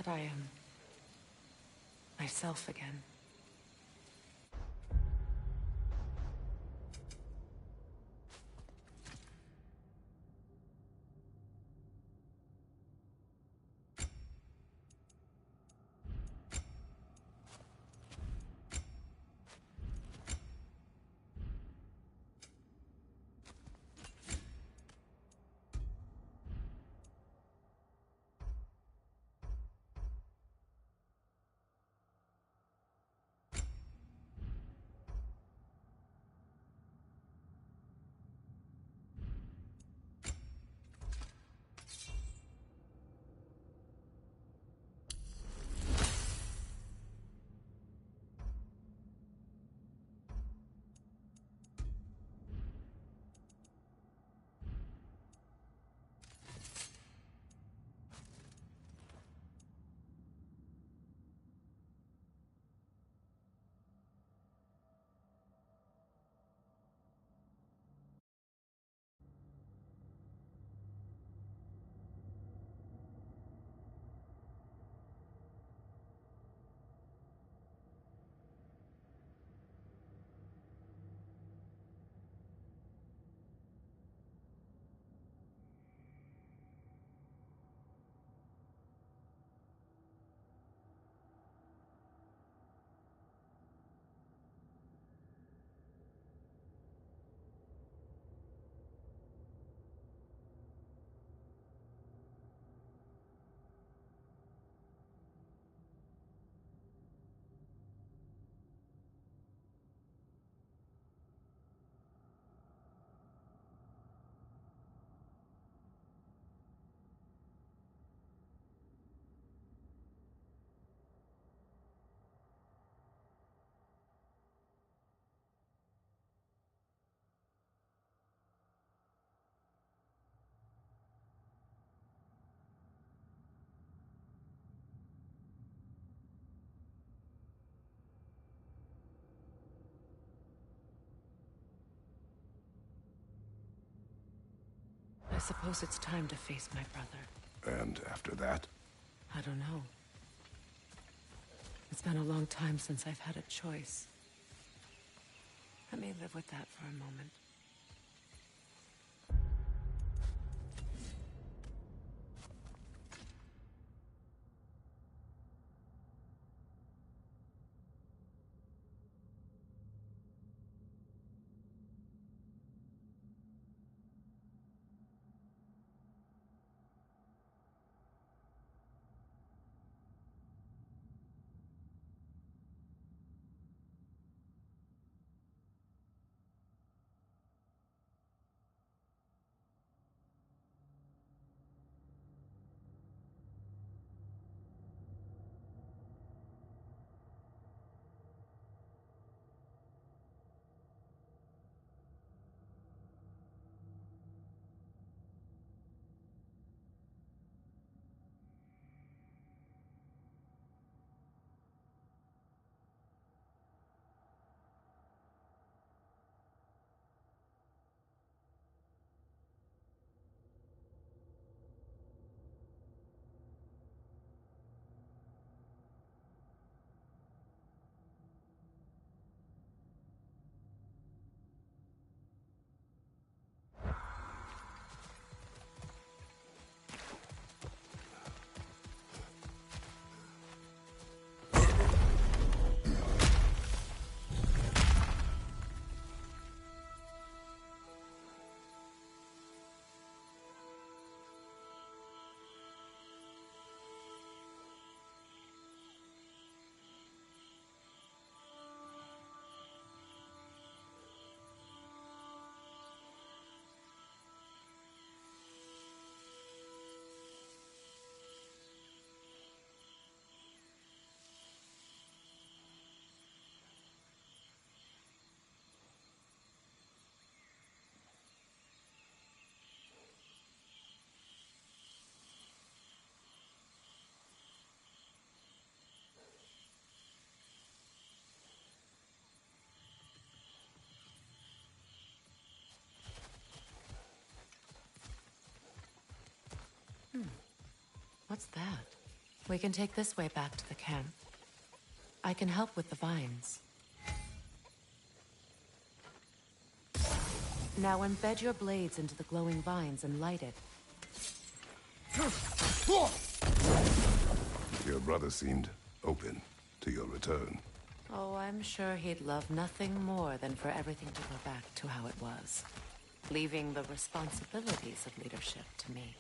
that I am myself again. I suppose it's time to face my brother. And after that? I don't know. It's been a long time since I've had a choice. Let me live with that for a moment. What's that? We can take this way back to the camp. I can help with the vines. Now embed your blades into the glowing vines and light it. Your brother seemed open to your return. Oh, I'm sure he'd love nothing more than for everything to go back to how it was, leaving the responsibilities of leadership to me.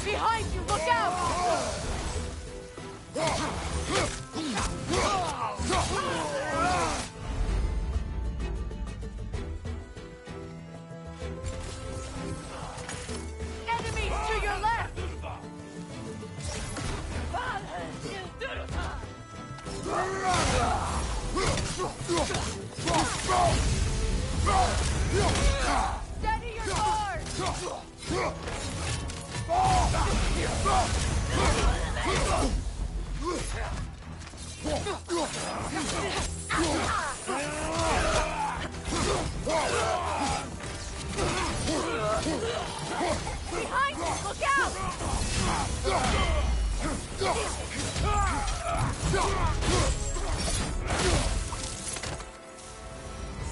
Behind you, look out! Enemies to your left! Steady your sword! Behind you, look out!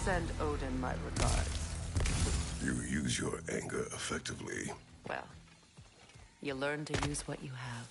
Send Odin my regards. You use your anger effectively. Well, you learn to use what you have.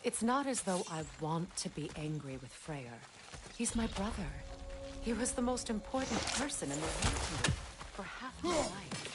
It's not as though I want to be angry with Freya. He's my brother. He was the most important person in the world to me for half my life.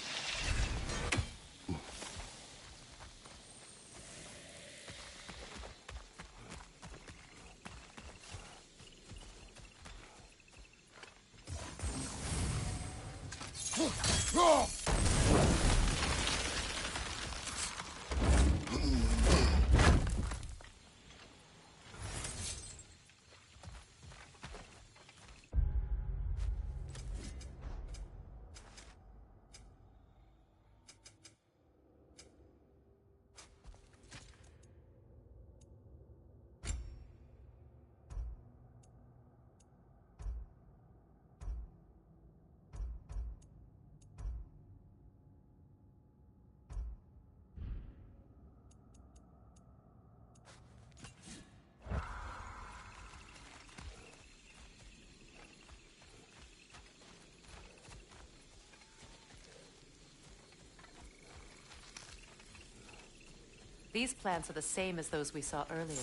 These plants are the same as those we saw earlier.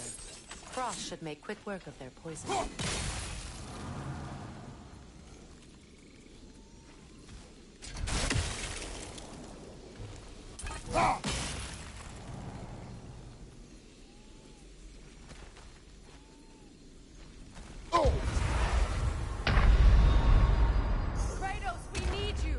Frost should make quick work of their poison. Kratos, we need you!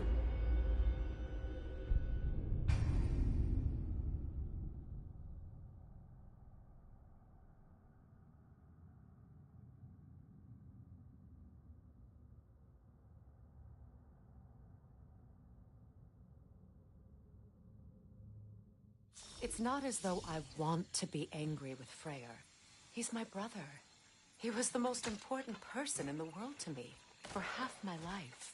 It's not as though I want to be angry with Freya. He's my brother. He was the most important person in the world to me for half my life.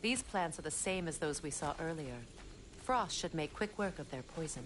These plants are the same as those we saw earlier. Frost should make quick work of their poison.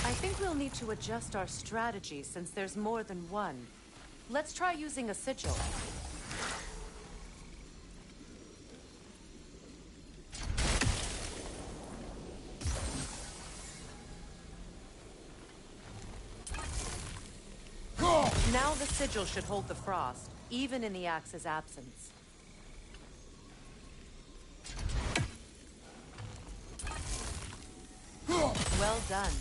I think we'll need to adjust our strategy since there's more than one. Let's try using a sigil. Now the sigil should hold the frost, even in the axe's absence. Well done.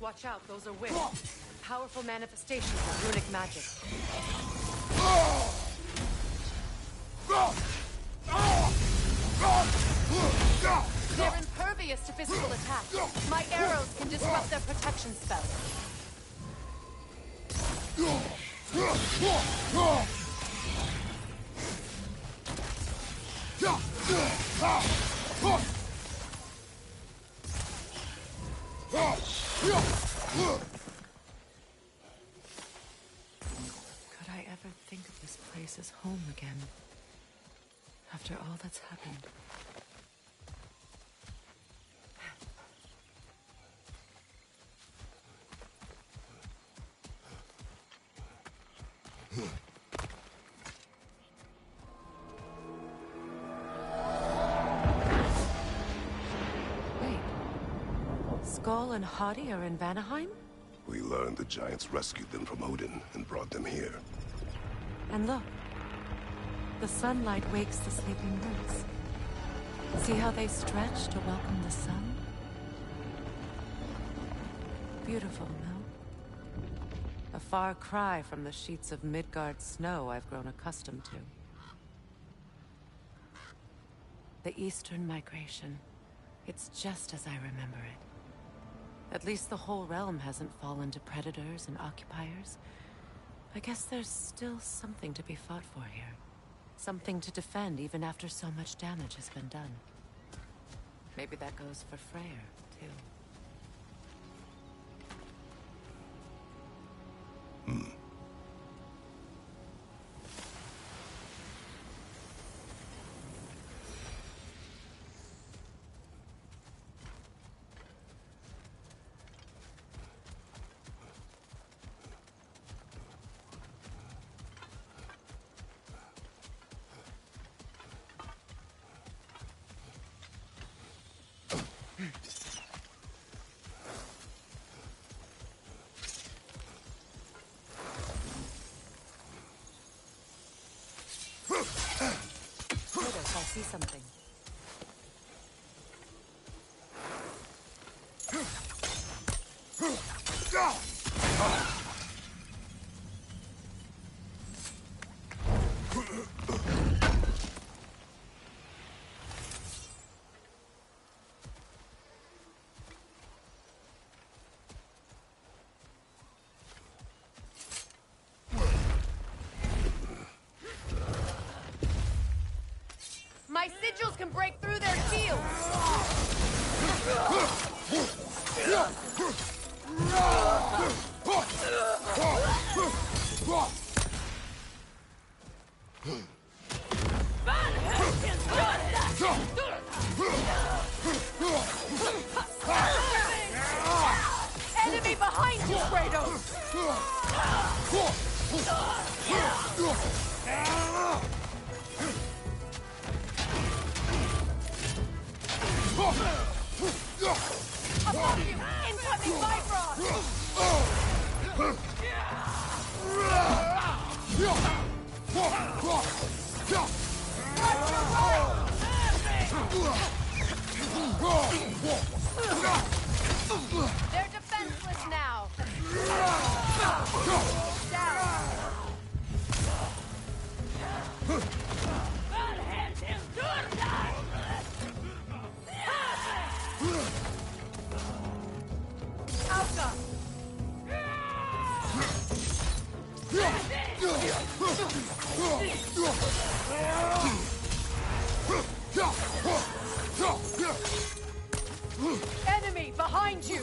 Watch out, those are winds. Powerful manifestations of runic magic. They're impervious to physical attack. My arrows can disrupt their protection spell. Could I ever think of this place as home again? After all that's happened. Wait. Skull and Hati are in Vanaheim? We learned the giants rescued them from Odin and brought them here. And look. The sunlight wakes the sleeping roots. See how they stretch to welcome the sun? Beautiful, no? A far cry from the sheets of Midgard snow I've grown accustomed to. The Eastern migration. It's just as I remember it. At least the whole realm hasn't fallen to predators and occupiers. I guess there's still something to be fought for here. Something to defend even after so much damage has been done. Maybe that goes for Freya, too. Kratos, I see something. My sigils can break through their shields! Enemy behind you, Kratos! Above you! Incoming Bifrost! They're defenseless now! Down! Alka! Enemy behind you!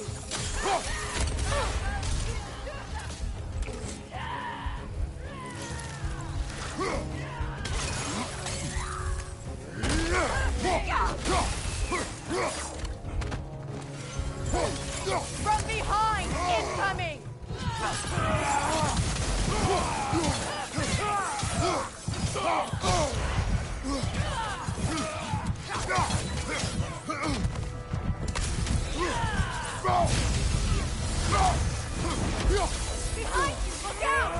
From behind! Incoming! Behind you! Look out!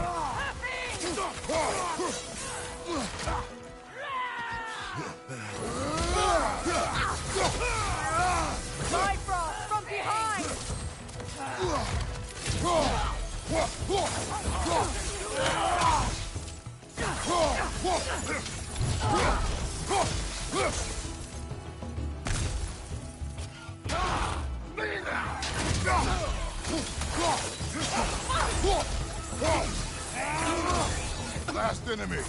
Bifrost from behind! Last enemy.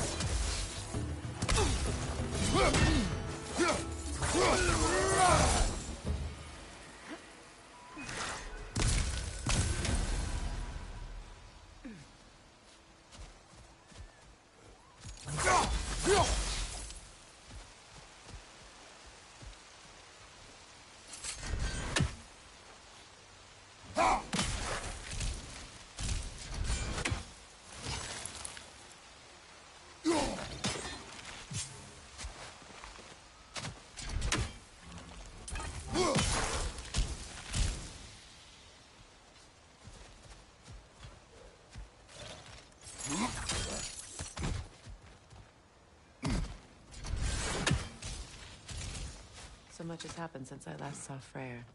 So much has happened since I last saw Freya.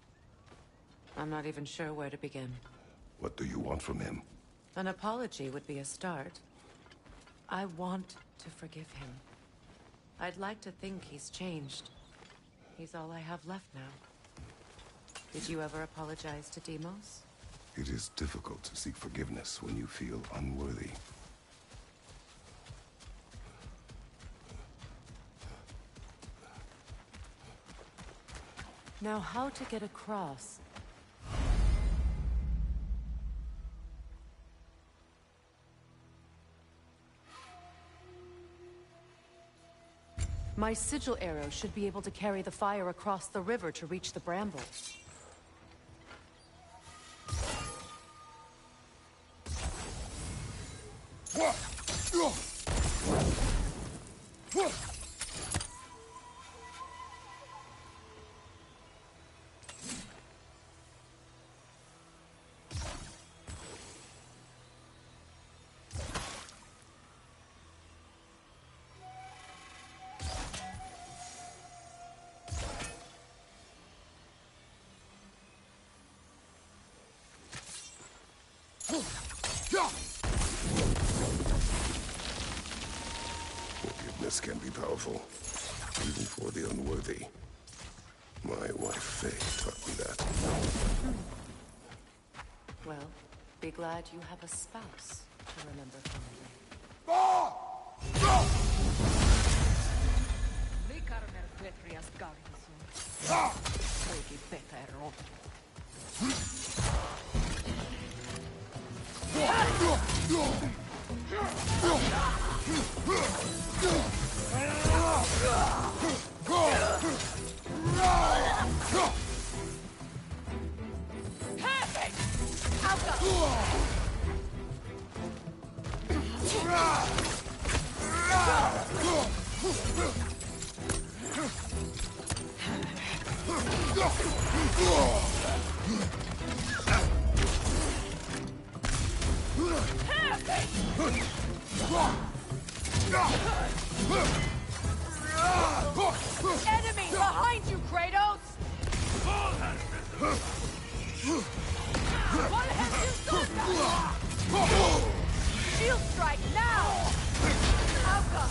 I'm not even sure where to begin. What do you want from him? An apology would be a start. I want to forgive him. I'd like to think he's changed. He's all I have left now. Did you ever apologize to Deimos? It is difficult to seek forgiveness when you feel unworthy. Now, how to get across? My sigil arrow should be able to carry the fire across the river to reach the brambles. Words can be powerful, even for the unworthy. My wife Faye taught me that. Well, be glad you have a spouse to remember fondly. Enemy behind you, Kratos! What have you done? Shield strike now! Alka!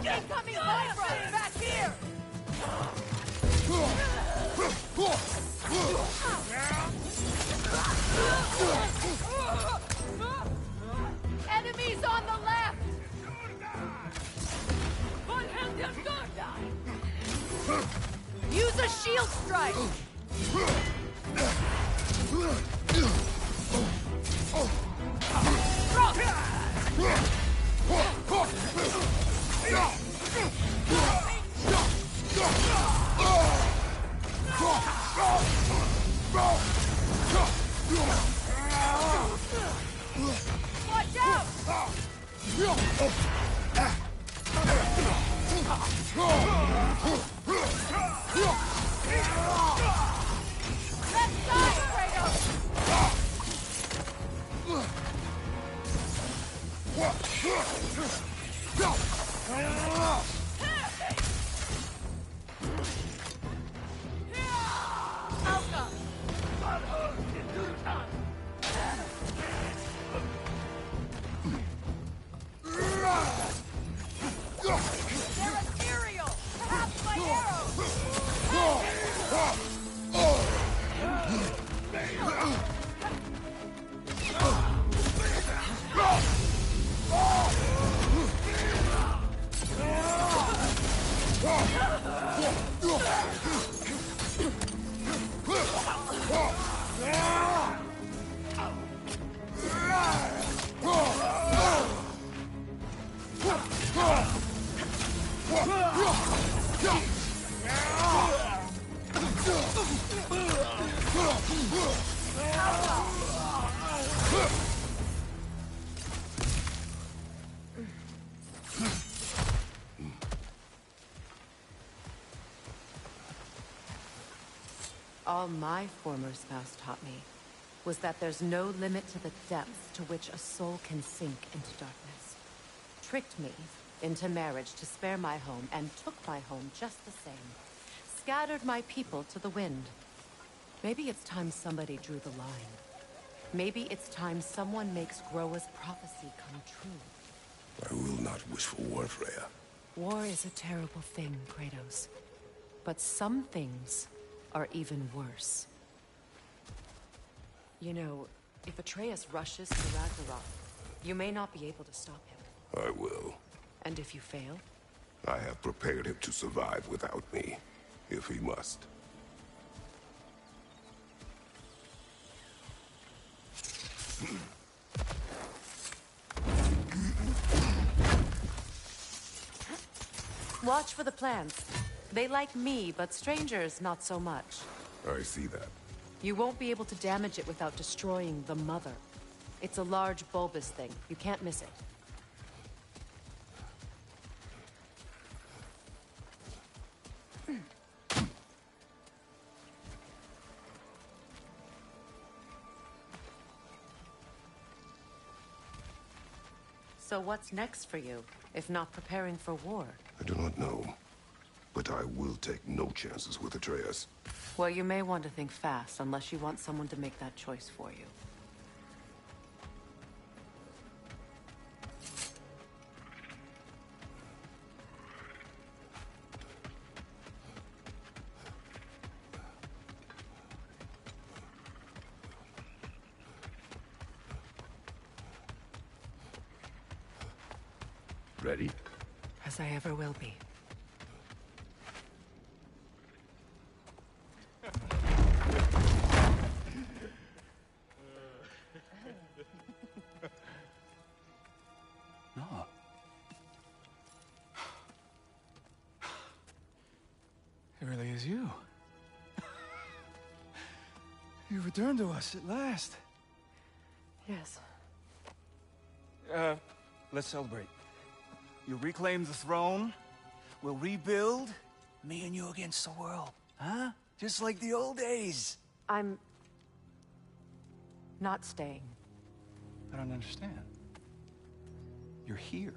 Incoming Viper! Back here! Enemies on the left! Use a shield strike! Watch out! Left side, Kratos! They're ethereal! Perhaps my arrows! All my former spouse taught me was that there's no limit to the depths to which a soul can sink into darkness. Tricked me into marriage to spare my home, and took my home just the same. Scattered my people to the wind. Maybe it's time somebody drew the line. Maybe it's time someone makes Groa's prophecy come true. I will not wish for war, Freya. War is a terrible thing, Kratos. But some things are even worse. You know, if Atreus rushes to Ragnarok, you may not be able to stop him. I will. And if you fail? I have prepared him to survive without me, if he must. watch for the plants. They like me, but strangers not so much. I see that. You won't be able to damage it without destroying the mother. It's a large bulbous thing. You can't miss it. So what's next for you, if not preparing for war? I do not know, but I will take no chances with Atreus. Well, you may want to think fast, unless you want someone to make that choice for you. Ready? As I ever will be. No. It really is you. You returned to us at last. Yes. Let's celebrate. You reclaim the throne, we'll rebuild, me and you against the world. Huh? Just like the old days. I'm... not staying. I don't understand. You're here.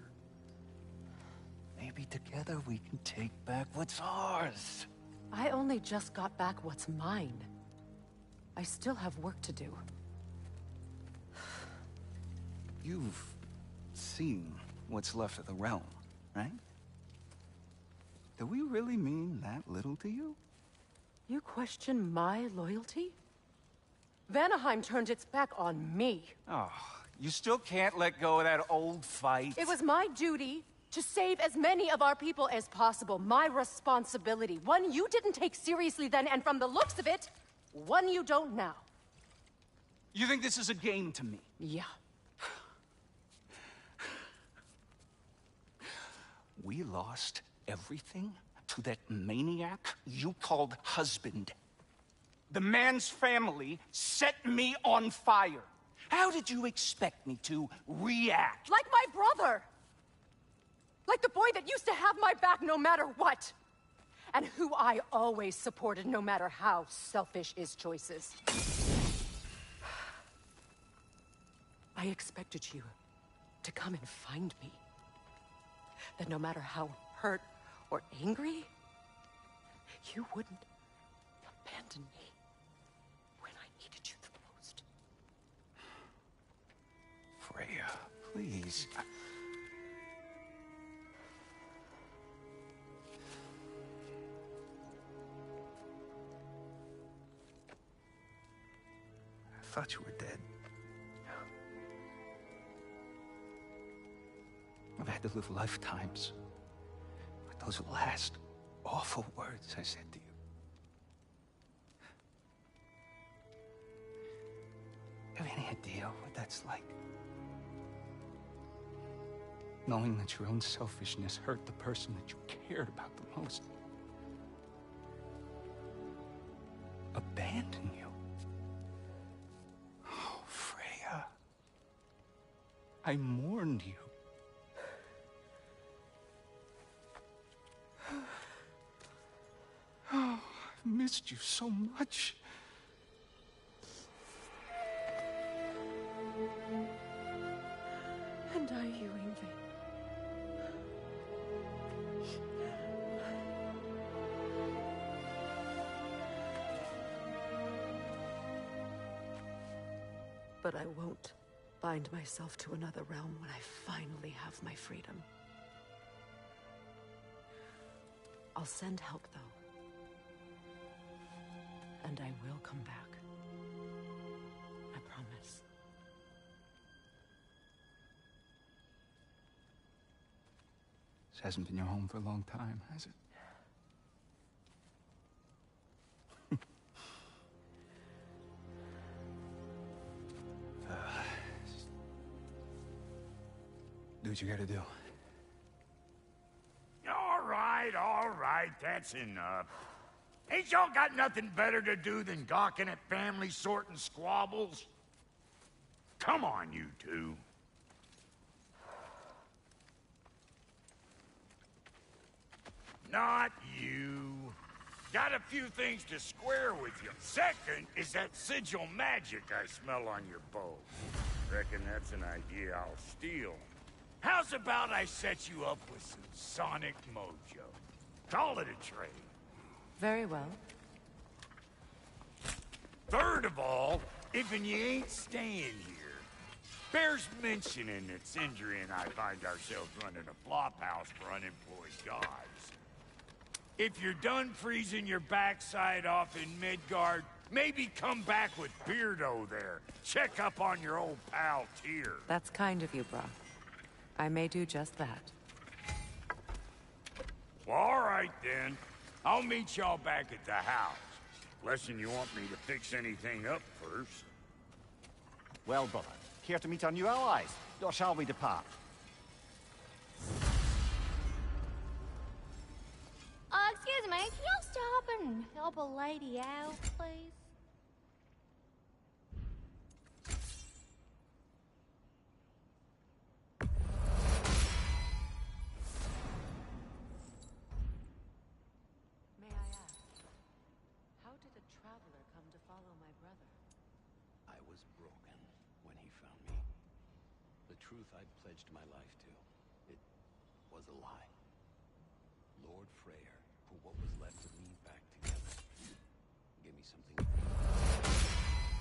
Maybe together we can take back what's ours. I only just got back what's mine. I still have work to do. You've seen what's left of the realm, right? Do we really mean that little to you? You question my loyalty? Vanaheim turned its back on me. Oh, you still can't let go of that old fight? It was my duty to save as many of our people as possible. My responsibility. One you didn't take seriously then, and from the looks of it, one you don't now. You think this is a game to me? Yeah. We lost everything to that maniac you called husband. The man's family set me on fire. How did you expect me to react? Like my brother! Like the boy that used to have my back no matter what! And who I always supported no matter how selfish his choices. I expected you to come and find me. That no matter how hurt or angry, you wouldn't abandon me when I needed you the most. Freya, please. I thought you were dead. I've had to live lifetimes with those last awful words I said to you. Have any idea what that's like? Knowing that your own selfishness hurt the person that you cared about the most. Abandon you. Oh, Freya. I mourned you. Oh, I've missed you so much. And I you, Ingvi. But I won't bind myself to another realm when I finally have my freedom. I'll send help, though. And I will come back. I promise. This hasn't been your home for a long time, has it? Do what you gotta do. All right, right, that's enough. Ain't y'all got nothing better to do than gawking at family sorting squabbles? Come on, you two. Not you. Got a few things to square with you. Second is that sigil magic I smell on your bow. Reckon that's an idea I'll steal. How's about I set you up with some sonic mojo? Call it a trade. Very well. Third of all, if you ain't staying here, bears mentioning that Sindri and I find ourselves running a flop house for unemployed guys. If you're done freezing your backside off in Midgard, maybe come back with Beardo there. Check up on your old pal Tyr. That's kind of you, Brock. I may do just that. Well, all right then. I'll meet y'all back at the house. Lesson you want me to fix anything up first. Well, brother, here to meet our new allies, or shall we depart? Excuse me, can you stop and help a lady out, please? May I ask, how did a traveler come to follow my brother? I was broken when he found me. The truth I'd pledged my life to, it was a lie. Lord Freya put what was left of me back together. Gave me something real.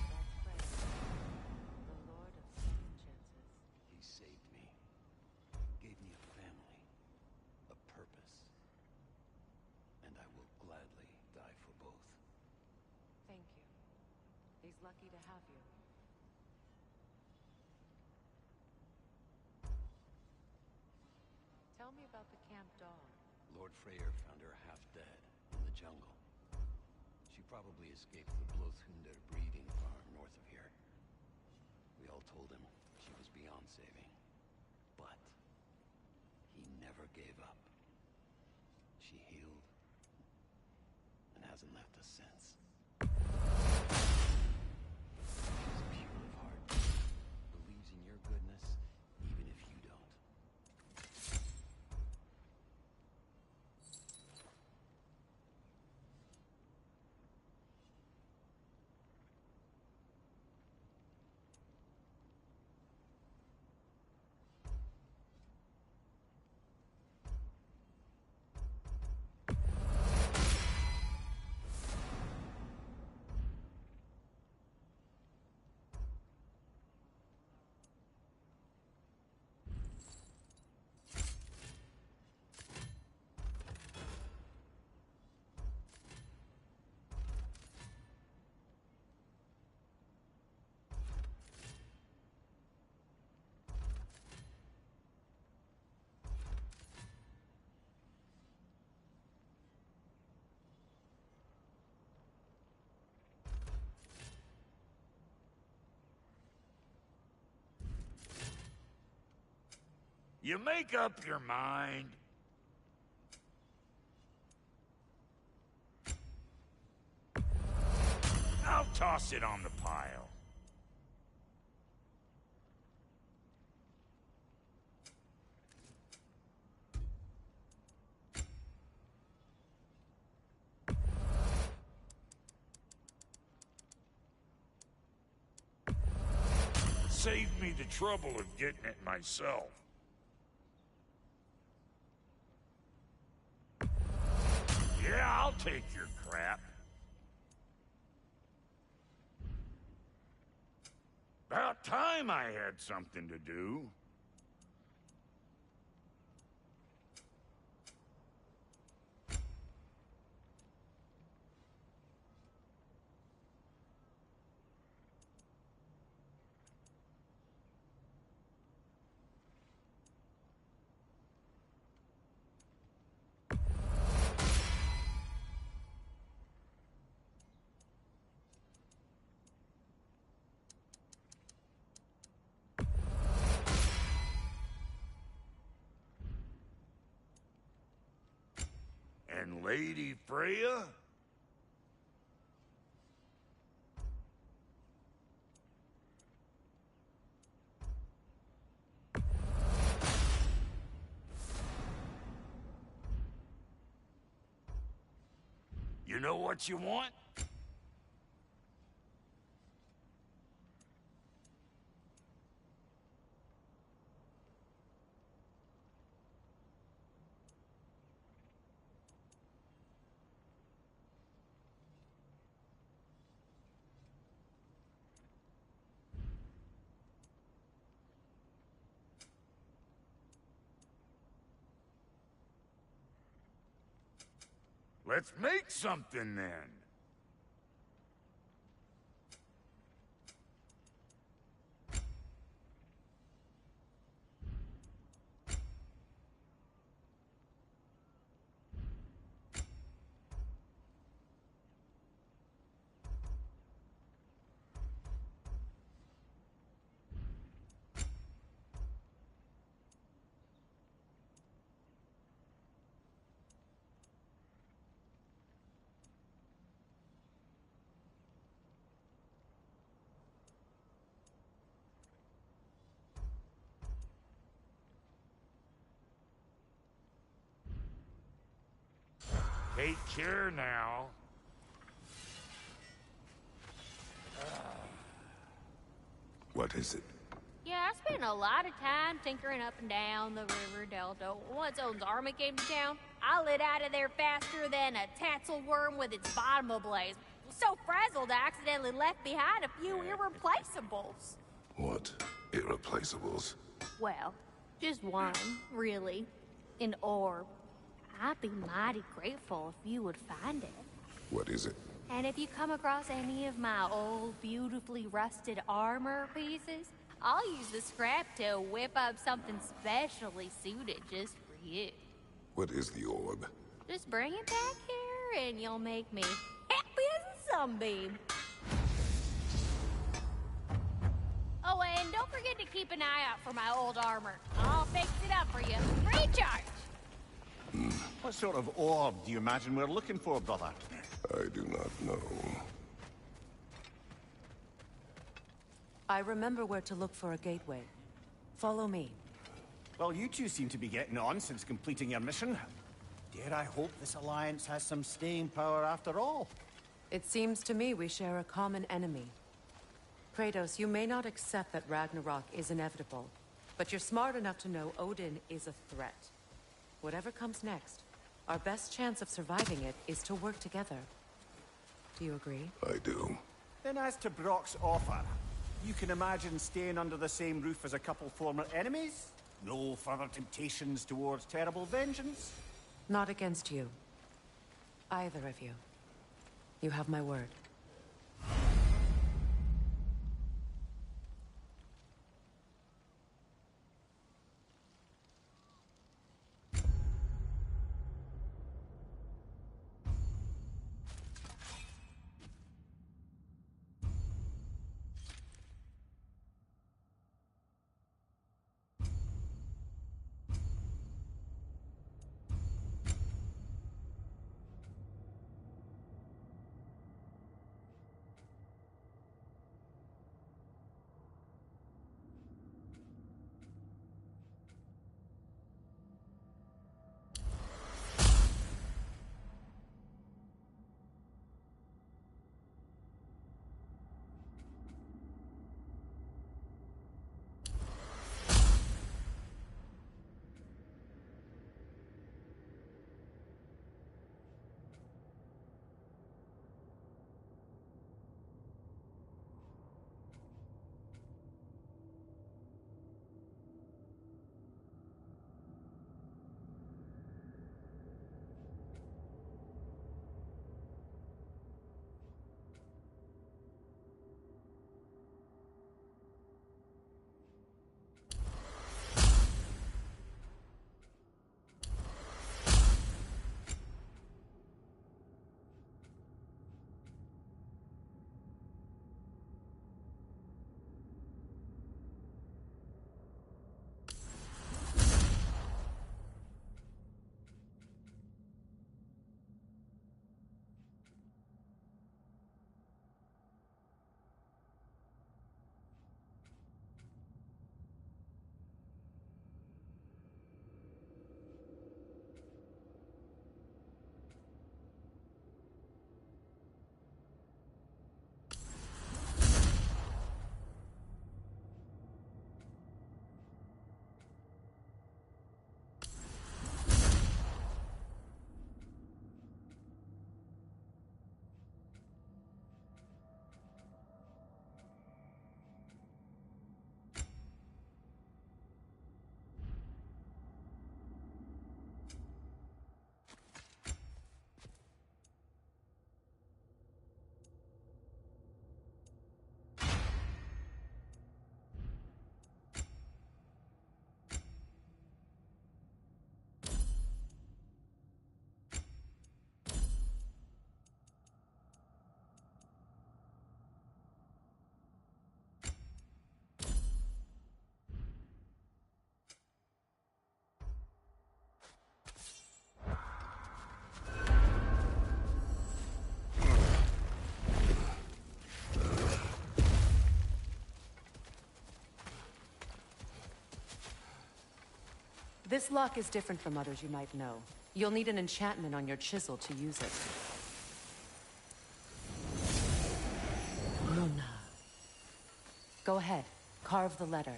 That's Freya, the Lord of Second Chances. He saved me. Gave me a family. A purpose. And I will gladly die for both. Thank you. He's lucky to have you. Tell me about the camp dog. Lord Freyr found her half dead in the jungle. She probably escaped the Blothunder breeding farm north of here. We all told him she was beyond saving. But he never gave up. She healed and hasn't left us since. She's pure of heart. Believes in your goodness, even if you don't. You make up your mind. I'll toss it on the pile. Saved me the trouble of getting it myself. Yeah, I'll take your crap. About time I had something to do. Lady Freya? You know what you want? Let's make something then. Take care now. What is it? Yeah, I spent a lot of time tinkering up and down the river delta. Once Odin's army came to town, I lit out of there faster than a tassel worm with its bottom ablaze. So frazzled, I accidentally left behind a few irreplaceables. What? Irreplaceables? Well, just one, really. An orb. I'd be mighty grateful if you would find it. What is it? And if you come across any of my old, beautifully rusted armor pieces, I'll use the scrap to whip up something specially suited just for you. What is the orb? Just bring it back here and you'll make me happy as a sunbeam. Oh, and don't forget to keep an eye out for my old armor. I'll fix it up for you. Free charge! What sort of orb do you imagine we're looking for, brother? I do not know. I remember where to look for a gateway. Follow me. Well, you two seem to be getting on since completing your mission. Dare I hope this alliance has some staying power after all? It seems to me we share a common enemy. Kratos, you may not accept that Ragnarok is inevitable, but you're smart enough to know Odin is a threat. Whatever comes next, our best chance of surviving it is to work together. Do you agree? I do. Then as to Brock's offer, you can imagine staying under the same roof as a couple former enemies? No further temptations towards terrible vengeance? Not against you. Either of you. You have my word. This lock is different from others you might know. You'll need an enchantment on your chisel to use it. Luna. Go ahead. Carve the letter.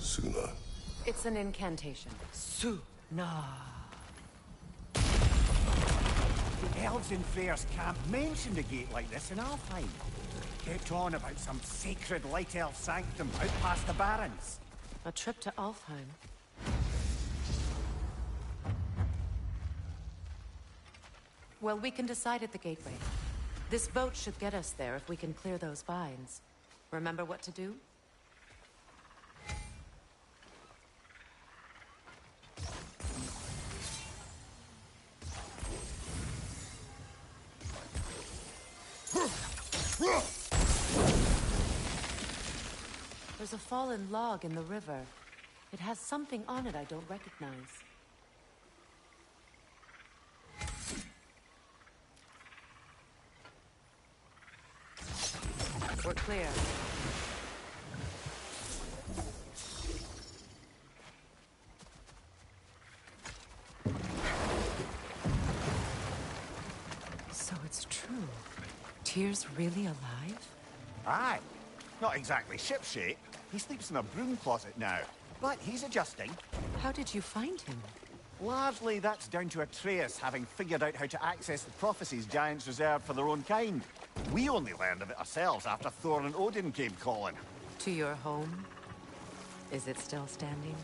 Suna. It's an incantation. Suna. The elves in Freya's camp mentioned a gate like this in Alfheim. Kept on about some sacred light elf sanctum out past the Barrens. A trip to Alfheim. Well, we can decide at the gateway. This boat should get us there if we can clear those vines. Remember what to do? There's a fallen log in the river. It has something on it I don't recognize. We're clear. So it's true. Tyr's really alive? Aye. Not exactly shipshape. He sleeps in a broom closet now. But he's adjusting. How did you find him? Largely, that's down to Atreus having figured out how to access the prophecies giants reserved for their own kind. We only learned of it ourselves after Thor and Odin came calling. To your home? Is it still standing?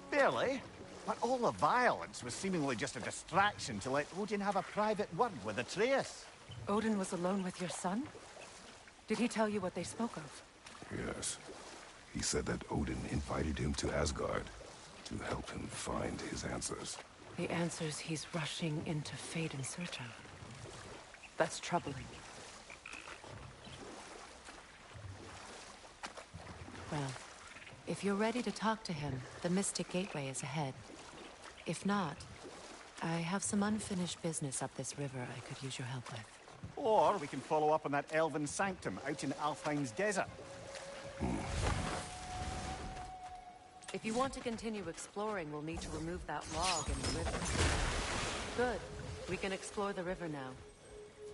Barely. But all the violence was seemingly just a distraction to let Odin have a private word with Atreus. Odin was alone with your son? Did he tell you what they spoke of? Yes. He said that Odin invited him to Asgard to help him find his answers. The answers he's rushing into fate in search of. That's troubling. Well, if you're ready to talk to him, the Mystic Gateway is ahead. If not, I have some unfinished business up this river I could use your help with. Or we can follow up on that elven sanctum out in Alfheim's desert. If you want to continue exploring, we'll need to remove that log in the river. Good. We can explore the river now.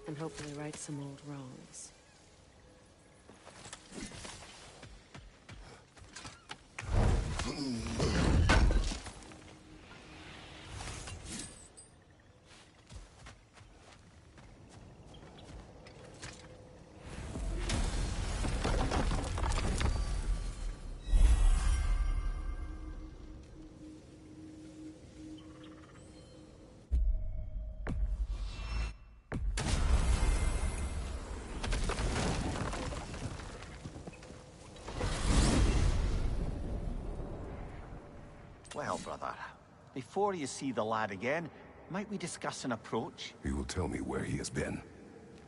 And hopefully right some old wrongs. Well, brother, before you see the lad again, might we discuss an approach? He will tell me where he has been.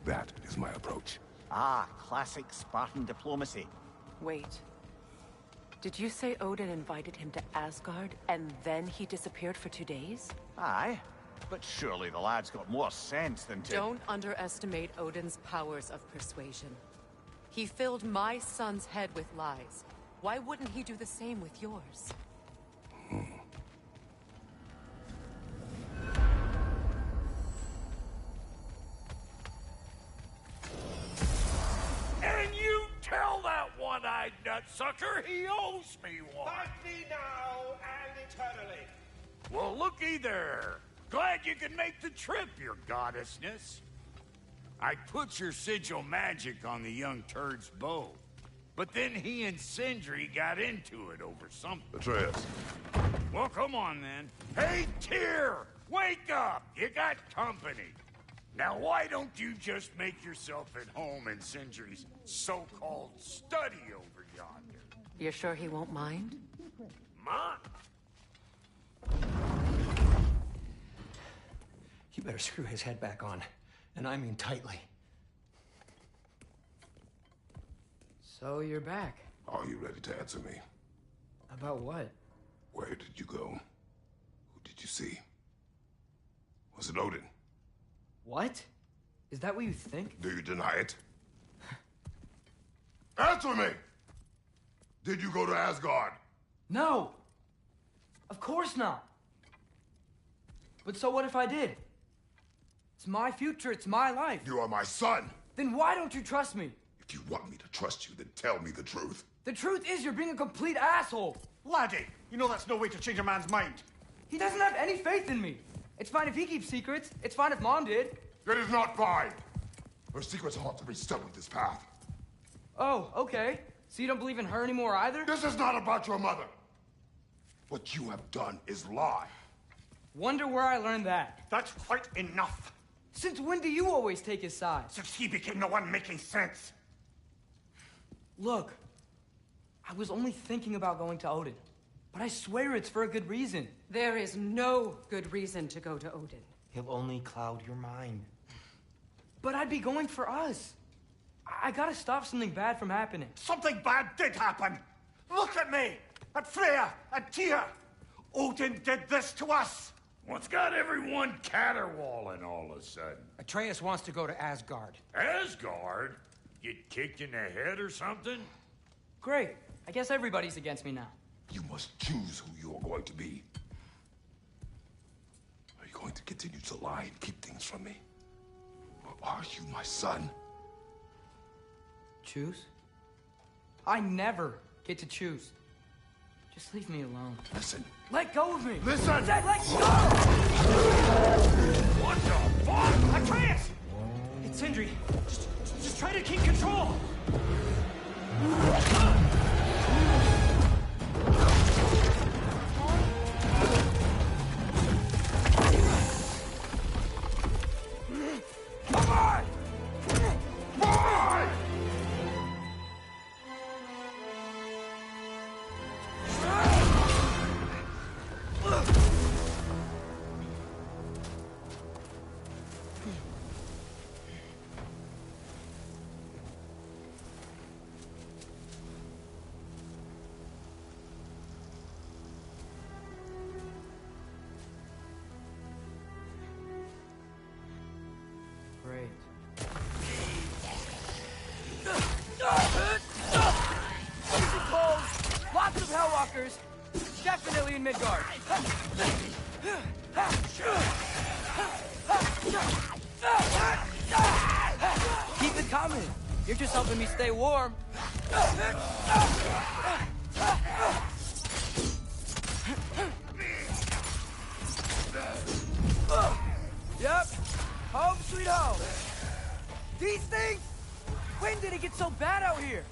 That is my approach. Ah, classic Spartan diplomacy. Wait. Did you say Odin invited him to Asgard, and then he disappeared for 2 days? Aye, but surely the lad's got more sense than to... Don't underestimate Odin's powers of persuasion. He filled my son's head with lies. Why wouldn't he do the same with yours? And you tell that one-eyed nutsucker he owes me one. Fight me now and eternally. Well, looky there. Glad you could make the trip, your goddessness. I put your sigil magic on the young turd's bow. But then he and Sindri got into it over something. Atreus. Well, come on then. Hey, Tyr! Wake up! You got company. Now, why don't you just make yourself at home in Sindri's so-called study over yonder? You're sure he won't mind? Mine? You better screw his head back on. And I mean tightly. So you're back. Are you ready to answer me? About what? Where did you go? Who did you see? Was it Odin? What? Is that what you think? Do you deny it? Answer me! Did you go to Asgard? No! Of course not! But so what if I did? It's my future, it's my life. You are my son! Then why don't you trust me? If you want me to trust you, then tell me the truth. The truth is you're being a complete asshole! Laddie, you know that's no way to change a man's mind. He doesn't have any faith in me. It's fine if he keeps secrets. It's fine if Mom did. It is not fine! Her secrets ought to be stuck with this path. Oh, okay. So you don't believe in her anymore either? This is not about your mother! What you have done is lie. Wonder where I learned that. That's quite enough. Since when do you always take his side? Since he became the one making sense. Look, I was only thinking about going to Odin. But I swear it's for a good reason. There is no good reason to go to Odin. He'll only cloud your mind. But I'd be going for us. I gotta stop something bad from happening. Something bad did happen. Look at me, at Freya, at Tyr. Odin did this to us. What's got everyone caterwauling all of a sudden? Atreus wants to go to Asgard. Asgard? Get kicked in the head or something? Great. I guess everybody's against me now. You must choose who you are going to be. Are you going to continue to lie and keep things from me? Or are you my son? Choose? I never get to choose. Just leave me alone. Listen. Let go of me! Listen! I said let go! What the fuck? Atreus! It's Sindri. Just try to keep control! Come on! Boy! Great. Easy pulls, lots of Hellwalkers, definitely in Midgard. Keep it coming. You're just helping me stay warm. Yep. Home sweet home. These things? When did it get so bad out here?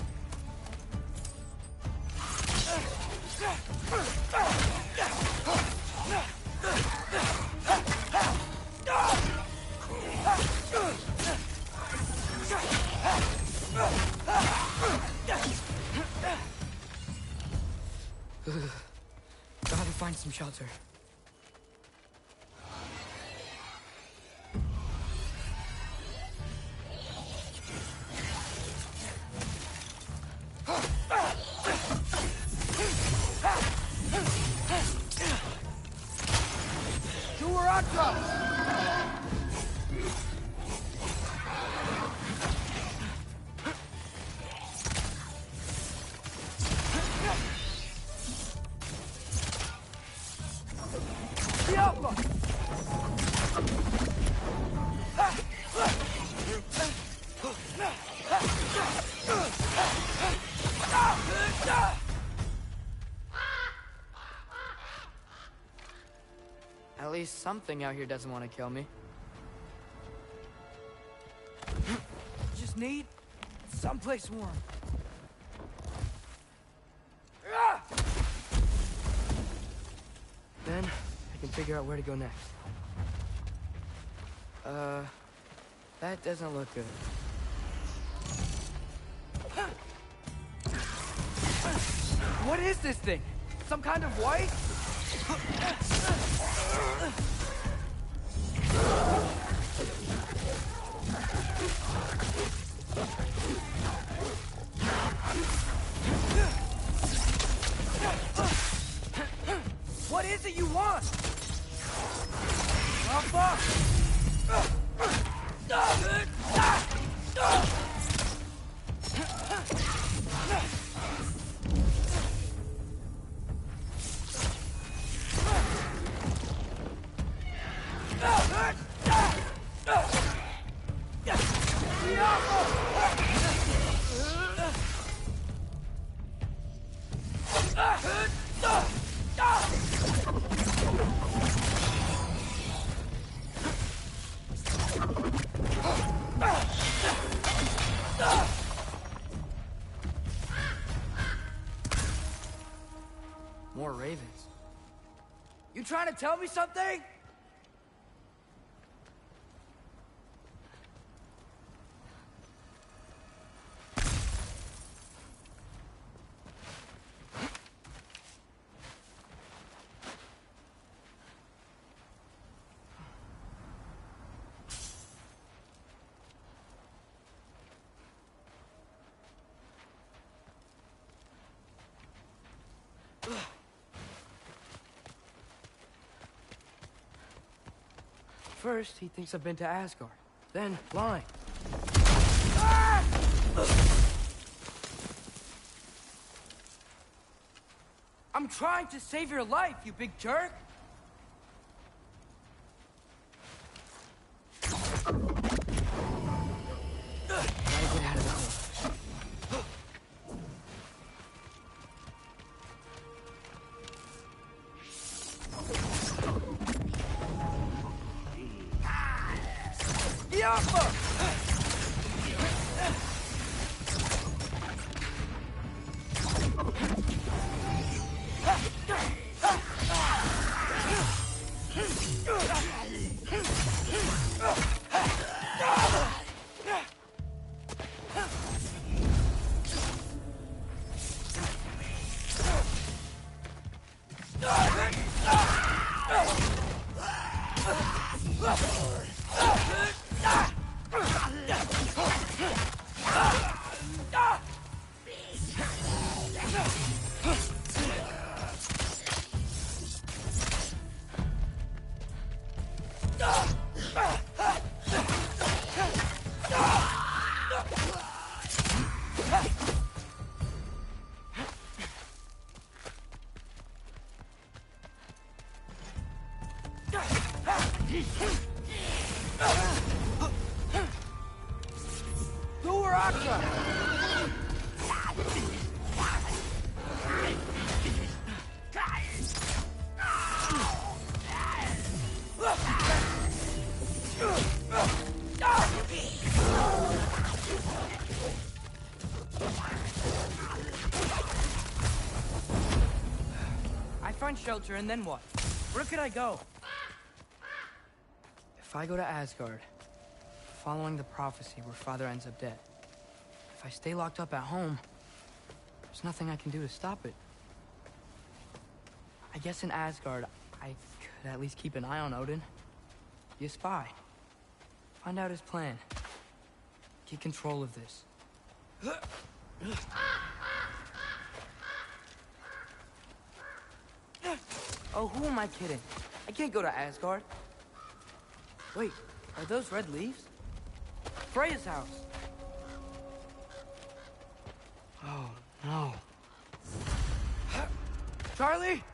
Gotta find some shelter. At least something out here doesn't want to kill me. Just need someplace warm. Then I can figure out where to go next. That doesn't look good. What is this thing? Some kind of white? What is it you want? Oh, fuck! You trying to tell me something? First, he thinks I've been to Asgard. Then, lying. Ah! I'm trying to save your life, you big jerk! Gotta get out of the hole. Shelter, and then what? Where could I go? If I go to Asgard, following the prophecy where Father ends up dead, if I stay locked up at home, there's nothing I can do to stop it. I guess in Asgard, I could at least keep an eye on Odin. Be a spy. Find out his plan. Get control of this. Oh, who am I kidding? I can't go to Asgard. Wait, are those red leaves? Freya's house. Oh, no. Charlie?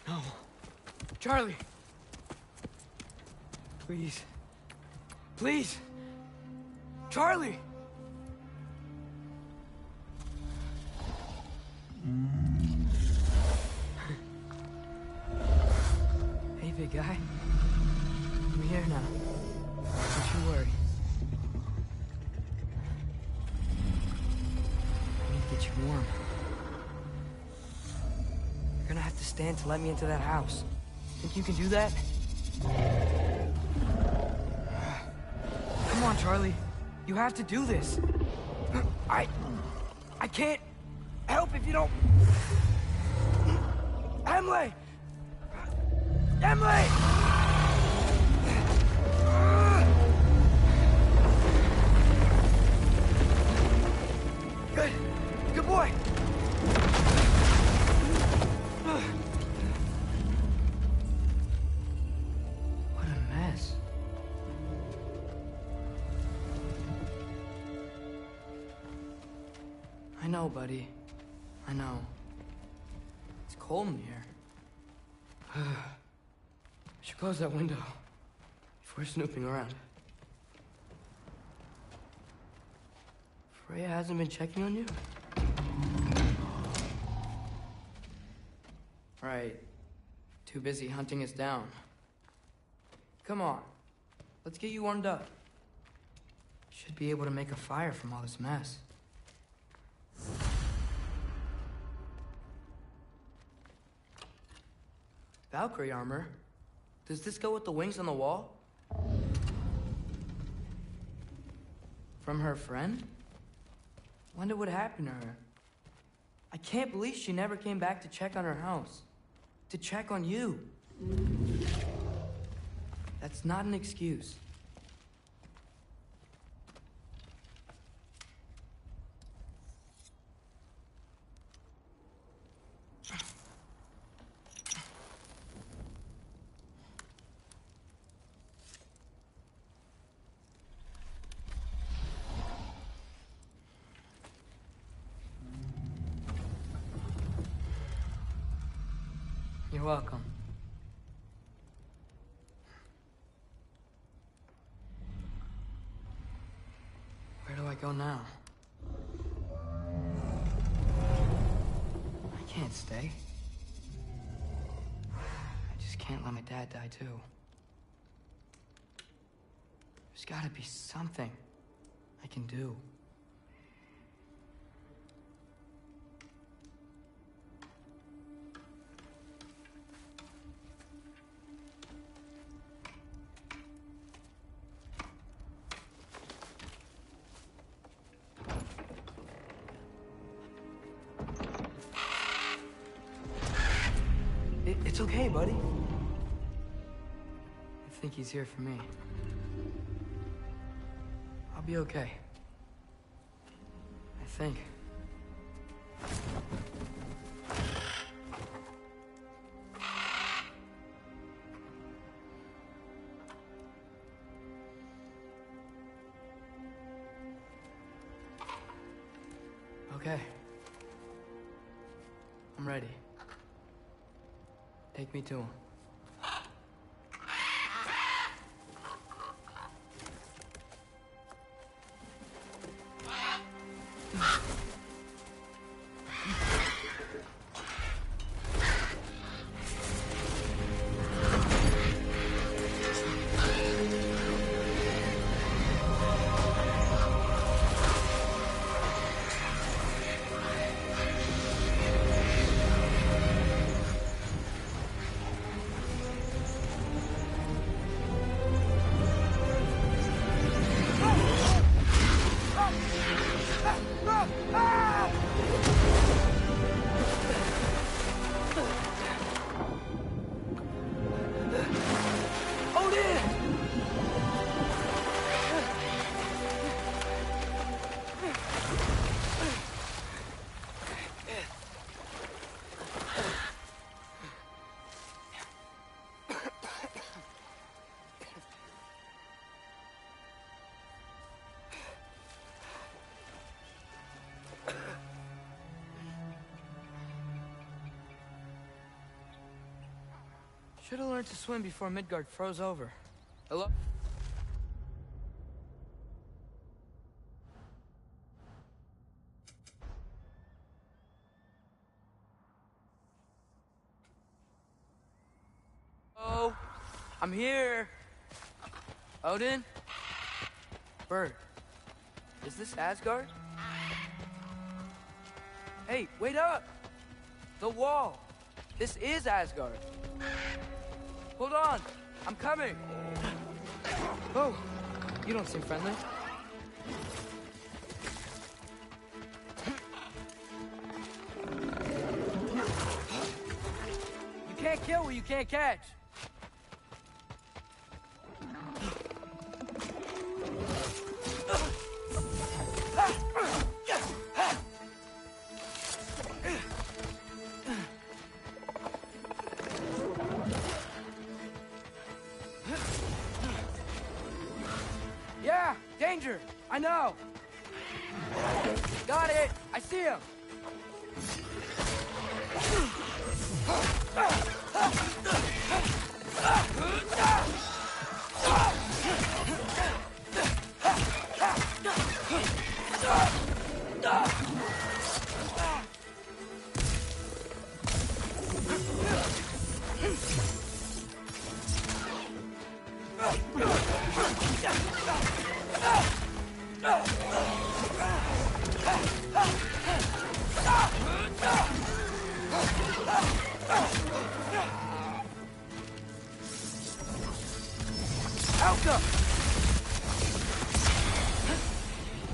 No. Charlie. Please. Please. Charlie! Hey, big guy. I'm here now. Don't you worry. I need to get you warm. You're gonna have to stand to let me into that house. Think you can do that? Come on, Charlie. You have to do this. I can't help if you don't... Emily! Emily! Good. Good boy. What a mess. I know, buddy. I know. It's cold in here. I should close that window before snooping around. Freya hasn't been checking on you? Right. Too busy hunting us down. Come on. Let's get you warmed up. Should be able to make a fire from all this mess. Valkyrie armor? Does this go with the wings on the wall? From her friend? Wonder what happened to her. I can't believe she never came back to check on her house. To check on you. That's not an excuse. You're welcome. Where do I go now? I can't stay. I just can't let my dad die too. There's gotta be something I can do. It's okay, buddy. I think he's here for me. I'll be okay. I think. Okay. I'm ready. Take me to him. Should have learned to swim before Midgard froze over. Hello? Oh, I'm here. Odin? Bird. Is this Asgard? Hey, wait up! The wall! This is Asgard. Hold on! I'm coming! Oh, you don't seem friendly. You can't kill what you can't catch. Yeah, danger! I know! Got it! I see him!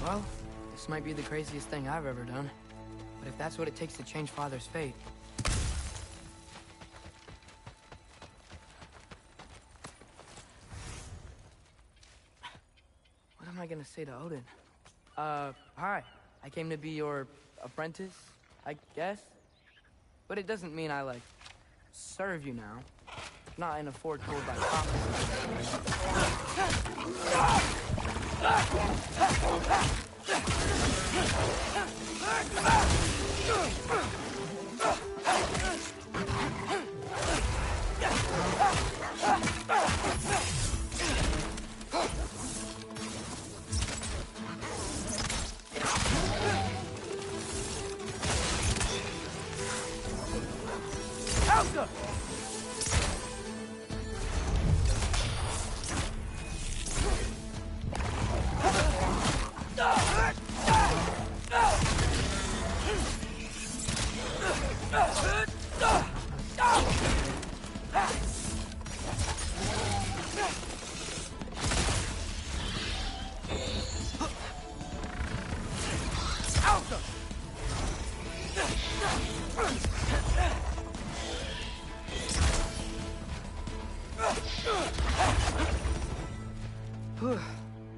Well, this might be the craziest thing I've ever done. But if that's what it takes to change Father's fate... What am I gonna say to Odin? Hi. I came to be your apprentice, I guess? But it doesn't mean I, like, serve you now. Not in a foretold by prophecy.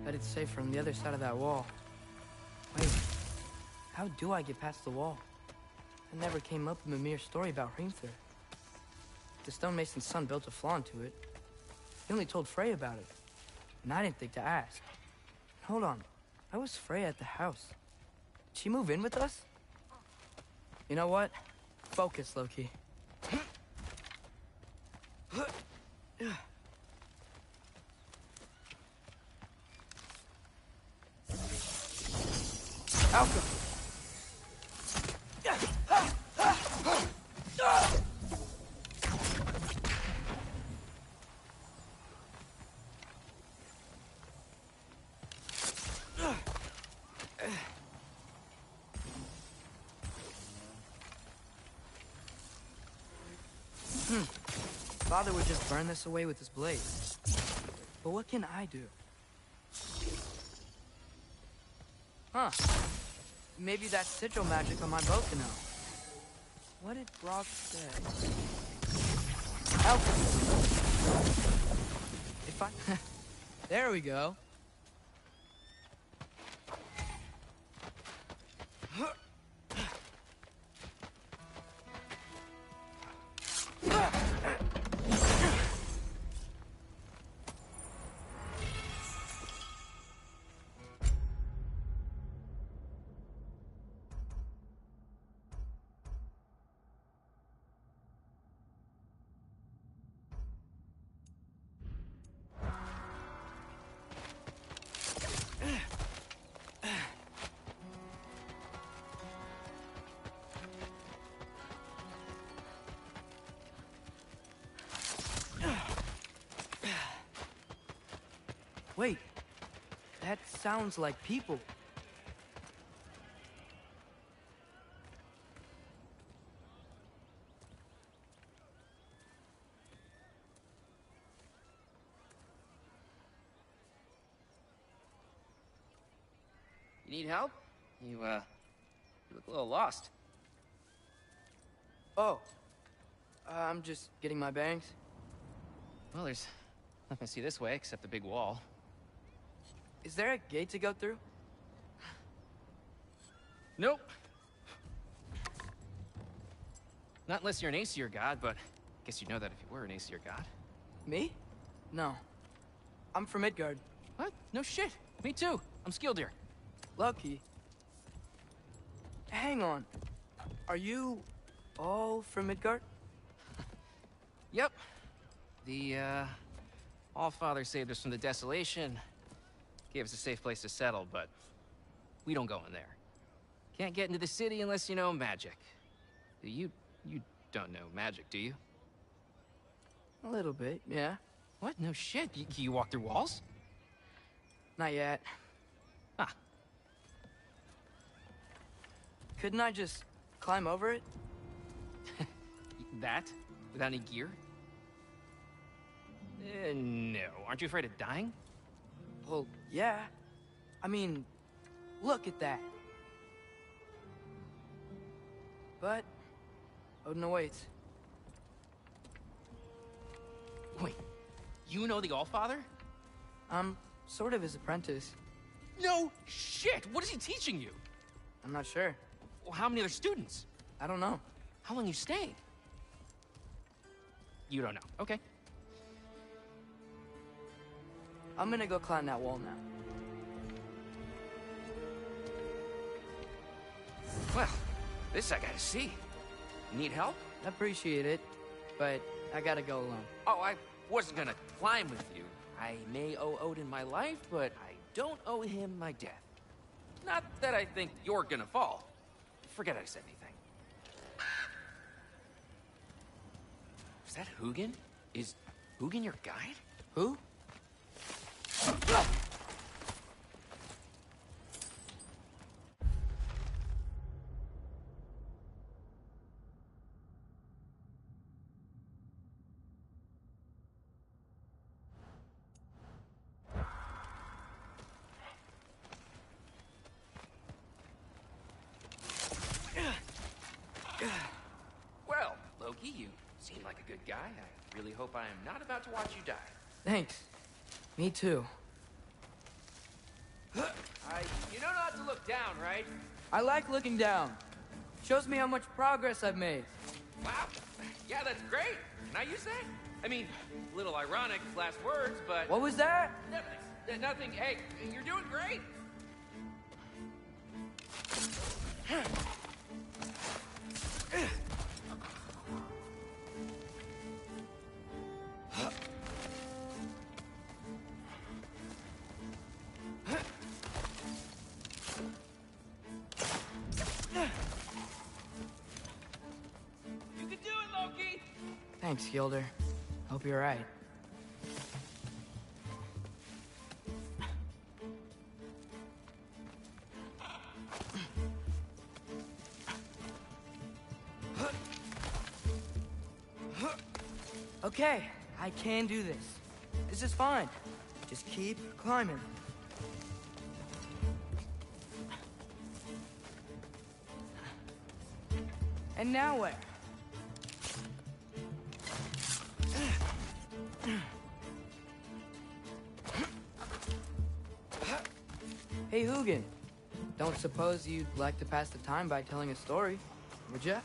Bet it's safe from the other side of that wall. Wait, how do I get past the wall? It never came up in Mimir's story about Hrimthur. The stonemason's son built a flaw into it. He only told Freya about it, and I didn't think to ask. Hold on, how was Freya at the house? Did she move in with us? You know what? Focus, Loki. Alka! Father would just burn this away with his blade. But what can I do? Huh. Maybe that's sigil magic on my bow to know. What did Brock say? Help! If I... There we go. Wait, that sounds like people. You need help? You look a little lost. Oh, I'm just getting my bangs. Well, there's nothing to see this way except the big wall. Is there a gate to go through? Nope. Not unless you're an Aesir god, but I guess you'd know that if you were an Aesir god. Me? No. I'm from Midgard. What? No shit. Me too. I'm Skildir. Lucky. Hang on. Are you all from Midgard? Yep. The, Allfather saved us from the desolation. Gave us a safe place to settle, but we don't go in there. Can't get into the city unless you know magic. You don't know magic, do you? A little bit, yeah. What? No shit. You walk through walls? Not yet. Ah. Couldn't I just climb over it? That? Without any gear? No. aren't you afraid of dying? Well, yeah. I mean, look at that. But Odin awaits. Wait, you know the Allfather? I'm sort of his apprentice. No shit! What is he teaching you? I'm not sure. Well, how many other students? I don't know. How long you staying? You don't know. Okay. I'm gonna go climb that wall now. Well, this I gotta see. Need help? Appreciate it, but I gotta go alone. Oh, I wasn't gonna climb with you. I may owe Odin my life, but I don't owe him my death. Not that I think you're gonna fall. Forget I said anything. Is that Hugin? Is Hugin your guide? Who? Well, Loki, you seem like a good guy. I really hope I am not about to watch you die. Thanks. Me too. You know not to look down, right? I like looking down. Shows me how much progress I've made. Wow. Yeah, that's great. Can I use that? I mean, a little ironic, last words, but... What was that? Nothing. Hey, you're doing great. You can do it, Loki! Thanks, Gilder. Hope you're right. Okay, I can do this. This is fine. Just keep climbing. And now where? Hey, Hugin. Don't suppose you'd like to pass the time by telling a story, would ya?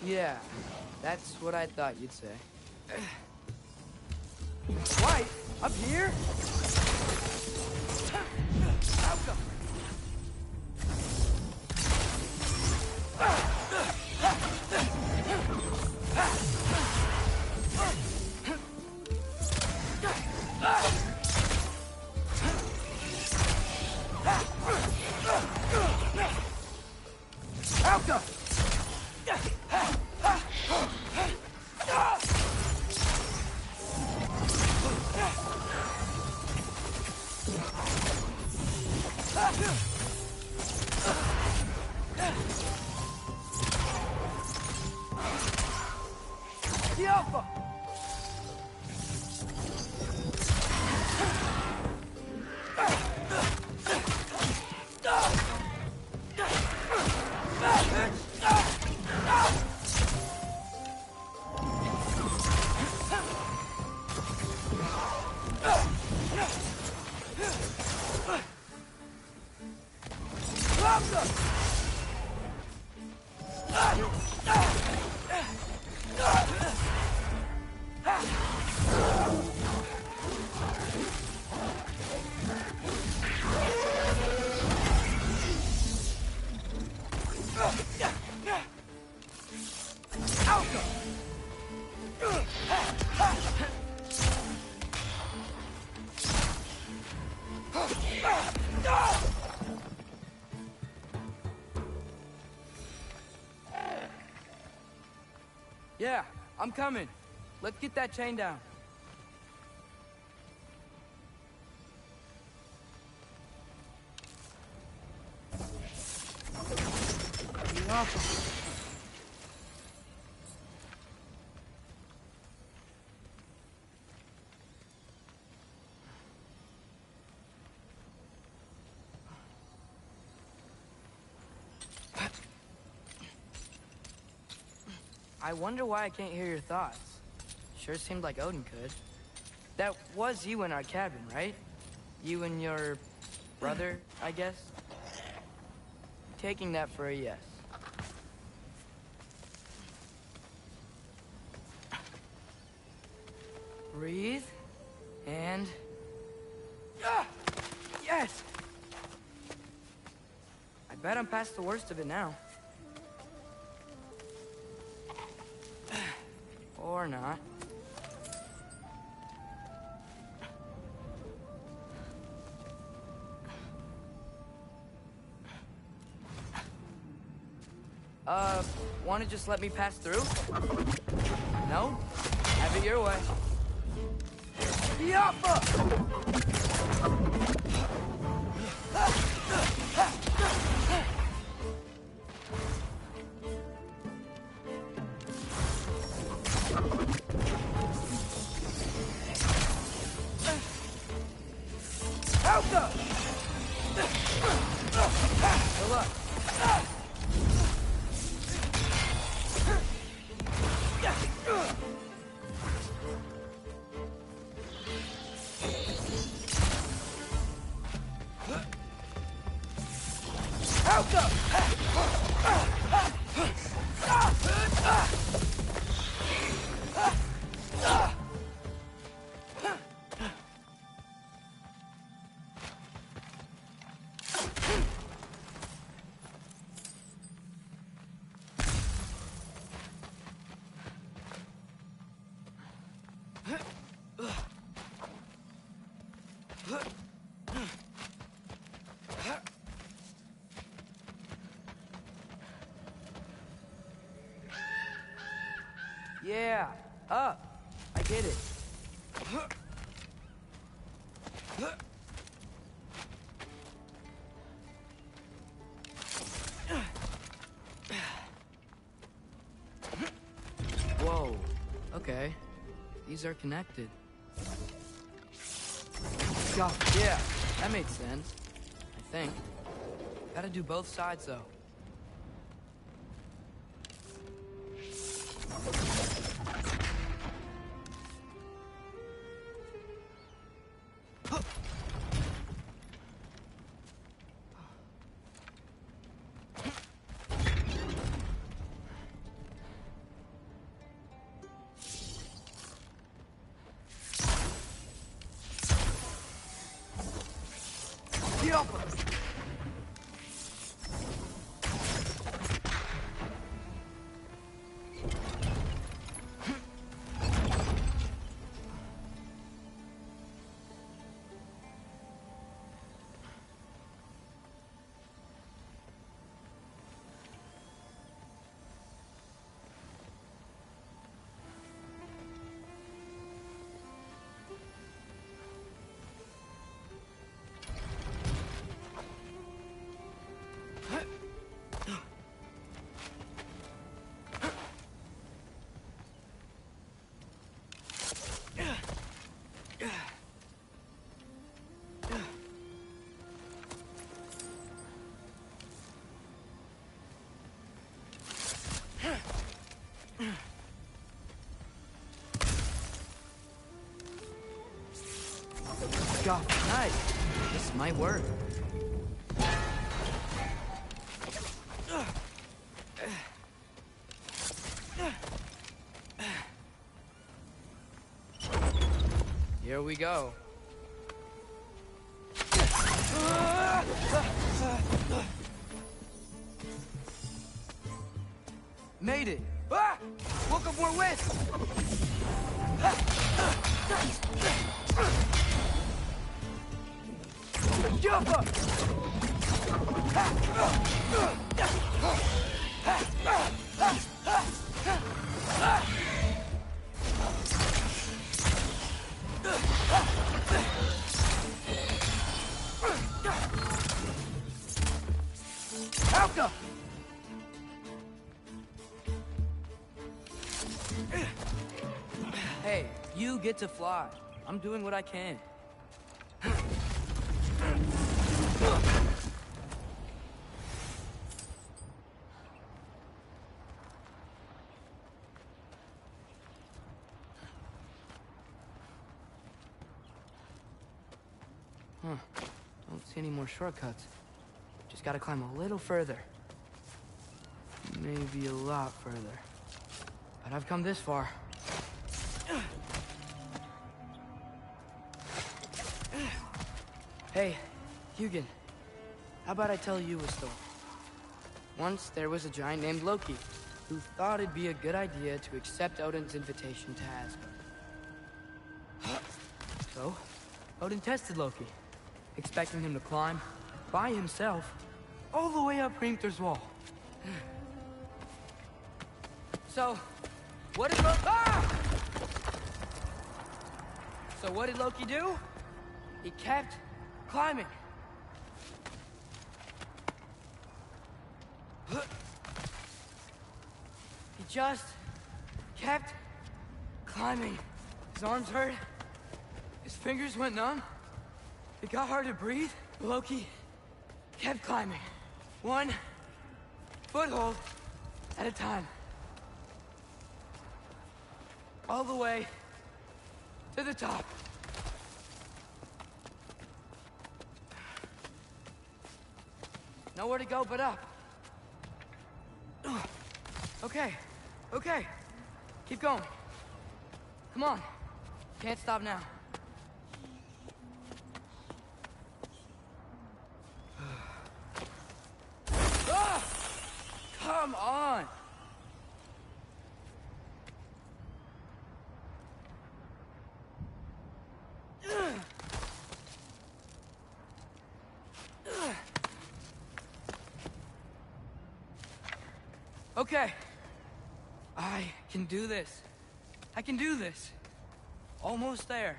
Yeah, that's what I thought you'd say. What? Up here? Outcome! The Alpha! Yeah, I'm coming. Let's get that chain down. I wonder why I can't hear your thoughts. Sure seemed like Odin could. That was you in our cabin, right? You and your brother, I guess? Taking that for a yes. Breathe, and... Ah! Yes! I bet I'm past the worst of it now. Or not. Wanna just let me pass through? No? Have it your way. Yappa! Helga! Good luck. Yeah, up. I get it. Whoa. Okay. These are connected. God, yeah, that makes sense. I think. Gotta do both sides, though. God, nice. This might work. Here we go. Made it. Ah! Welcome more west. Jump up! Alka! Hey, you get to fly. I'm doing what I can. Huh. Don't see any more shortcuts. Just gotta climb a little further. Maybe a lot further. But I've come this far. Hey, Hugin. How about I tell you a story? Once there was a giant named Loki, who thought it'd be a good idea to accept Odin's invitation to Asgard. So, Odin tested Loki, expecting him to climb, by himself, all the way up Hrimthur's wall. So, what did Loki do? He kept climbing. He just kept climbing. His arms hurt. His fingers went numb. It got hard to breathe. Loki kept climbing. One foothold at a time. All the way to the top. Nowhere to go but up. Okay, okay. Keep going. Come on. Can't stop now. Ah! Come on! Okay. I can do this. I can do this. Almost there.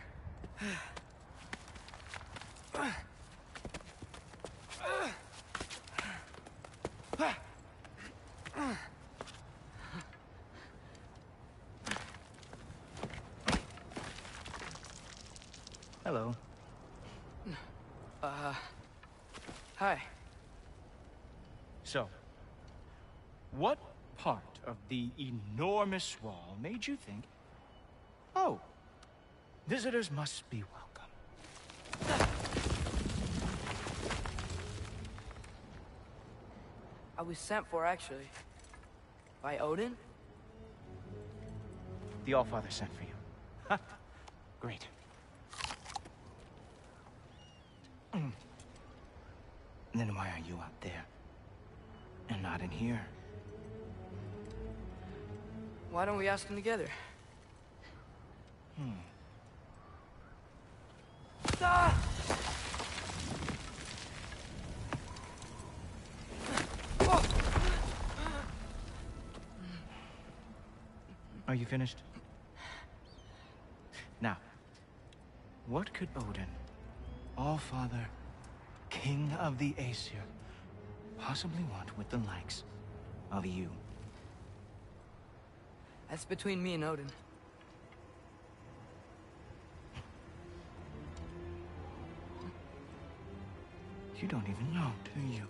Hello. Hi. So, what part of the enormous wall made you think, oh, visitors must be welcome? I was sent for, actually. By Odin? The Allfather sent for you. Ha! Great. Then why are you out there? And not in here? Why don't we ask him together? Ah! Are you finished? Now, what could Odin, Allfather, King of the Aesir, possibly want with the likes of you? That's between me and Odin. You don't even know, do you?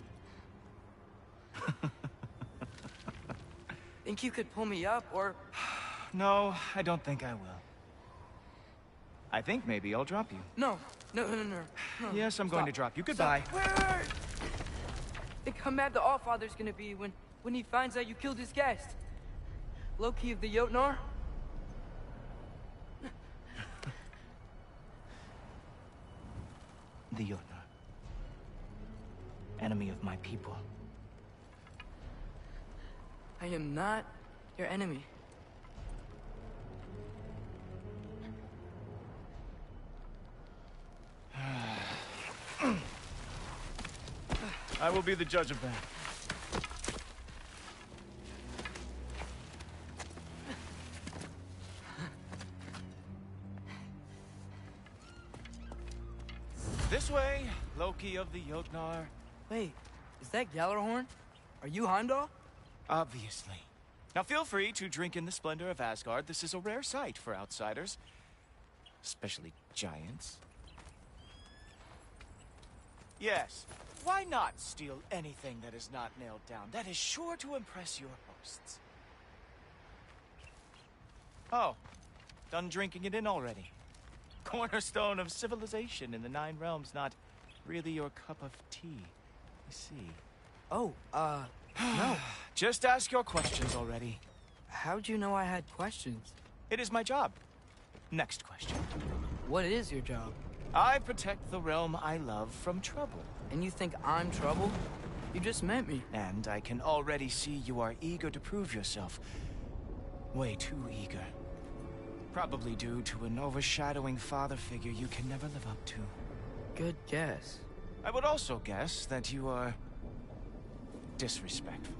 Think you could pull me up, or... No, I don't think I will. I think maybe I'll drop you. No. No. Yes, I'm going to drop you. Goodbye. Wait. Think how mad the Allfather's gonna be when he finds out you killed his guest. Loki of the Jotnar? The Jotnar. Enemy of my people. I am not your enemy. I will be the judge of that. This way, Loki of the Jotnar. Wait, is that Gjallarhorn? Are you Heimdall? Obviously. Now feel free to drink in the splendor of Asgard. This is a rare sight for outsiders. Especially giants. Yes, why not steal anything that is not nailed down? That is sure to impress your hosts. Oh, done drinking it in already. cornerstone of civilization in the Nine Realms not really your cup of tea. I see. Oh, no. Just ask your questions already. How'd you know I had questions? It is my job. Next question. What is your job? I protect the realm I love from trouble. And you think I'm trouble? You just met me. And I can already see you are eager to prove yourself. Way too eager. Probably due to an overshadowing father figure you can never live up to. Good guess. I would also guess that you are disrespectful,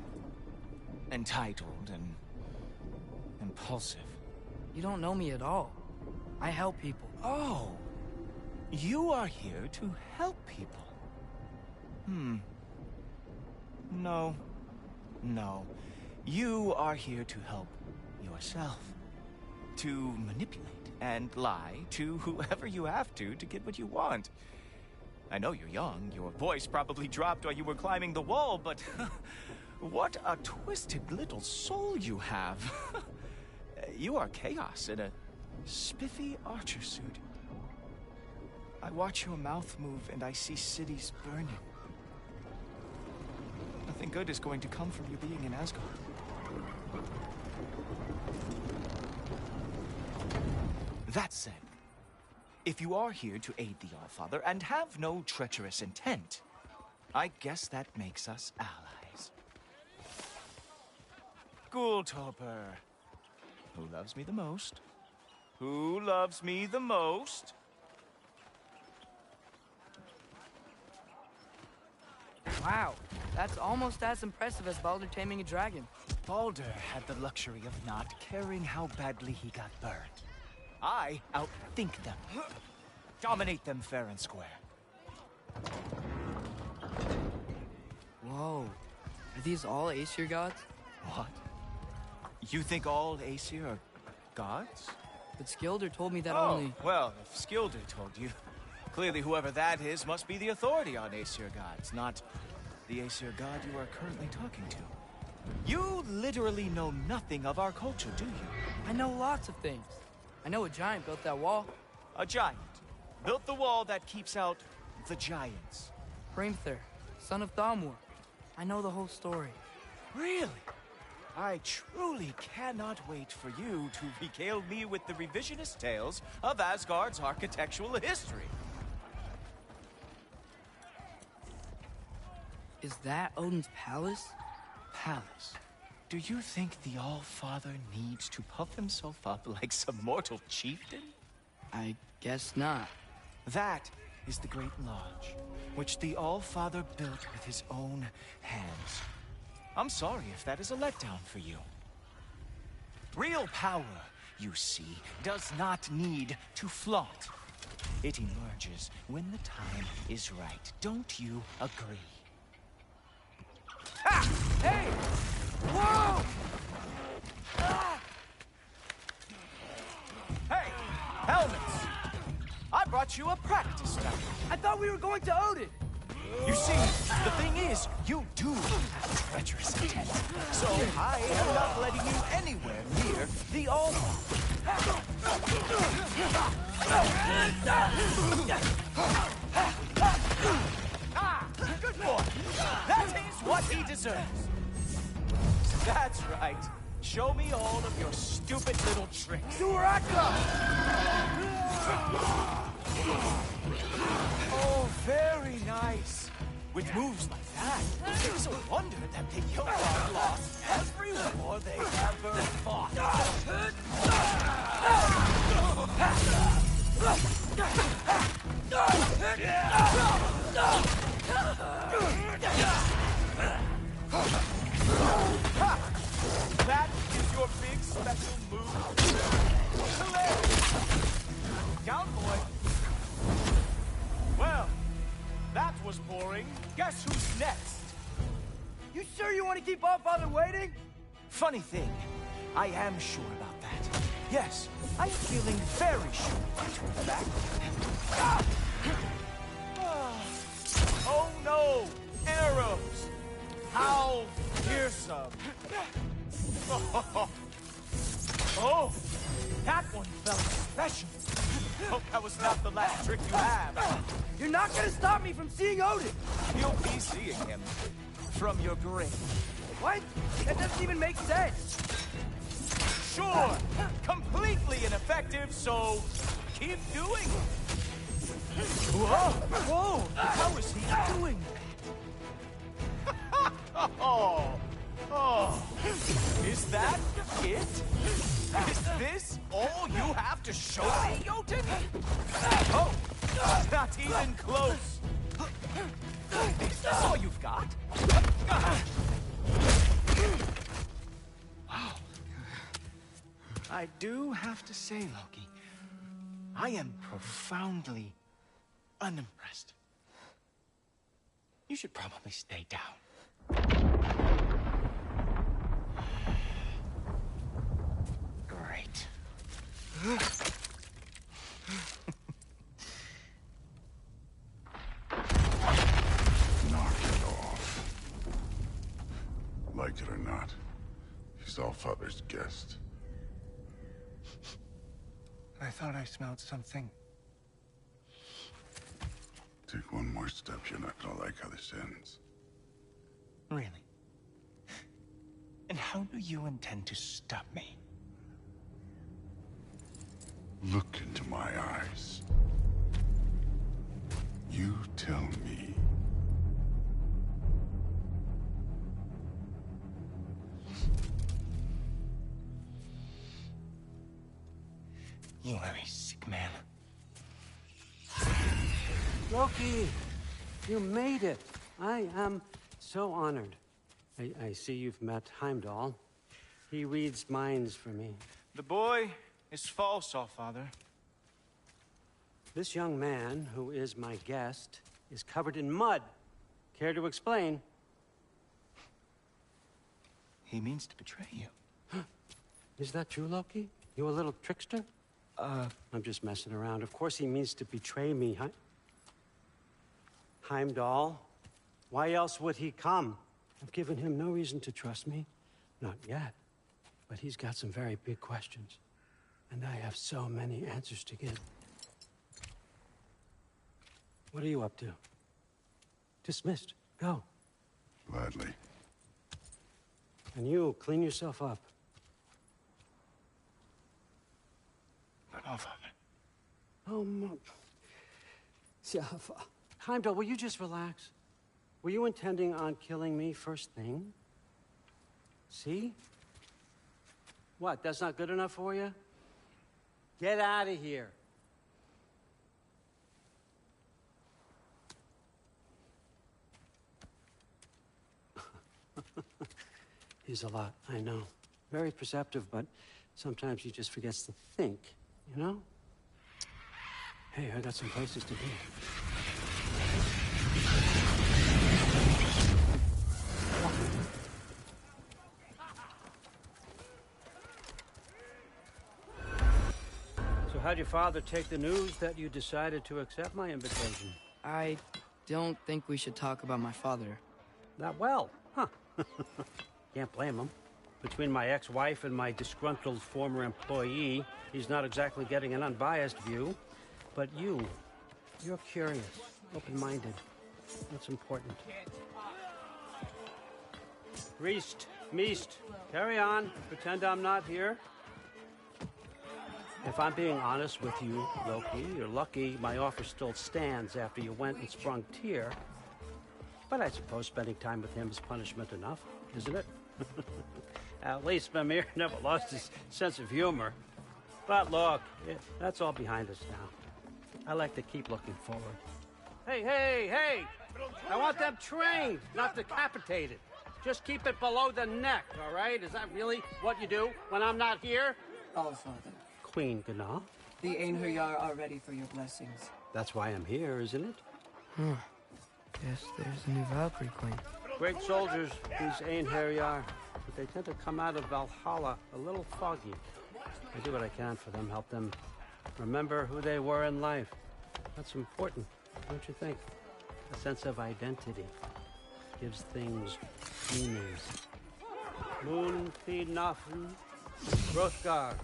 entitled, and impulsive. You don't know me at all. I help people. Oh, you are here to help people. No. No. You are here to help yourself. To manipulate and lie to whoever you have to get what you want. I know you're young. Your voice probably dropped while you were climbing the wall, but what a twisted little soul you have. You are chaos in a spiffy archer suit. I watch your mouth move and I see cities burning. Nothing good is going to come from you being in Asgard. That said, if you are here to aid the Allfather and have no treacherous intent, I guess that makes us allies. Ghoultoper. Who loves me the most? Who loves me the most? Wow, that's almost as impressive as Baldur taming a dragon. Baldur had the luxury of not caring how badly he got burned. I outthink them. Dominate them fair and square. Whoa. Are these all Aesir gods? What? You think all Aesir are gods? But Skilder told me that Oh, only... well, if Skilder told you, clearly whoever that is must be the authority on Aesir gods, not the Aesir god you are currently talking to. You literally know nothing of our culture, do you? I know lots of things. I know a giant built that wall. A giant built the wall that keeps out the giants. Hrimthur, son of Thamur. I know the whole story. Really? I truly cannot wait for you to regale me with the revisionist tales of Asgard's architectural history. Is that Odin's palace? Palace? Do you think the All-Father needs to puff himself up like some mortal chieftain? I guess not. That is the Great Lodge, which the All-Father built with his own hands. I'm sorry if that is a letdown for you. Real power, you see, does not need to flaunt. It emerges when the time is right. Don't you agree? Ah! Hey! Whoa! Ah! Hey! Helmets! I brought you a practice round. I thought we were going to Odin! You see, the thing is, you do have treacherous intent. So I am not letting you anywhere near the All-Father. Ah, good boy. That is what he deserves. That's right. Show me all of your stupid little tricks. Oh, very nice. With moves like that, it's a wonder that the Jotun lost every war they ever fought. That is your big special move. Hilarious. Down, boy. Well, that was boring. Guess who's next? You sure you want to keep Allfather waiting? Funny thing, I am sure about that. Yes, I am feeling very sure. In fact. Oh no! Arrows! How fearsome! Oh, that one felt special. Oh, that was not the last trick you have. You're not gonna stop me from seeing Odin! You'll be seeing him from your grave. What? That doesn't even make sense! Sure! Completely ineffective, so keep doing it! Whoa! Whoa! How is he doing? Oh! Is that it? Is this all you have to show me, Jotun? Oh! Not even close! Is this all you've got? Wow. I do have to say, Loki, I am profoundly unimpressed. You should probably stay down. Great. Knock it off. Like it or not, he's Allfather's guest. I thought I smelled something. Take one more step, you're not gonna like how this ends. Really? And how do you intend to stop me? Look into my eyes. You tell me. You are a sick man. Loki, you made it. I am so honored. I see you've met Heimdall. He reads minds for me. The boy is false, Allfather. This young man, who is my guest, is covered in mud. Care to explain? He means to betray you. Is that true, Loki? You a little trickster? I'm just messing around. Of course he means to betray me, huh? Heimdall? Why else would he come? I've given him no reason to trust me. Not yet. But he's got some very big questions. And I have so many answers to give. What are you up to? Dismissed. Go. Gladly. And you, clean yourself up. But Allfather. Oh, Heimdall, will you just relax? Were you intending on killing me first thing? See? What, that's not good enough for you? Get out of here. He's a lot, I know. Very perceptive, but sometimes he just forgets to think, you know? Hey, I got some places to be. So how'd your father take the news that you decided to accept my invitation? I don't think we should talk about my father. Not well, huh? Can't blame him. Between my ex-wife and my disgruntled former employee, he's not exactly getting an unbiased view. But you're curious, open-minded. That's important. Priest, Meest, carry on. Pretend I'm not here. If I'm being honest with you, Loki, you're lucky my offer still stands after you went and sprung Tyr. But I suppose spending time with him is punishment enough, isn't it? At least Mimir never lost his sense of humor. But look, that's all behind us now. I like to keep looking forward. Hey! I want them trained, not decapitated. Just keep it below the neck, all right? Is that really what you do when I'm not here? Allfather. Queen Gná. The Einherjar are ready for your blessings. That's why I'm here, isn't it? Guess there's a new Valkyrie queen. Great soldiers, these Einherjar. But they tend to come out of Valhalla a little foggy. I do what I can for them, help them remember who they were in life. That's important, don't you think? A sense of identity gives things meanings. Moon Thinafen, Hrothgar.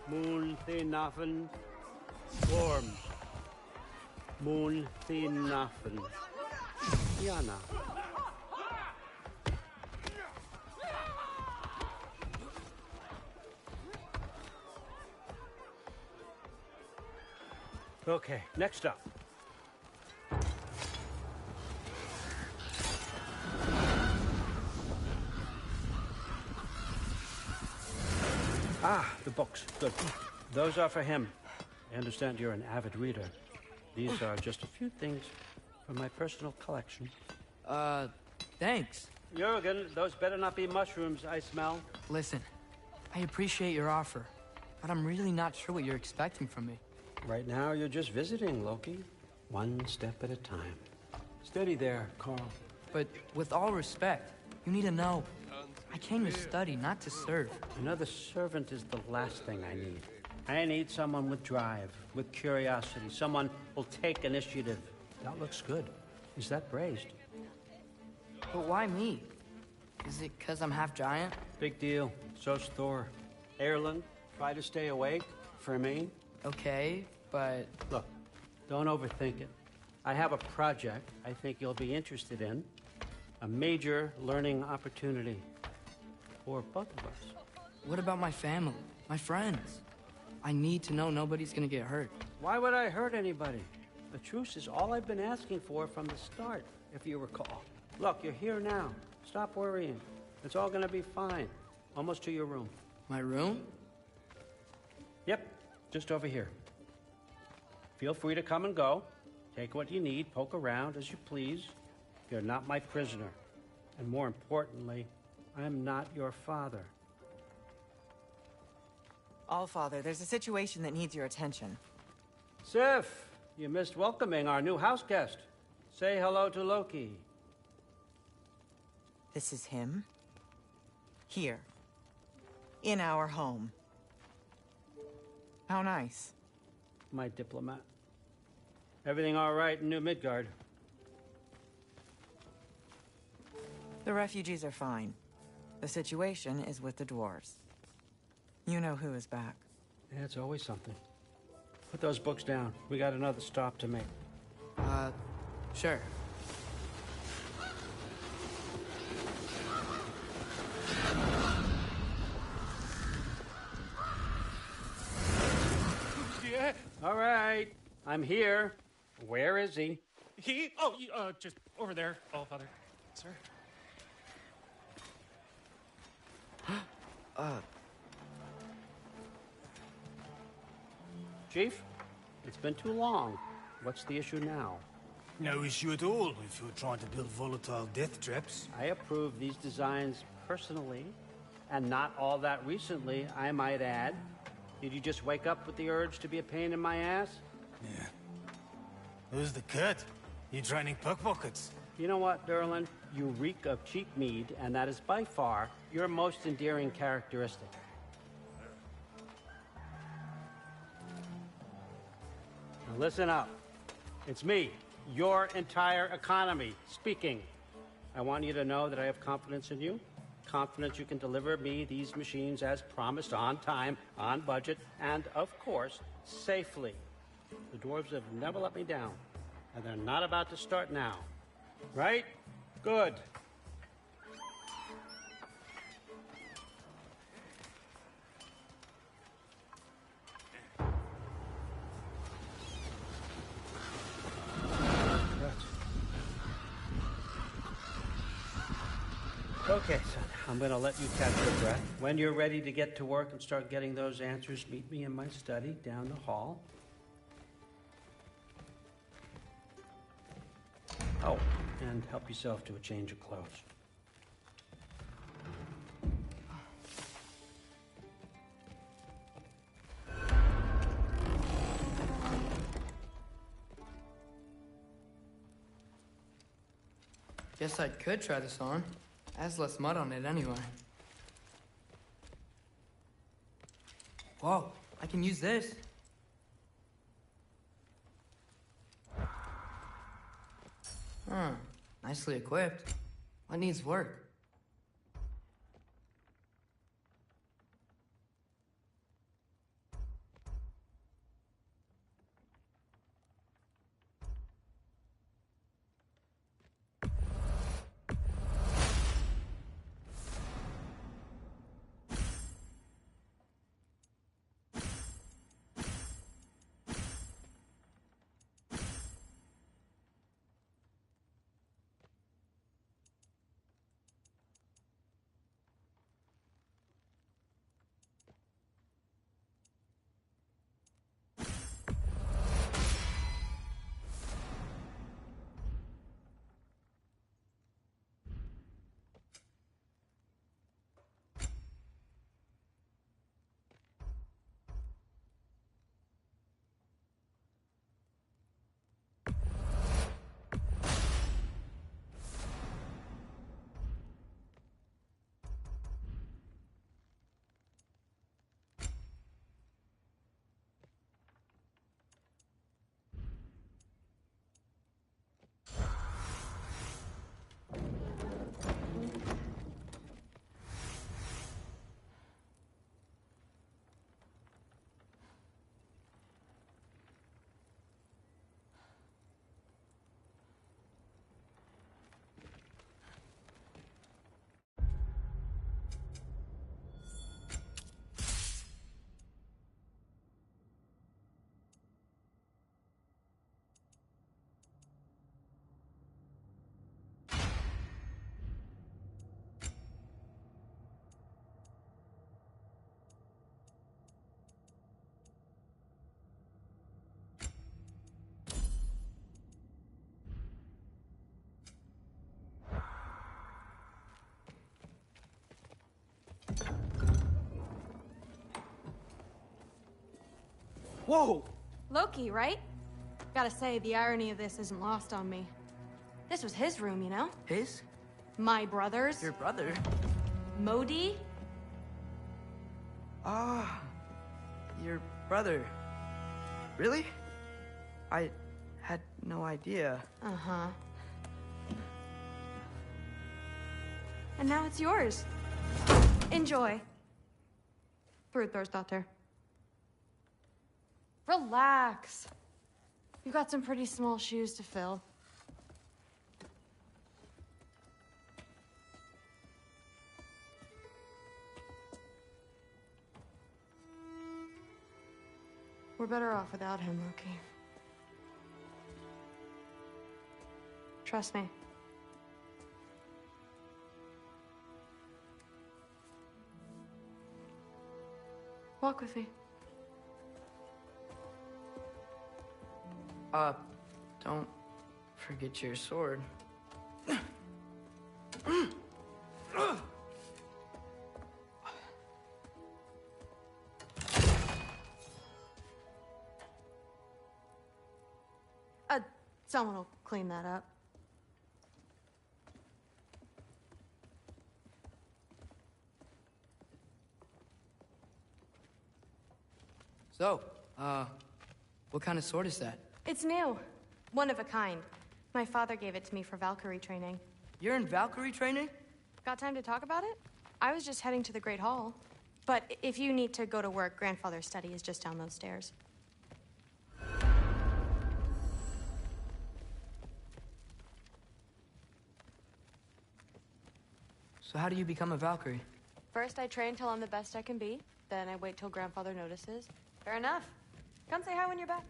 Moon Thinafen, Worms. Moon Thinafen. Yana. Okay, next up. Ah, the books. Good. Those are for him. I understand you're an avid reader. These are just a few things from my personal collection. Thanks. Jurgen, those better not be mushrooms I smell. Listen, I appreciate your offer, but I'm really not sure what you're expecting from me. Right now, you're just visiting, Loki. One step at a time. Steady there, Carl. But with all respect, you need to know. I came to study, not to serve. Another servant is the last thing I need. I need someone with drive, with curiosity, someone who'll take initiative. That looks good. Is that braised? But why me? Is it because I'm half giant? Big deal. So's Thor. Erlen, try to stay awake for me. Okay, but... Look, don't overthink it. I have a project I think you'll be interested in. A major learning opportunity for both of us. What about my family? My friends? I need to know nobody's gonna get hurt. Why would I hurt anybody? The truce is all I've been asking for from the start, if you recall. Look, you're here now. Stop worrying. It's all gonna be fine. Almost to your room. My room? Yep, just over here. Feel free to come and go. Take what you need, poke around as you please. You're not my prisoner. And more importantly, I'm not your father. Allfather, there's a situation that needs your attention. Sif, you missed welcoming our new house guest. Say hello to Loki. This is him? Here. In our home. How nice. My diplomat. Everything all right in New Midgard? The refugees are fine. The situation is with the dwarves. You know who is back. Yeah, it's always something. Put those books down. We got another stop to make. Sure. Yeah. All right. I'm here. Where is he? He? Oh, just over there, Allfather. Sir? Chief, it's been too long. What's the issue now? No issue at all if you're trying to build volatile death traps. I approve these designs personally, and not all that recently, I might add. Did you just wake up with the urge to be a pain in my ass? Yeah. Who's the cut? You training pickpockets? You know what, Derlin? You reek of cheap mead, and that is by far your most endearing characteristic. Now listen up. It's me, your entire economy, speaking. I want you to know that I have confidence in you. Confidence you can deliver me these machines as promised, on time, on budget, and, of course, safely. The dwarves have never let me down, and they're not about to start now. Right? Good. Okay, son, I'm gonna let you catch your breath. When you're ready to get to work and start getting those answers, meet me in my study down the hall. Oh, and help yourself to a change of clothes. Guess I could try this on. Has less mud on it anyway. Whoa, I can use this. Nicely equipped. What needs work? Whoa! Loki, right? Gotta say, the irony of this isn't lost on me. This was his room, you know? His? My brother's. Your brother? Modi? Ah, your brother. Really? I had no idea. Uh-huh. And now it's yours. Enjoy. Brudthorstdotter. Relax. You've got some pretty small shoes to fill. We're better off without him, Loki. Trust me. Walk with me. Don't forget your sword. Someone will clean that up. So, what kind of sword is that? It's new. One of a kind. My father gave it to me for Valkyrie training. You're in Valkyrie training? Got time to talk about it? I was just heading to the Great Hall. But if you need to go to work, Grandfather's study is just down those stairs. So how do you become a Valkyrie? First, I train till I'm the best I can be. Then I wait till Grandfather notices. Fair enough. Come say hi when you're back.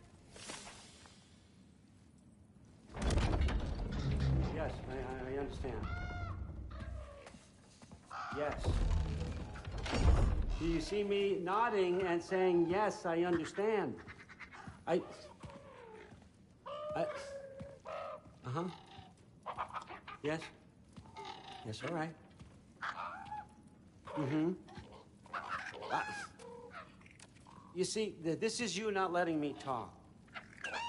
Yes, I understand. Yes. Do you see me nodding and saying, yes, I understand? Uh-huh. Yes. Yes, all right. Mm-hmm. You see, this is you not letting me talk.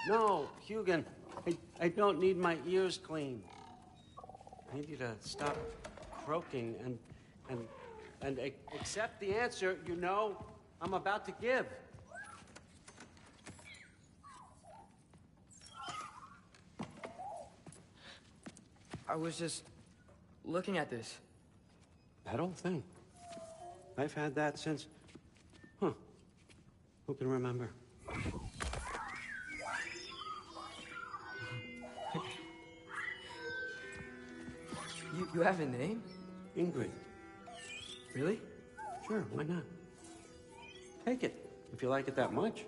No, Hugin, I don't need my ears cleaned. I need you to stop croaking and accept the answer you know I'm about to give. I was just looking at this. That old thing. I've had that since... Who can remember? You have a name? Ingrid. Really? Sure, why not? Take it, if you like it that much.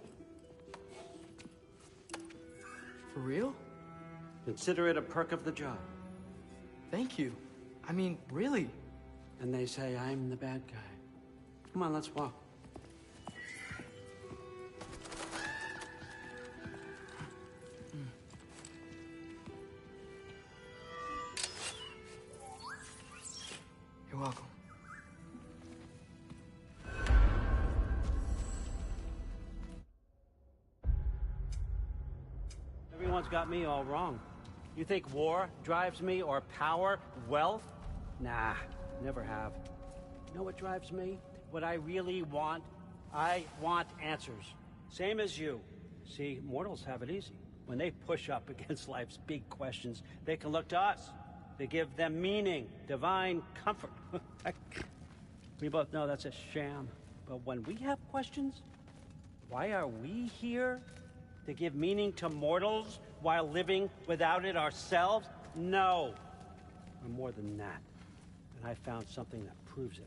For real? Consider it a perk of the job. Thank you. I mean, really. And they say I'm the bad guy. Come on, let's walk. You're welcome. Everyone's got me all wrong. You think war drives me, or power, wealth? Nah, never have. You know what drives me? What I really want? I want answers. Same as you. See, mortals have it easy. When they push up against life's big questions, they can look to us. They give them meaning, divine comfort. We both know that's a sham. But when we have questions, why are we here? To give meaning to mortals while living without it ourselves? No. We're more than that. And I found something that proves it.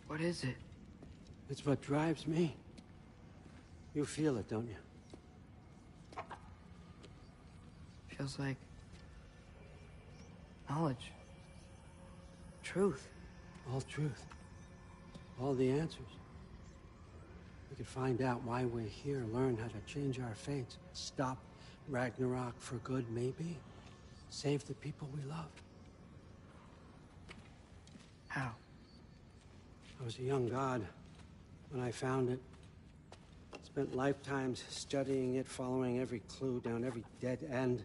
What is it? It's what drives me. You feel it, don't you? Feels like knowledge. Truth. All truth. All the answers. could find out why we're here, learn how to change our fates, stop Ragnarok for good, maybe. Save the people we love. How? I was a young god when I found it. Spent lifetimes studying it, following every clue down every dead end,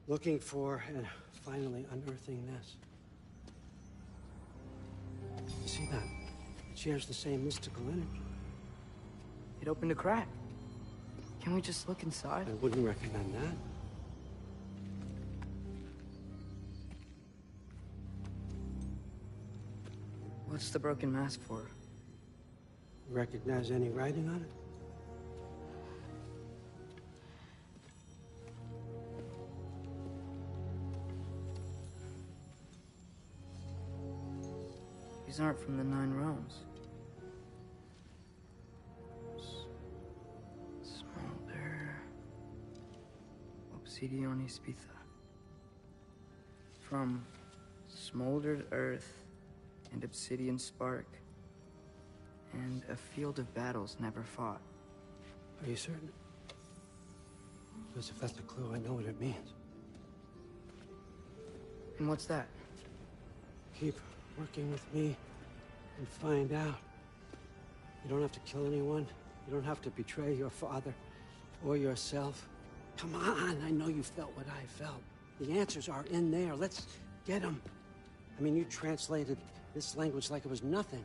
looking for and finally unearthing this. You see that? It shares the same mystical energy. It opened a crack. Can we just look inside? I wouldn't recommend that. What's the broken mask for? Recognize any writing on it? These aren't from the 9 realms. Smolder. Obsidione Spitha. From smoldered earth and obsidian spark. And a field of battles never fought. Are you certain? Because if that's a clue, I know what it means. And what's that? Keep working with me and find out. You don't have to kill anyone. You don't have to betray your father or yourself. Come on, I know you felt what I felt. The answers are in there. Let's get them. I mean, you translated this language like it was nothing.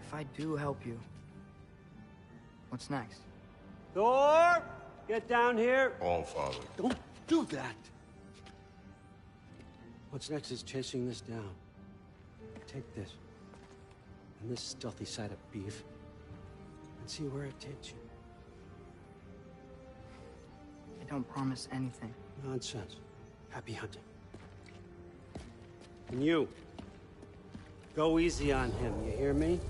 If I do help you, what's next? Thor! Get down here! All Father. Don't do that! What's next is chasing this down. Take this, and this stealthy side of beef, and see where it takes you. I don't promise anything. Nonsense. Happy hunting. And you, go easy on him, you hear me?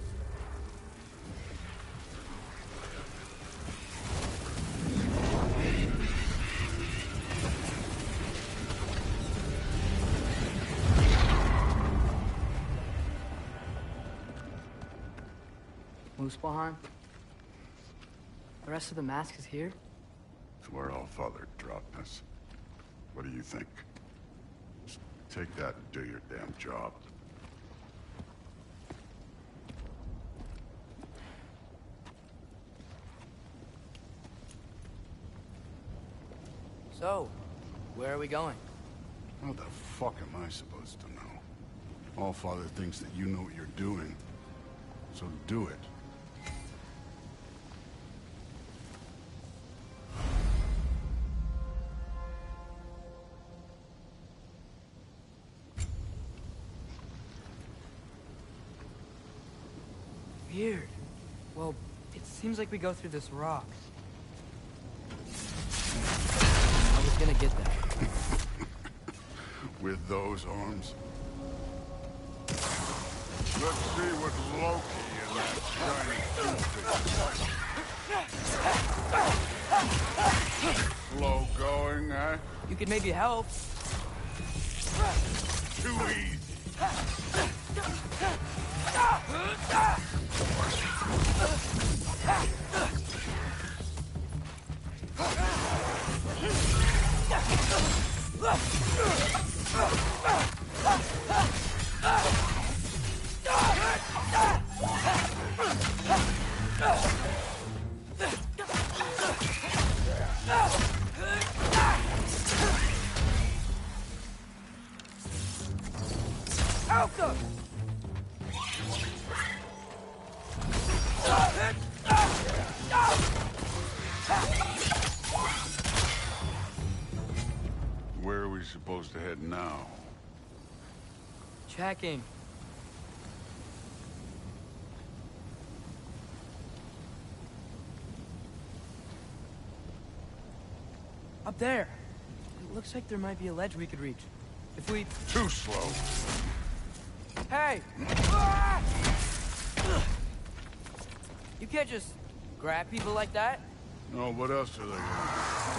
Muspelheim? The rest of the mask is here? It's where All Father dropped us. What do you think? Just take that and do your damn job. So, where are we going? How the fuck am I supposed to know? All Father thinks that you know what you're doing. So do it. Weird. Well, it seems like we go through this rock. I was gonna get that. With those arms? Let's see what Loki and that shiny suit is. Slow going, eh? You could maybe help. Too easy. Alka! Where are we supposed to head now? Checking. Up there. It looks like there might be a ledge we could reach. If we... Too slow. Hey! You can't just grab people like that. No, what else are they gonna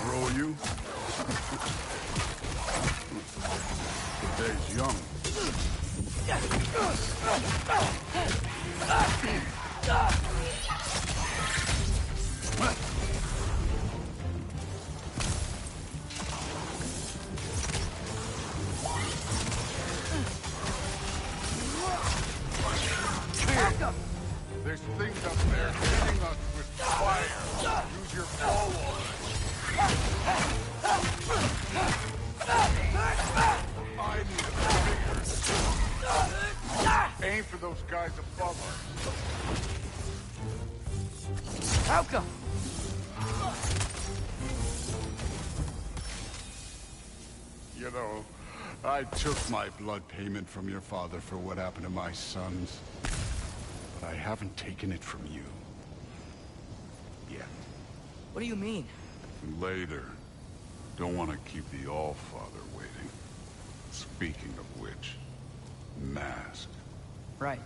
throw you? The day's young. There's things up there hitting us with fire. Use your bow. I need a bigger. Aim for those guys above us. How come? You know, I took my blood payment from your father for what happened to my sons. But I haven't taken it from you. Yet. What do you mean? Later. Don't want to keep the All-Father waiting. Speaking of which, mask. Right.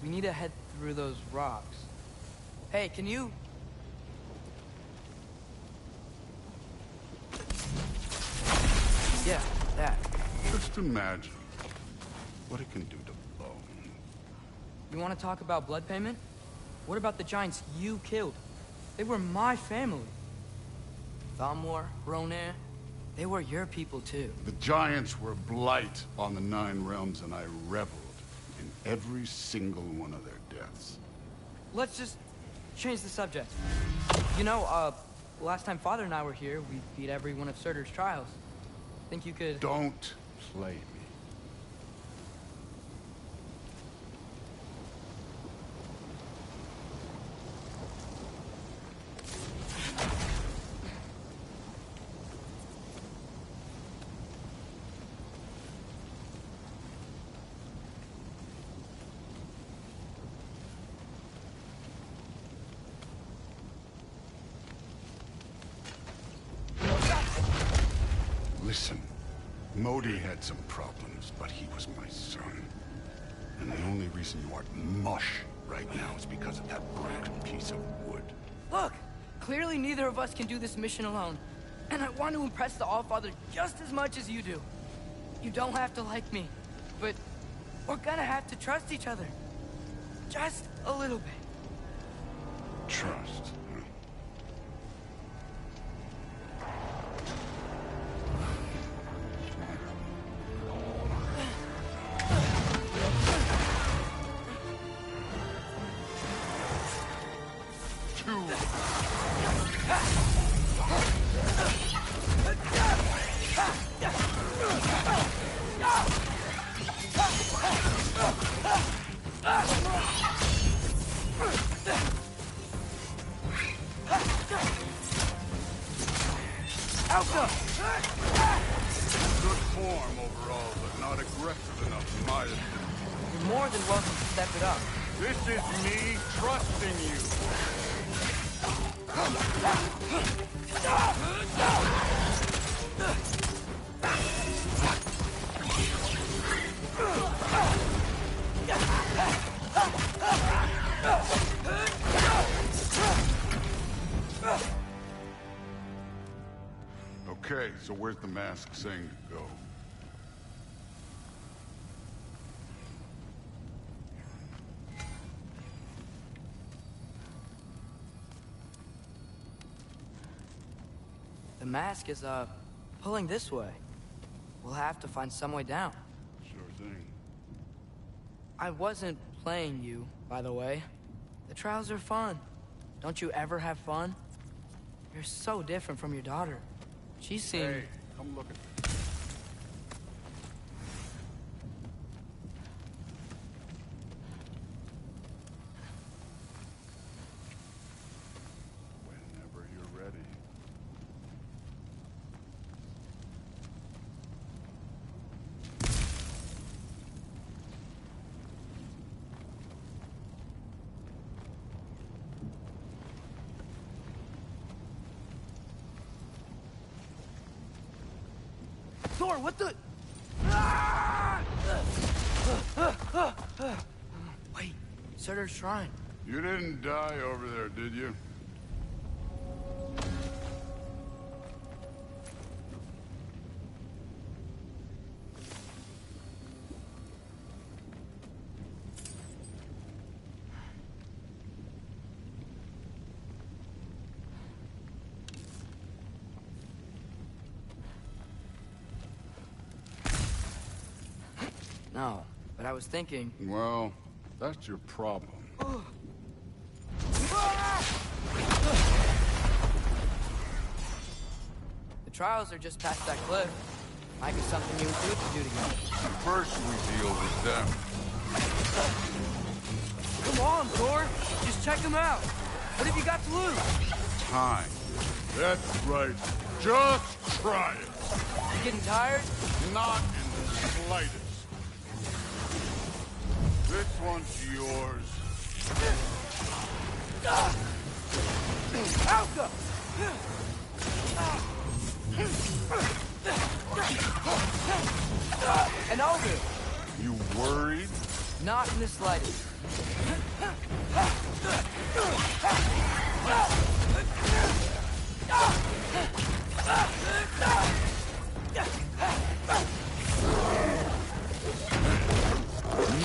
We need to head through those rocks. Hey, can you... Yeah, that. Just imagine what it can do to bone. You want to talk about blood payment? What about the giants you killed? They were my family. Thamor, Ronan, they were your people too. The giants were blight on the 9 realms, and I reveled in every single one of their deaths. Let's just change the subject. You know, last time Father and I were here, we beat every one of Surtur's trials. Think you could... Don't play me. Listen, Modi had some problems, but he was my son. And the only reason you aren't mush right now is because of that broken piece of wood. Look! Clearly neither of us can do this mission alone. And I want to impress the All-Father just as much as you do. You don't have to like me, but we're gonna have to trust each other. Just a little bit. Trust. Good form overall, but not aggressive enough in my opinion. You're more than welcome to step it up. This is me trusting you. Okay, so where's the mask saying to go? The mask is, pulling this way. We'll have to find some way down. Sure thing. I wasn't playing you, by the way. The trials are fun. Don't you ever have fun? You're so different from your daughter. She seemed... Hey, come look at this. Whenever you're ready. Thor, what the... Wait, Surtur's shrine. You didn't die over there, did you? No, but I was thinking... Well, that's your problem. The trials are just past that cliff. Might be something you and you can do together. First we deal with them. Come on, Thor! Just check them out! What have you got to lose? Time. That's right. Just try it. You getting tired? Not in the slightest. This one's yours. Alka! And Odin! You worried? Not in the slightest.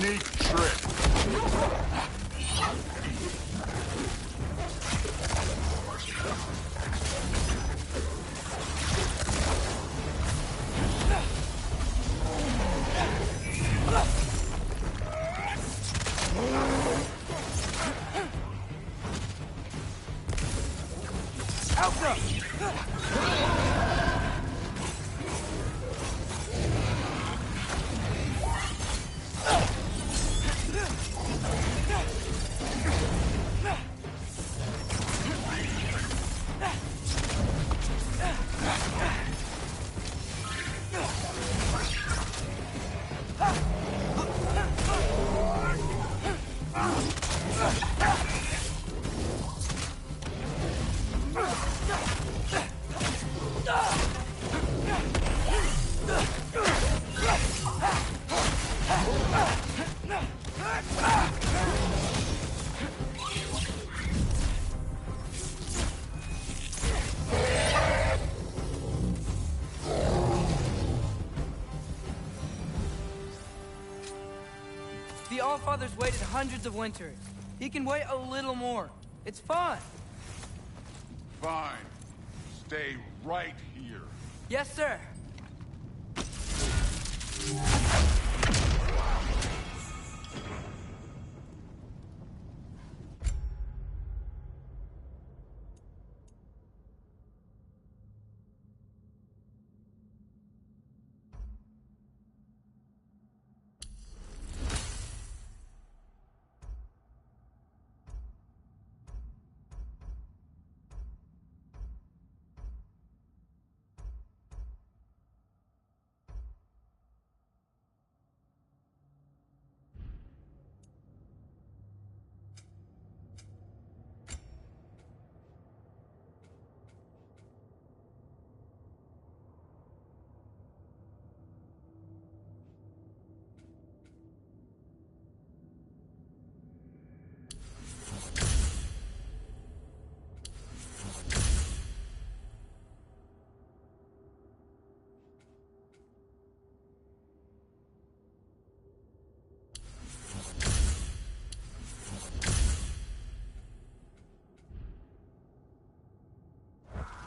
Neat trick. The Allfather's waited hundreds of winters. He can wait a little more. It's fun. Fine. Stay right here. Yes, sir.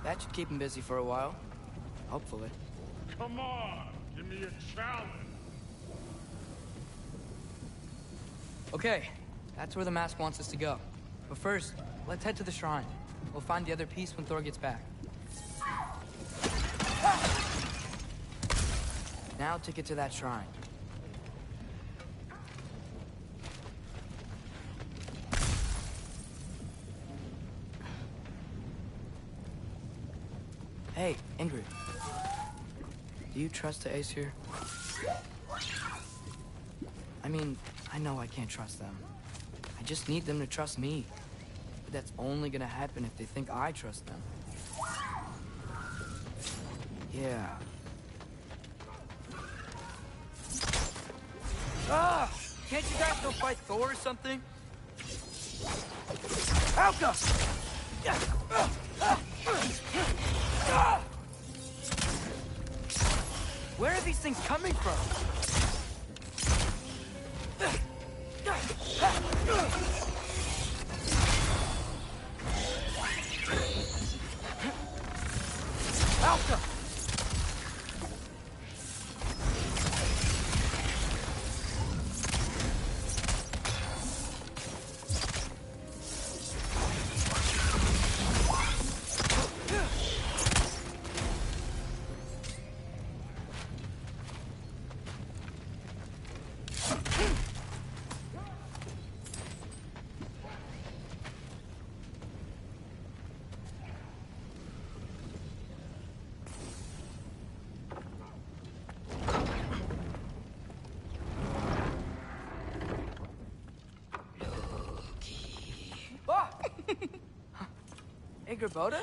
That should keep him busy for a while. Hopefully. Come on, give me a challenge. Okay, that's where the mask wants us to go. But first, let's head to the shrine. We'll find the other piece when Thor gets back. Now to get to that shrine. Hey, Ingrid. Do you trust the Aesir? I mean, I know I can't trust them. I just need them to trust me. But that's only gonna happen if they think I trust them. Yeah. Ah! Can't you guys go fight Thor or something? Alka! Where are these things coming from? Alka! Hey, Gerboda?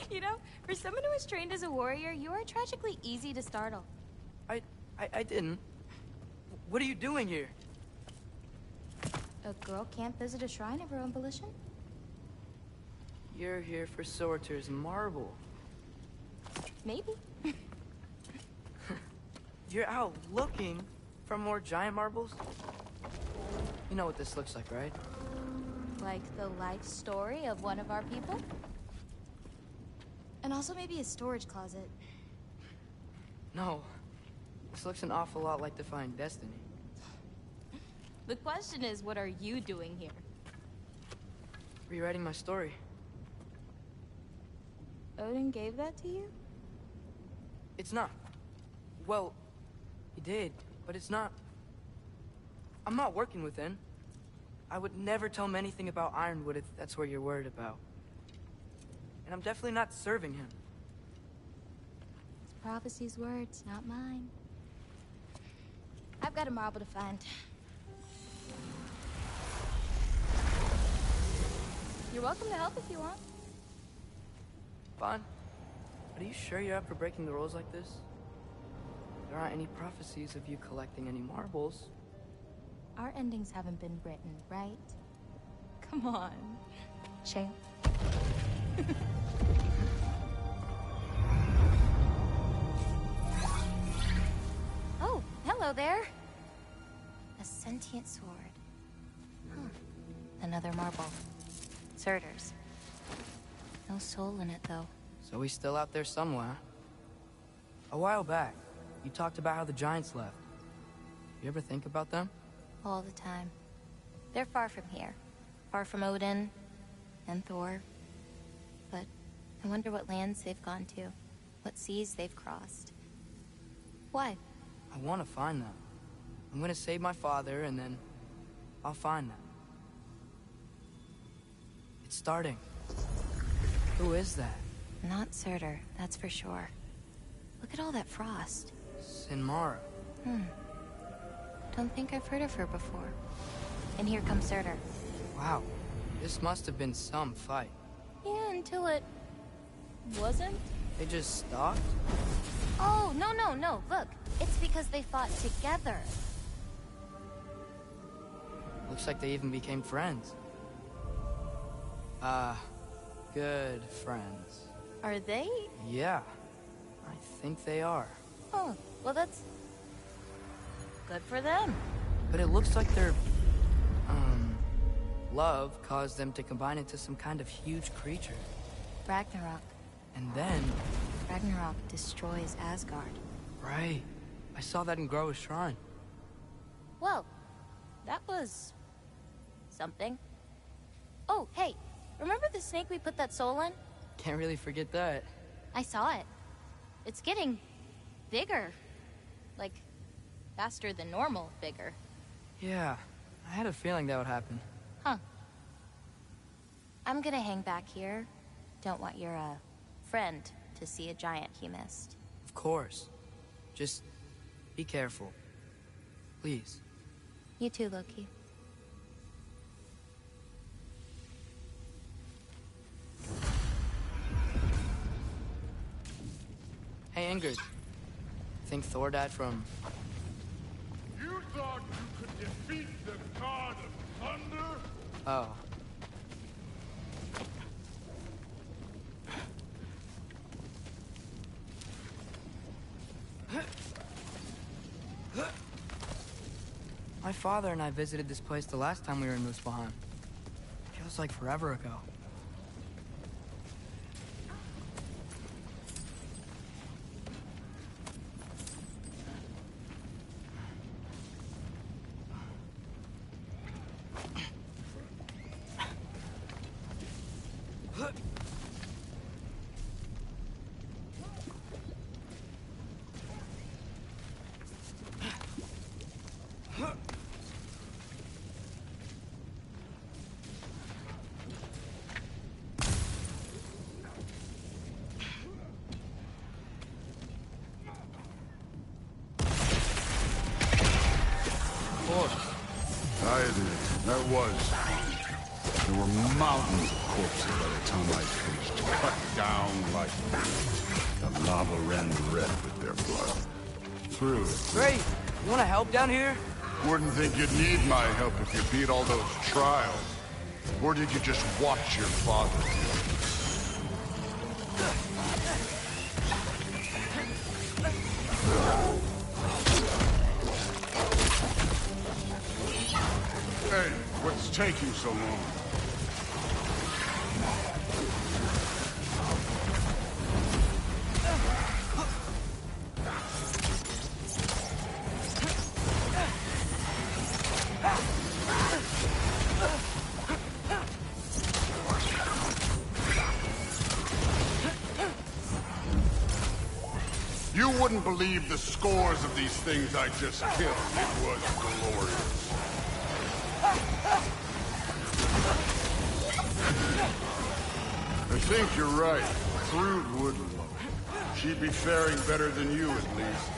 You know, for someone who was trained as a warrior, you are tragically easy to startle. I didn't. What are you doing here? A girl can't visit a shrine of her own volition? You're here for Sorter's marble. Maybe. You're out looking for more giant marbles? You know what this looks like, right? Like the life story of one of our people? And also maybe a storage closet. No. This looks an awful lot like Defying Destiny. The question is, what are you doing here? Rewriting my story. Odin gave that to you? It's not. Well, he did, but it's not. I'm not working with him. I would never tell him anything about Ironwood if that's what you're worried about. And I'm definitely not serving him. It's prophecy's words, not mine. I've got a marble to find. You're welcome to help if you want. Fine. But are you sure you're up for breaking the rules like this? There aren't any prophecies of you collecting any marbles. Our endings haven't been written, right? Come on, champ. Oh, hello there. A sentient sword. Huh. Another marble. Surtur's. No soul in it, though. So he's still out there somewhere. A while back, you talked about how the giants left. You ever think about them? All the time. They're far from here. Far from Odin and Thor. But I wonder what lands they've gone to. What seas they've crossed. Why? I want to find them. I'm gonna save my father, and then I'll find them. It's starting. Who is that? Not Surtur, that's for sure. Look at all that frost. Sinmara. Don't think I've heard of her before. And here comes Surtur. Wow. This must have been some fight. Yeah, until it... wasn't? They just stopped? Oh, no. Look, it's because they fought together. Looks like they even became friends. Good friends. Are they? Yeah. I think they are. Oh, well that's... good for them. But it looks like their... love caused them to combine into some kind of huge creature. Ragnarok. And then... Ragnarok destroys Asgard. Right. I saw that in Groa's shrine. Well, that was... something. Oh, hey, remember the snake we put that soul in? Can't really forget that. I saw it. It's getting... bigger. Like, faster than normal bigger. Yeah, I had a feeling that would happen. Huh. I'm gonna hang back here. Don't want your, friend to see a giant he missed. Of course. Just be careful. Please. You too, Loki. Hey, Ingrid. Think Thor died from... You thought you could defeat the god of thunder? Oh. My father and I visited this place the last time we were in Muspelheim. Feels like forever ago. I did. That was. There were mountains of corpses by the time I finished, cut down like the lava ran red with their blood. Through it. Great. You want to help down here? Wouldn't think you'd need my help if you beat all those trials. Or did you just watch your father do it? Hey, what's taking so long? You wouldn't believe the scores of these things I just killed. It was glorious. I think you're right. Thrud would love it. She'd be faring better than you, at least.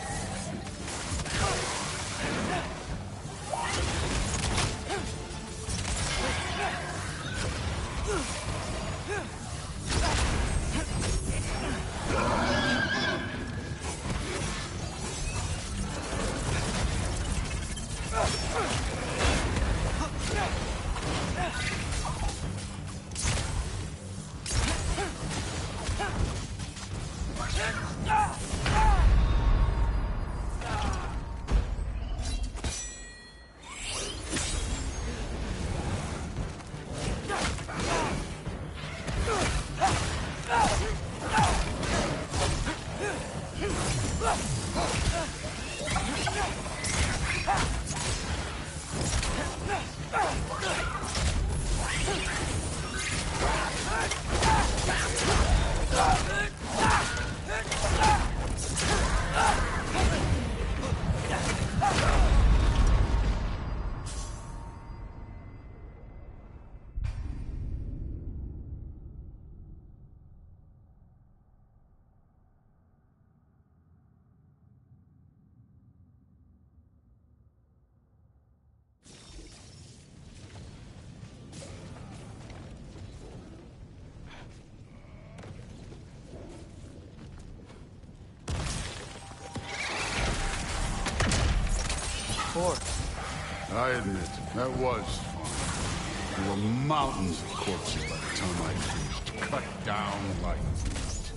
I admit, that was fun. There were mountains of corpses by the time I finished, cut down like meat.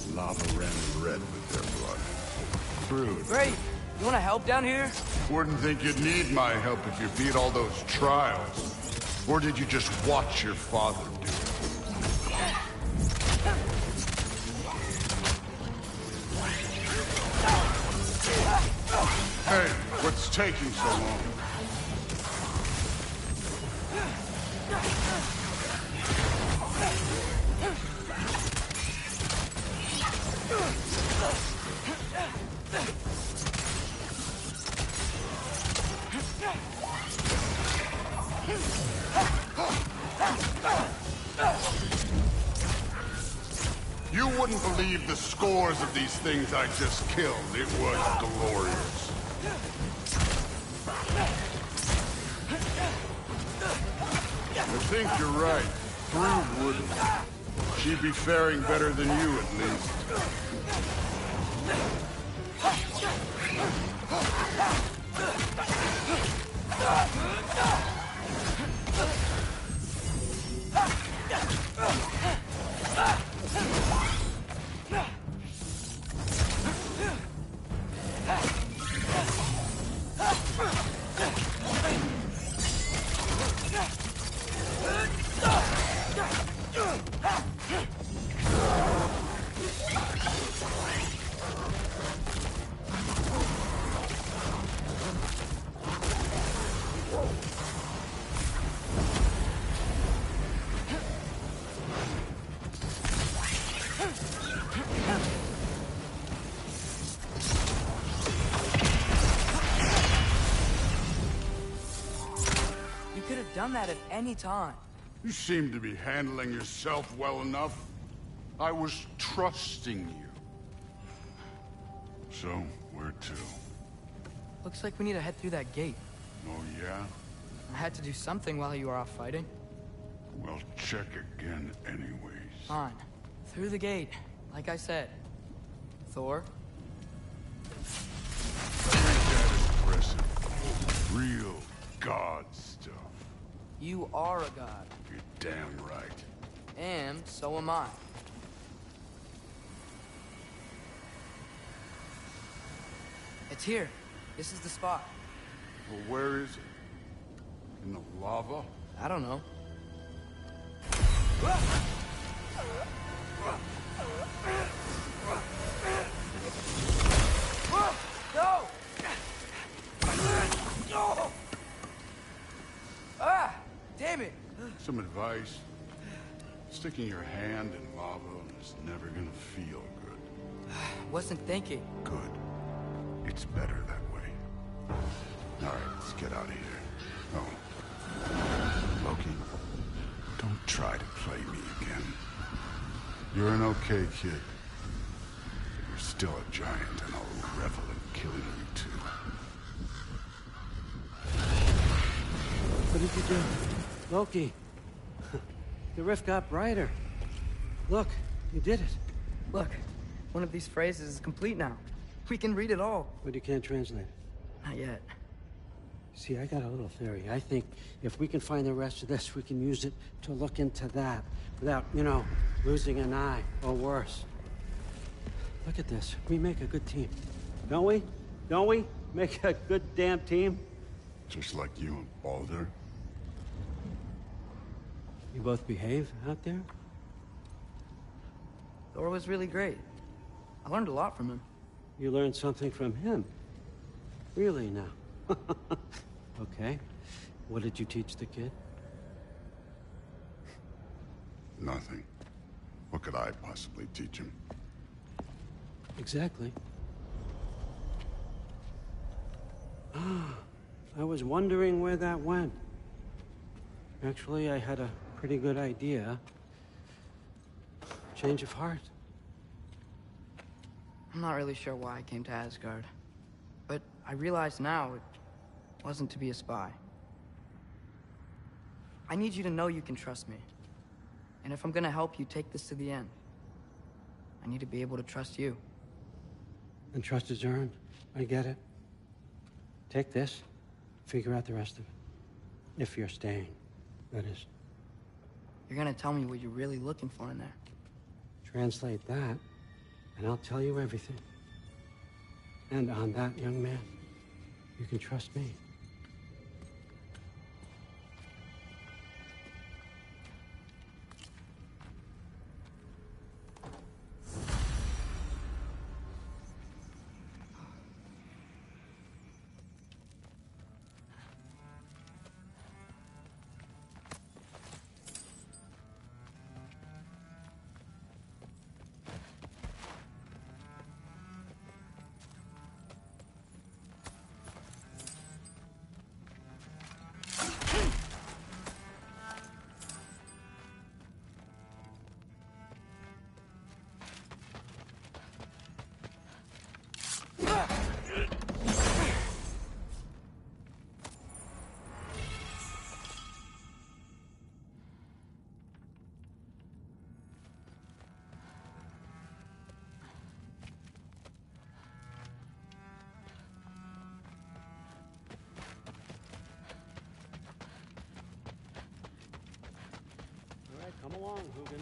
The lava ran red with their blood. Through it. Great. You want to help down here? Wouldn't think you'd need my help if you beat all those trials. Or did you just watch your father do it? Hey, what's taking so long? You wouldn't believe the scores of these things I just killed. It was glorious. I think you're right. Thrud wouldn't. She'd be faring better than you, at least. Done that at any time. You seem to be handling yourself well enough. I was trusting you. So, where to? Looks like we need to head through that gate. Oh, yeah? I had to do something while you were off fighting. Well, check again anyways. On. Through the gate, like I said. Thor? Impressive. Real god stuff. You are a god. You're damn right. And so am I. It's here. This is the spot. Well, where is it? In the lava? I don't know. No! No! Ah! Damn it! Some advice. Sticking your hand in lava is never gonna feel good. Wasn't thinking. Good. It's better that way. Alright, let's get out of here. Oh. Loki, don't try to play me again. You're an okay kid. But you're still a giant, and I'll revel in killing you too. What did you do? Loki. The rift got brighter. Look, you did it. Look, one of these phrases is complete now. We can read it all. But you can't translate it. Not yet. See, I got a little theory. I think if we can find the rest of this, we can use it to look into that without, you know, losing an eye or worse. Look at this. We make a good team. Don't we? Don't we? Make a good damn team? Just like you and Baldur? You both behave out there? Thor was really great. I learned a lot from him. You learned something from him? Really now? Okay. What did you teach the kid? Nothing. What could I possibly teach him? Exactly. Ah, I was wondering where that went. Actually, I had a pretty good idea. Change of heart. I'm not really sure why I came to Asgard. But I realize now it wasn't to be a spy. I need you to know you can trust me. And if I'm gonna help you take this to the end, I need to be able to trust you. And trust is earned. I get it. Take this, figure out the rest of it. If you're staying, that is. You're gonna tell me what you're really looking for in there. Translate that, and I'll tell you everything. And on that, young man, you can trust me. Come along, Hugin.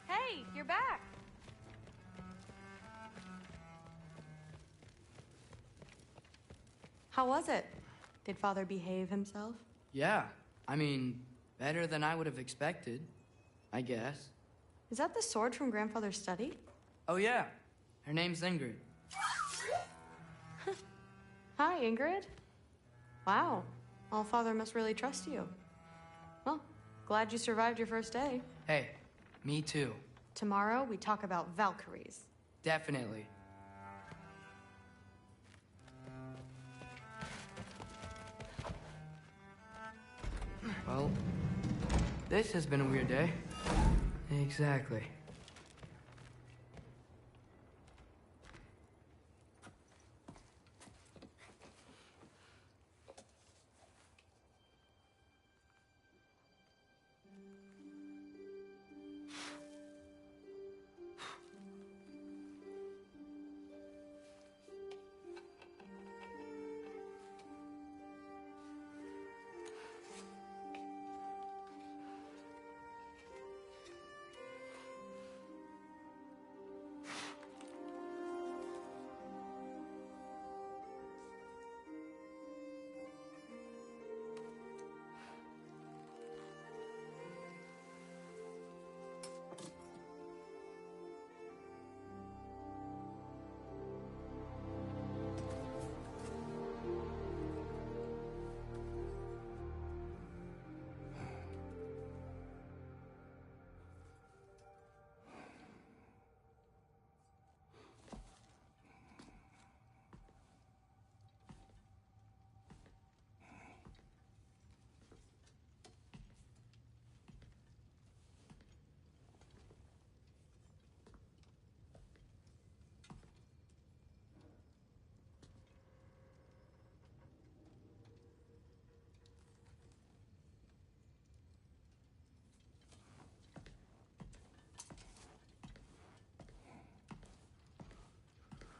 Hey, you're back. How was it? Did Father behave himself? Yeah, I mean, better than I would have expected, I guess. Is that the sword from Grandfather's study? Oh yeah, her name's Ingrid. Hi, Ingrid. Wow. Allfather must really trust you. Well, glad you survived your first day. Hey, me too. Tomorrow, we talk about Valkyries. Definitely. Well, this has been a weird day. Exactly.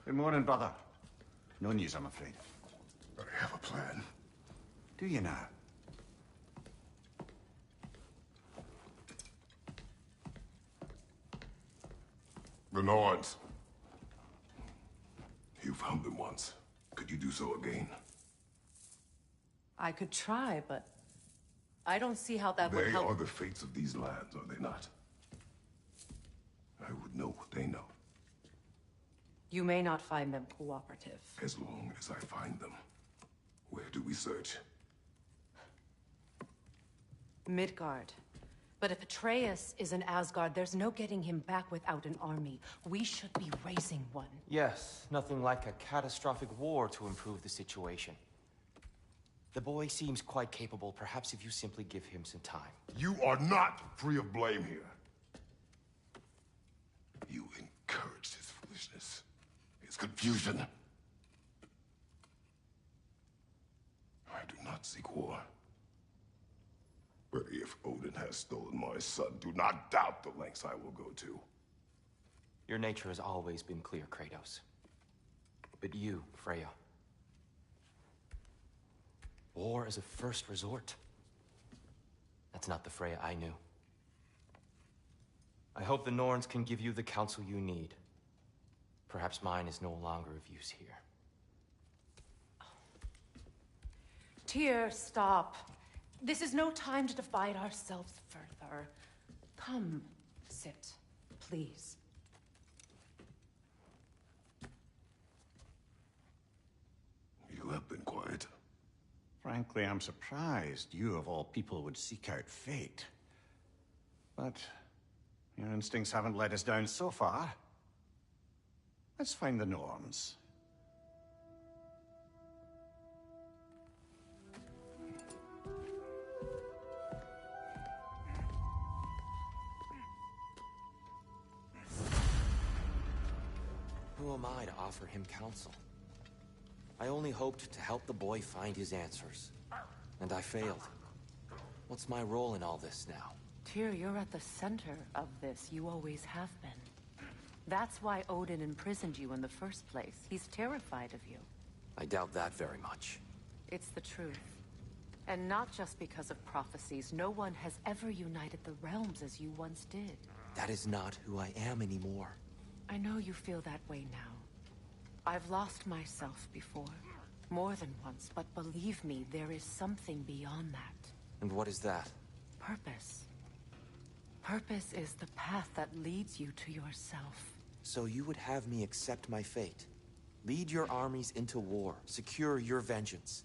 Good morning, brother. No news, I'm afraid. I have a plan. Do you now? The Norns. You found them once. Could you do so again? I could try, but I don't see how that would They help. are the fates of these lands, are they not? I would know what they know. You may not find them cooperative. As long as I find them. Where do we search? Midgard. But if Atreus is in Asgard, there's no getting him back without an army. We should be raising one. Yes, nothing like a catastrophic war to improve the situation. The boy seems quite capable. Perhaps if you simply give him some time. You are not free of blame here. You encouraged his foolishness, his confusion. I do not seek war. But if Odin has stolen my son, do not doubt the lengths I will go to. Your nature has always been clear, Kratos. But you, Freya. War is a first resort. That's not the Freya I knew. I hope the Norns can give you the counsel you need. Perhaps mine is no longer of use here. Tyr, stop. This is no time to divide ourselves further. Come, sit, please. You have been quiet. Frankly, I'm surprised you, of all people, would seek out fate. But your instincts haven't let us down so far. Let's find the Norns. Who am I to offer him counsel? I only hoped to help the boy find his answers. And I failed. What's my role in all this now? Tyr, you're at the center of this. You always have been. That's why Odin imprisoned you in the first place. He's terrified of you. I doubt that very much. It's the truth. And not just because of prophecies. No one has ever united the realms as you once did. That is not who I am anymore. I know you feel that way now. I've lost myself before. More than once, but believe me, there is something beyond that. And what is that? Purpose. Purpose is the path that leads you to yourself. So you would have me accept my fate? Lead your armies into war, secure your vengeance?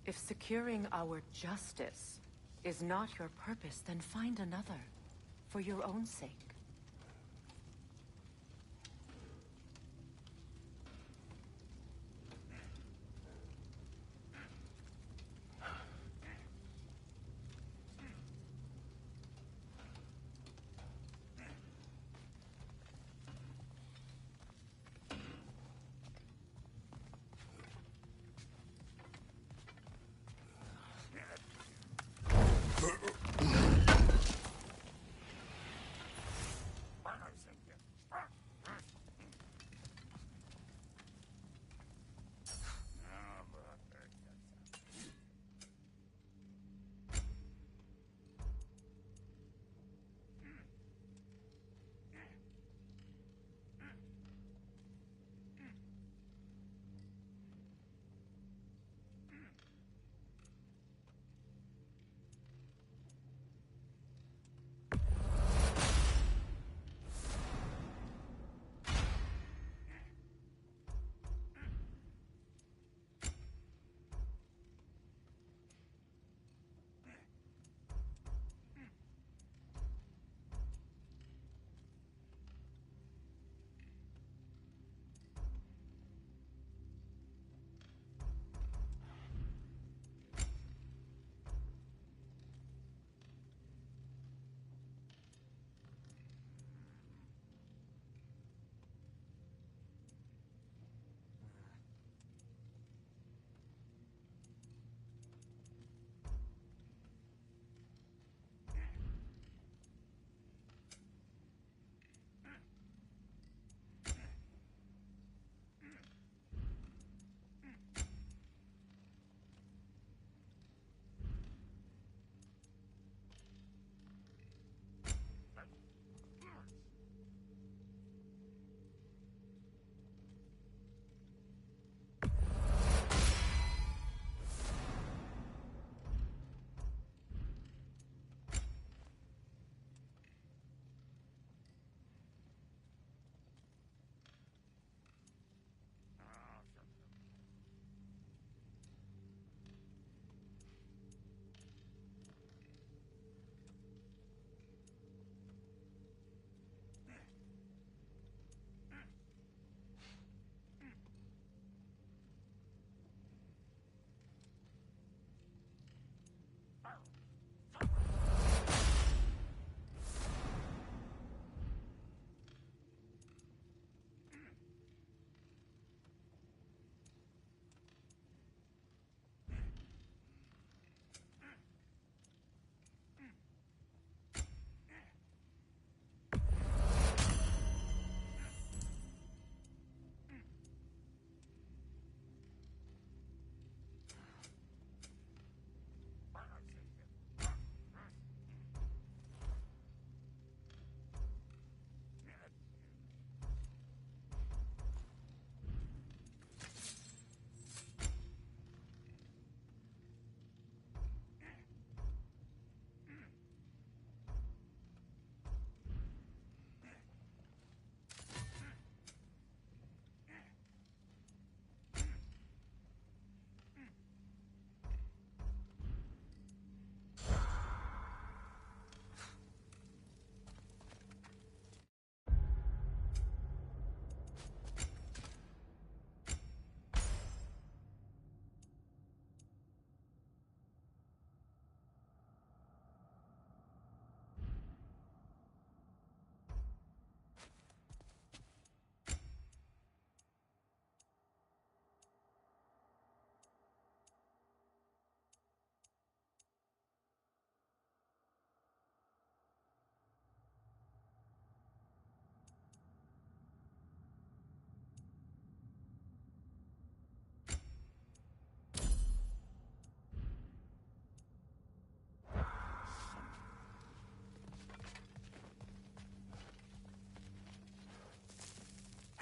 If securing our justice is not your purpose, then find another. For your own sake.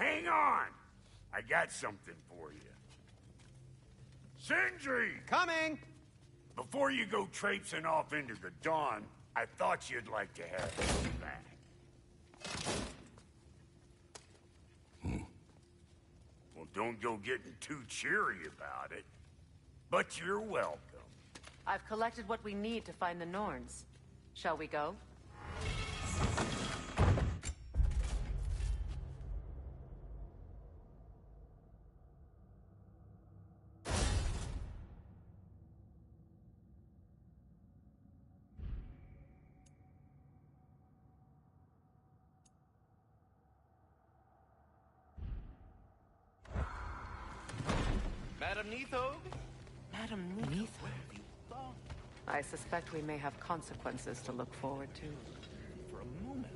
Hang on! I got something for you. Sindri! Coming! Before you go traipsing off into the dawn, I thought you'd like to have this back. Well, don't go getting too cheery about it. But you're welcome. I've collected what we need to find the Norns. Shall we go? Madam Neathog? Madam Neath? I suspect we may have consequences to look forward to. For a moment.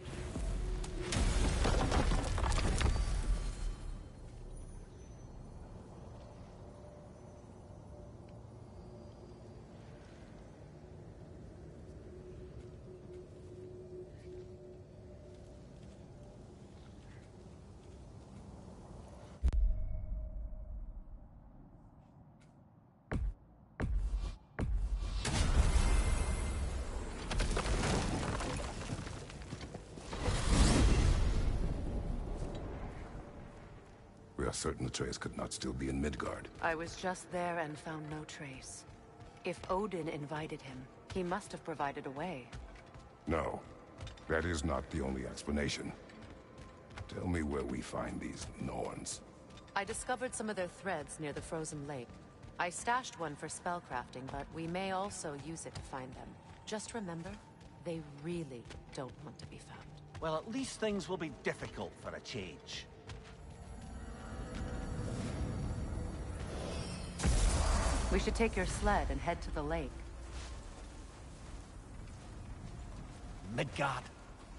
We are certain Atreus could not still be in Midgard. I was just there and found no trace. If Odin invited him, he must have provided a way. No, that is not the only explanation. Tell me where we find these Norns. I discovered some of their threads near the frozen lake. I stashed one for spellcrafting, but we may also use it to find them. Just remember, they really don't want to be found. Well, at least things will be difficult for a change. We should take your sled and head to the lake. Midgard.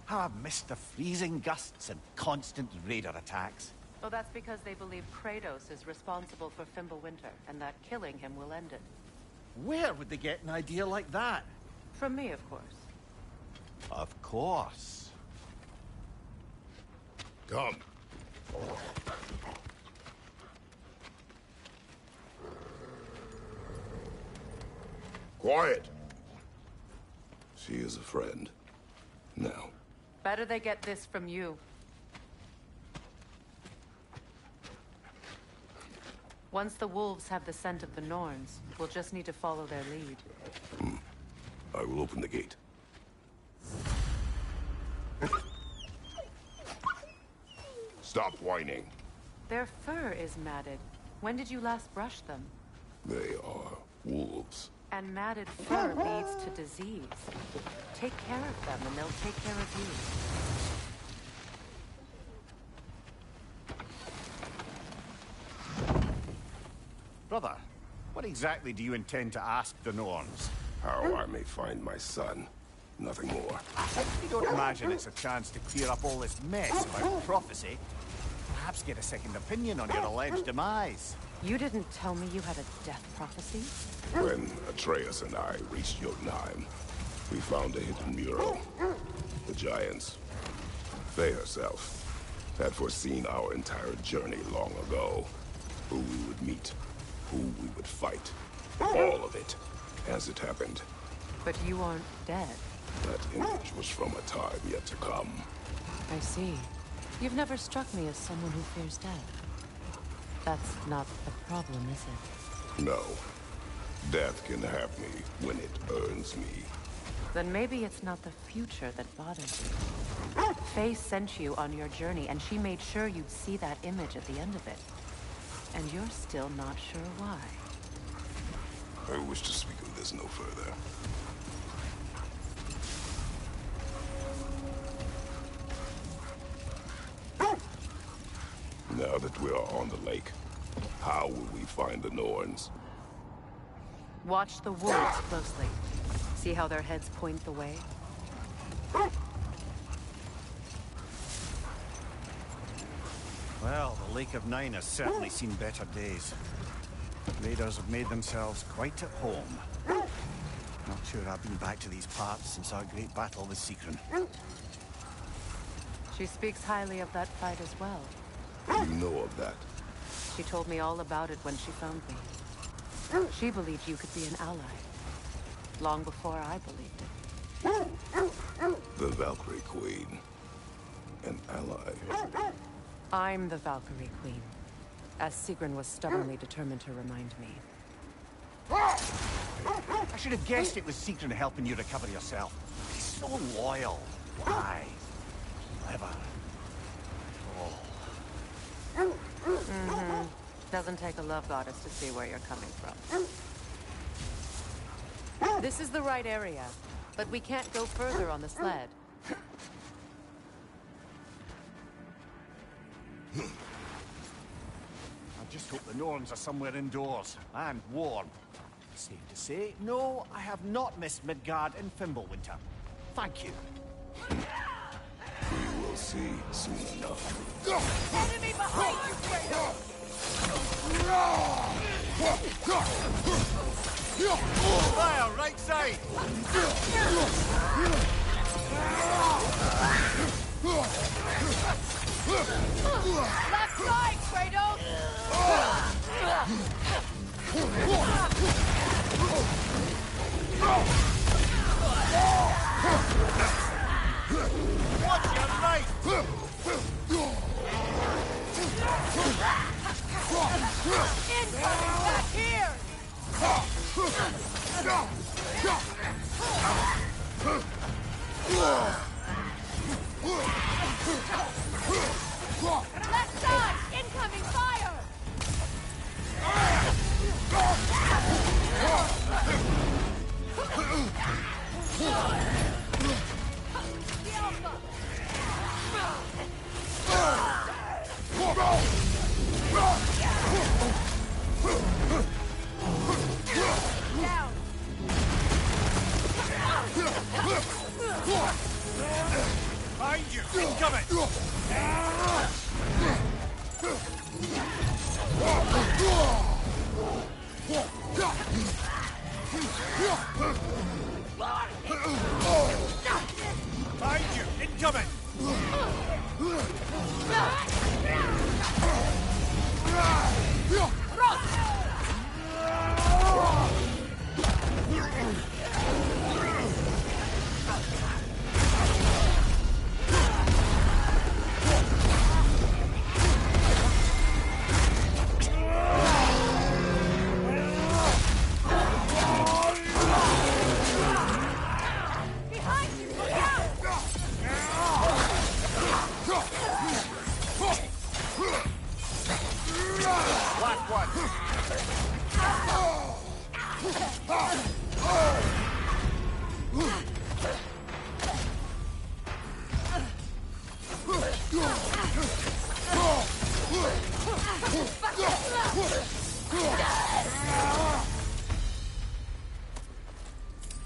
How I've missed the freezing gusts and constant raider attacks. Oh, that's because they believe Kratos is responsible for Fimbulwinter, and that killing him will end it. Where would they get an idea like that? From me, of course. Of course. Come. Quiet. She is a friend. Now. Better they get this from you. Once the wolves have the scent of the Norns, we'll just need to follow their lead. I will open the gate. Stop whining. Their fur is matted. When did you last brush them? They are wolves. And matted fur leads to disease. Take care of them and they'll take care of you. Brother, what exactly do you intend to ask the Norns? How I may find my son. Nothing more. You don't imagine it's a chance to clear up all this mess about prophecy? Perhaps get a second opinion on your alleged demise. You didn't tell me you had a death prophecy? When Atreus and I reached Jotunheim, we found a hidden mural. The Giants, Freya herself, had foreseen our entire journey long ago. Who we would meet, who we would fight. All of it, as it happened. But you aren't dead. That image was from a time yet to come. I see. You've never struck me as someone who fears death. That's not the problem, is it? No. Death can have me when it earns me. Then maybe it's not the future that bothers you. Faye sent you on your journey, and she made sure you'd see that image at the end of it. And you're still not sure why. I wish to speak of this no further. Now that we are on the lake, how will we find the Norns? Watch the wolves closely. See how their heads point the way? Well, the Lake of Nine has certainly seen better days. Raiders have made themselves quite at home. Not sure I've been back to these parts since our great battle with Sigrun. She speaks highly of that fight as well. You know of that? She told me all about it when she found me. She believed you could be an ally. Long before I believed it. The Valkyrie Queen. An ally. I'm the Valkyrie Queen, as Sigrun was stubbornly determined to remind me. I should have guessed it was Sigrun helping you recover yourself. He's so loyal. Why? Clever. Oh. Doesn't take a love goddess to see where you're coming from. This is the right area, but we can't go further on the sled. I just hope the Norns are somewhere indoors and warm. Safe to say, no, I have not missed Midgard in Fimbulwinter. Thank you. We will see soon enough. Enemy behind you, Freya! Fire, right side! Left side, Kratos! Watch your right! Incoming back here! Left side! Incoming fire! The Alpha! Down! Behind you! Incoming! Behind you! Incoming! Behind you! Look out! Black one!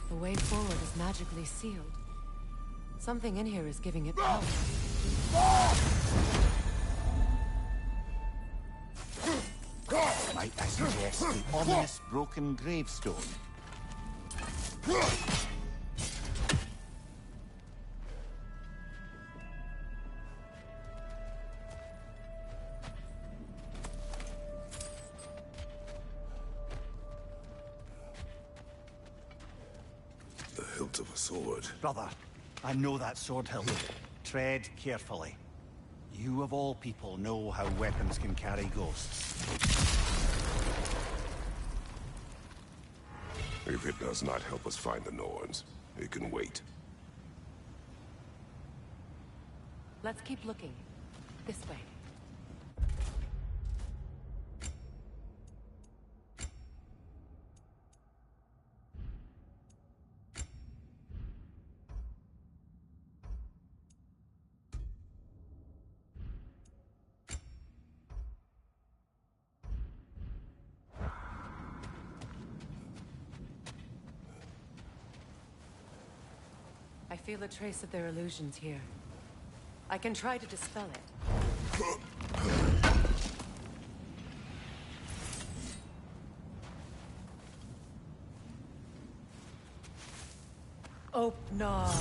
The way forward is magically sealed. Something in here is giving it power. Might I suggest the ominous broken gravestone? The hilt of a sword. Brother, I know that sword hilt. Tread carefully. You of all people know how weapons can carry ghosts. If it does not help us find the Norns, it can wait. Let's keep looking. This way. I feel a trace of their illusions here. I can try to dispel it. Oh, no.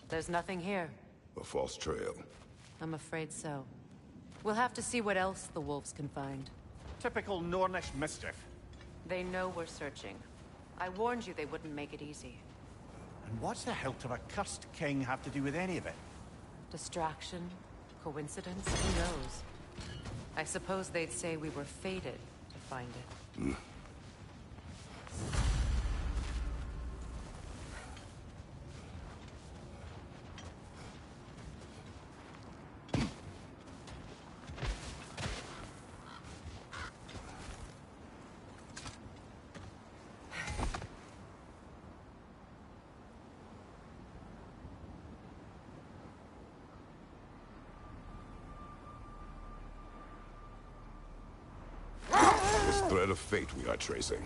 There's nothing here. A false trail. I'm afraid so. We'll have to see what else the wolves can find. Typical Nornish mischief. They know we're searching. I warned you they wouldn't make it easy. And what's the hilt of a cursed king have to do with any of it? Distraction, Coincidence? Who knows? I suppose they'd say we were fated to find it. This thread of fate we are tracing.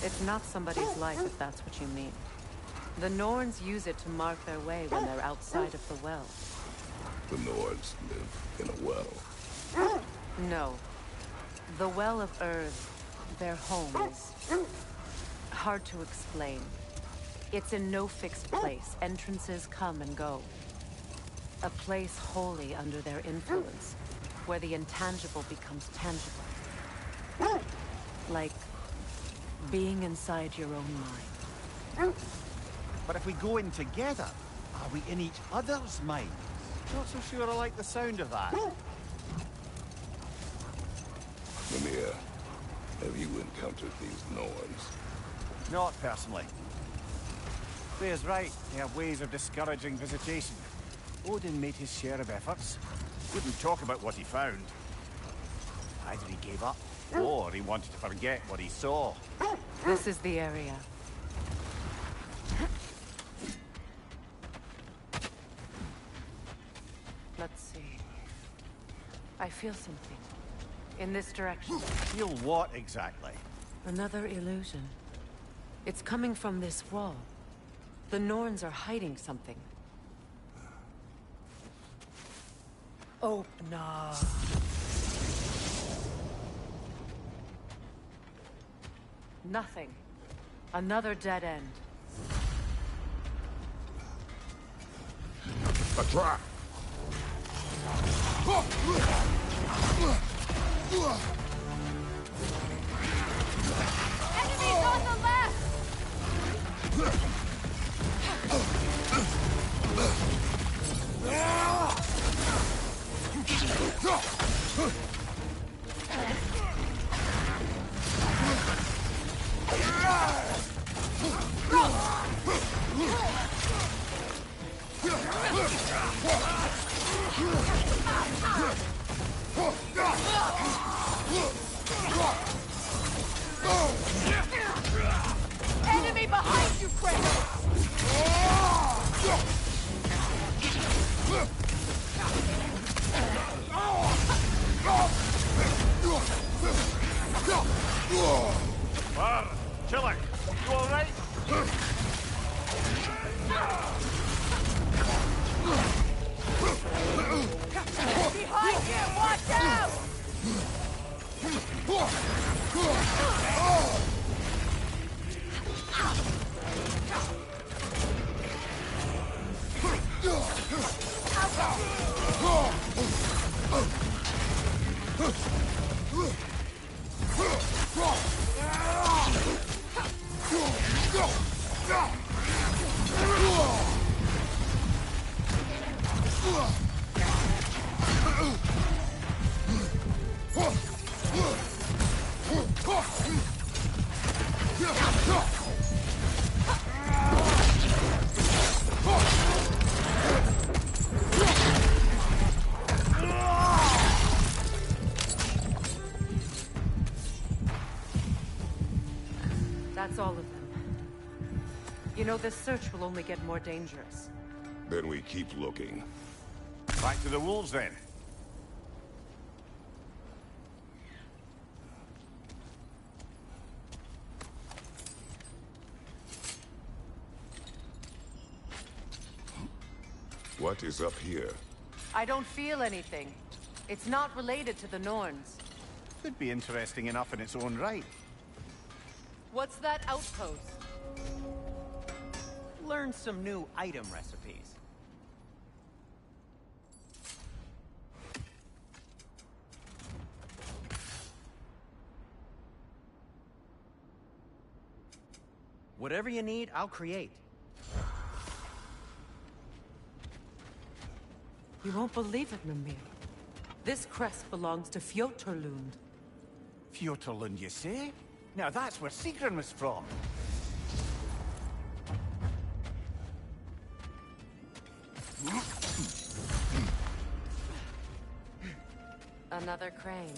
It's not somebody's life, if that's what you mean. The Norns use it to mark their way when they're outside of the well. The Nords live in a well. No. The Well of Earth, their home, is hard to explain. It's in no fixed place. Entrances come and go. A place wholly under their influence, where the intangible becomes tangible. Like being inside your own mind. But if we go in together, are we in each other's minds? Not so sure I like the sound of that. Mimir, have you encountered these Norns? Not personally. Freya's right. They have ways of discouraging visitation. Odin made his share of efforts. Wouldn't talk about what he found. Either he gave up, or he wanted to forget what he saw. This is the area. Let's see. I feel something. In this direction. Feel what exactly? Another illusion. It's coming from this wall. The Norns are hiding something. Oh, no. Nothing. Another dead end. A trap! Enemies on the left! Enemy behind you, Var, Chiller, you alright? Behind you! Watch out! That's all of them. You know, this search will only get more dangerous. Then we keep looking. Back to the wolves, then. What is up here? I don't feel anything. It's not related to the Norns. Could be interesting enough in its own right. What's that outpost? Learn some new item recipes. Whatever you need, I'll create. You won't believe it, Mimir. This crest belongs to Fjotorlund. Fjotorlund, you say? Now that's where Sigrun was from. Another crane.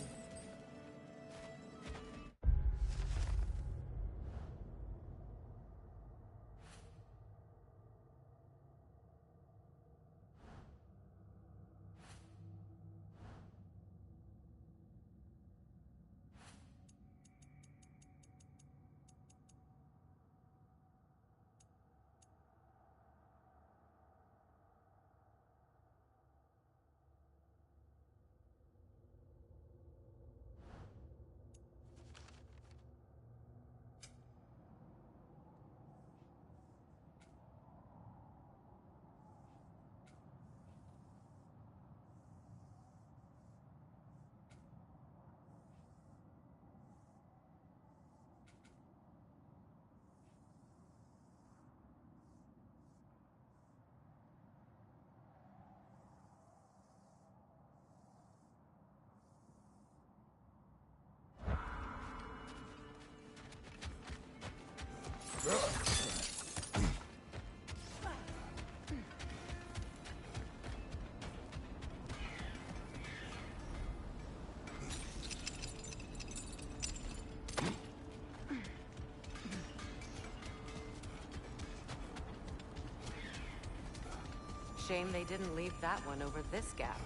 Shame they didn't leave that one over this gap.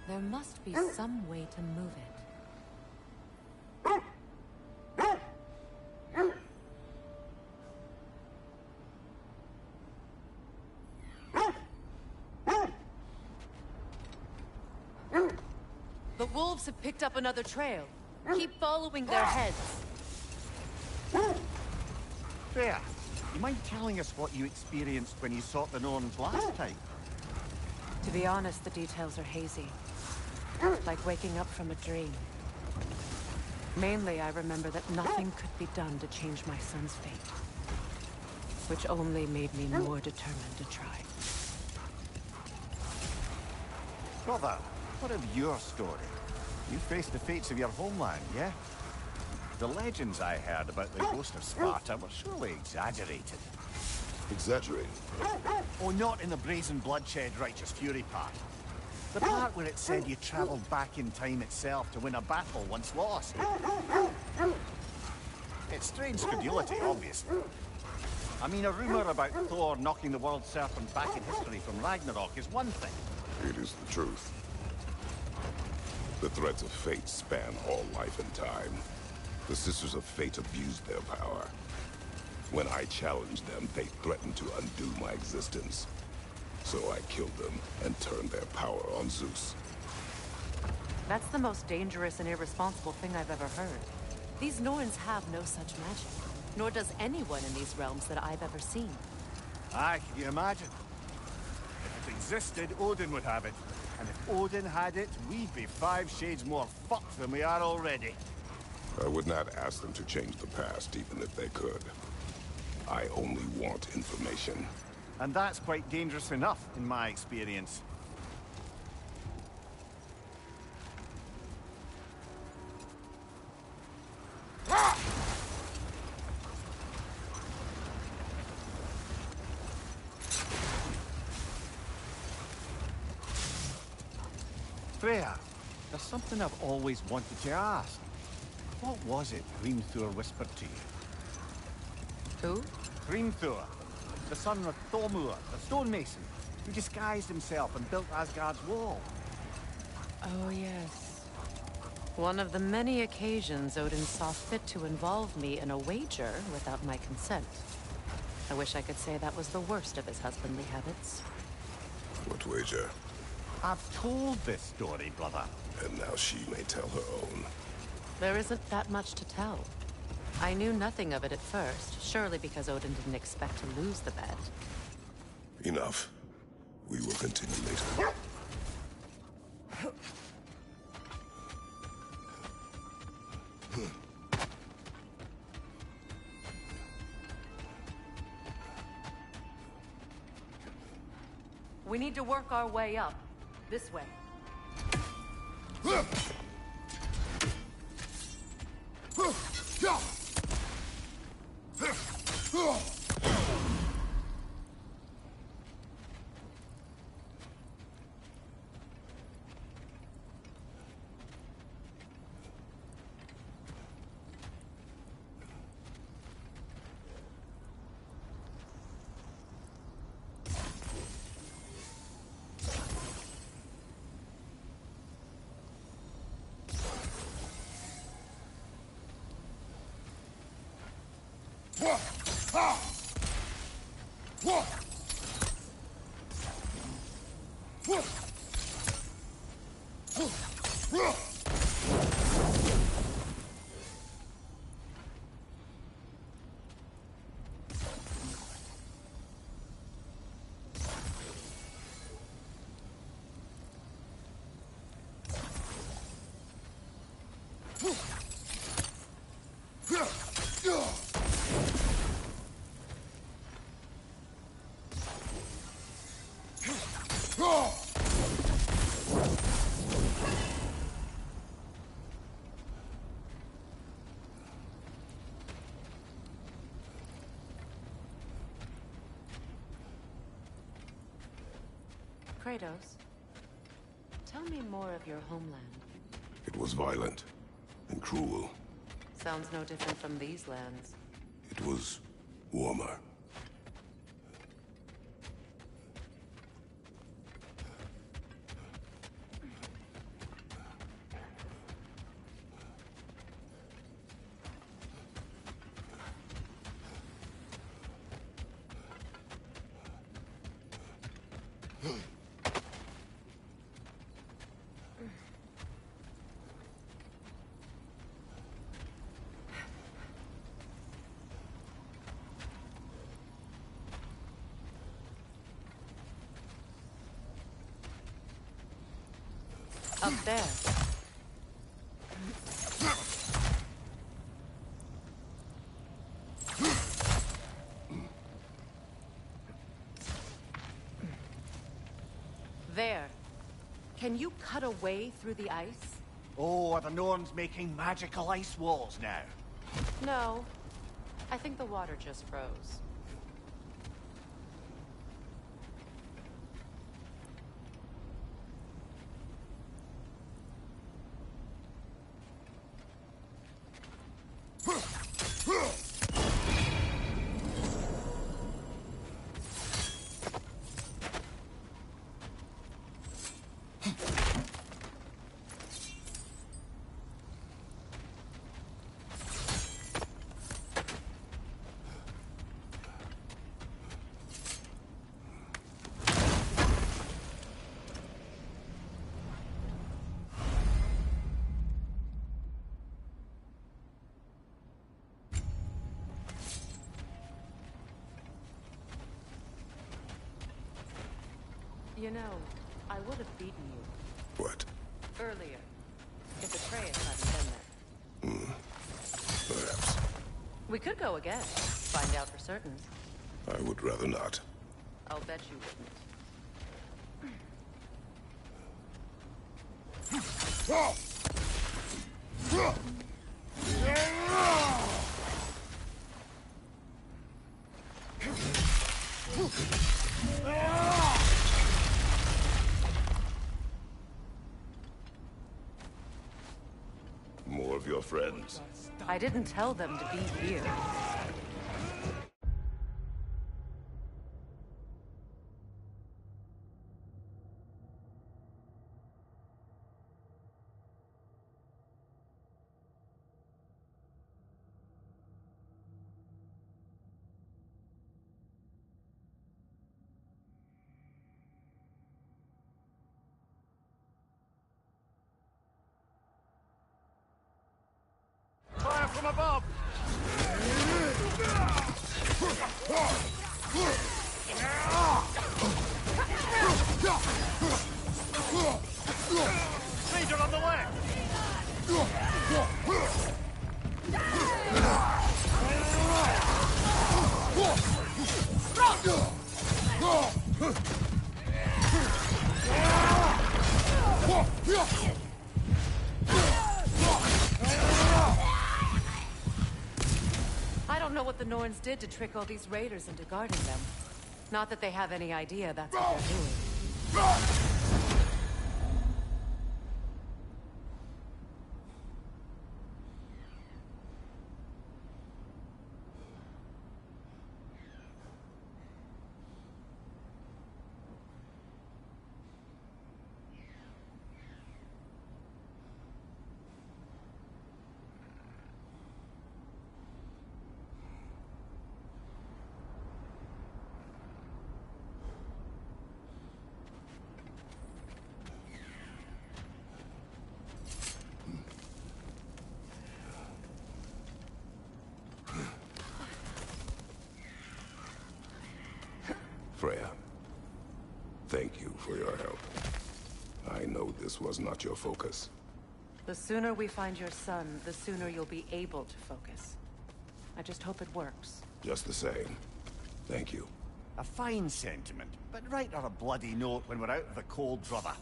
There must be some way to move it. The wolves have picked up another trail. Keep following their heads. Freya, you mind telling us what you experienced when you sought the Norns last time? To be honest, the details are hazy. Like waking up from a dream. Mainly, I remember that nothing could be done to change my son's fate. Which only made me more determined to try. Brother, what of your story? You faced the fates of your homeland, yeah? The legends I heard about the ghost of Sparta were surely exaggerated. Exaggerated? Oh, not in the brazen bloodshed righteous fury part. The part where it said you travelled back in time itself to win a battle once lost. It's strange credulity, obviously. I mean, a rumour about Thor knocking the world serpent back in history from Ragnarok is one thing. It is the truth. The threads of fate span all life and time. The Sisters of Fate abused their power. When I challenged them, they threatened to undo my existence. So I killed them and turned their power on Zeus. That's the most dangerous and irresponsible thing I've ever heard. These Norns have no such magic. Nor does anyone in these realms that I've ever seen. Aye, can you imagine? If it existed, Odin would have it. And if Odin had it, we'd be 5 shades more fucked than we are already. I would not ask them to change the past, even if they could. I only want information. And that's quite dangerous enough, in my experience. Freya, there's something I've always wanted to ask. What was it Hrimthur whispered to you? Who? Hrimthur, the son of Thormur, the stonemason, who disguised himself and built Asgard's wall. Oh, yes. One of the many occasions Odin saw fit to involve me in a wager without my consent. I wish I could say that was the worst of his husbandly habits. What wager? I've told this story, brother. And now she may tell her own. There isn't that much to tell. I knew nothing of it at first, surely because Odin didn't expect to lose the bet. Enough. We will continue later. We need to work our way up. This way. Kratos, tell me more of your homeland. It was violent and cruel. Sounds no different from these lands. It was warmer. Up there. There. Can you cut a way through the ice? Oh, are the Norns making magical ice walls now? No. I think the water just froze. You know, I would have beaten you. What? Earlier. If Atreus hadn't been there. Perhaps. We could go again. Find out for certain. I would rather not. I'll bet you More of your friends. I didn't tell them to be here. Fire from above! Ranger on the left! I don't know what the Norns did to trick all these raiders into guarding them. Not that they have any idea that's what they're doing. Freya, thank you for your help. I know this was not your focus. The sooner we find your son, the sooner you'll be able to focus. I just hope it works. Just the same, thank you. A fine sentiment, but write her a bloody note when we're out of the cold, brother.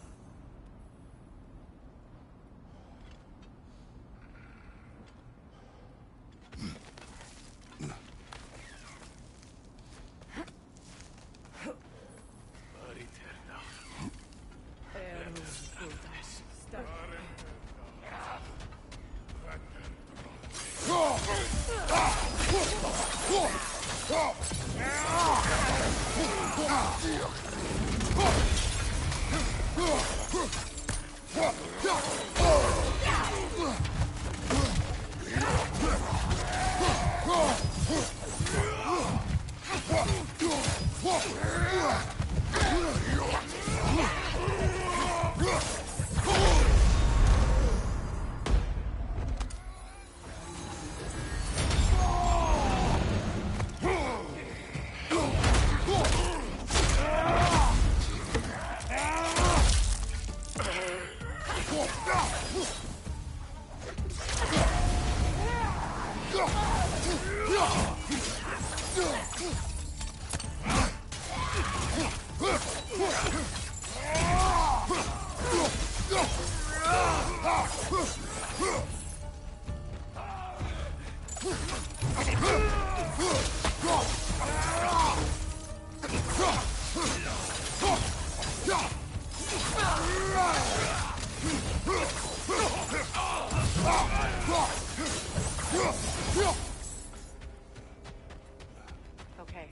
Okay,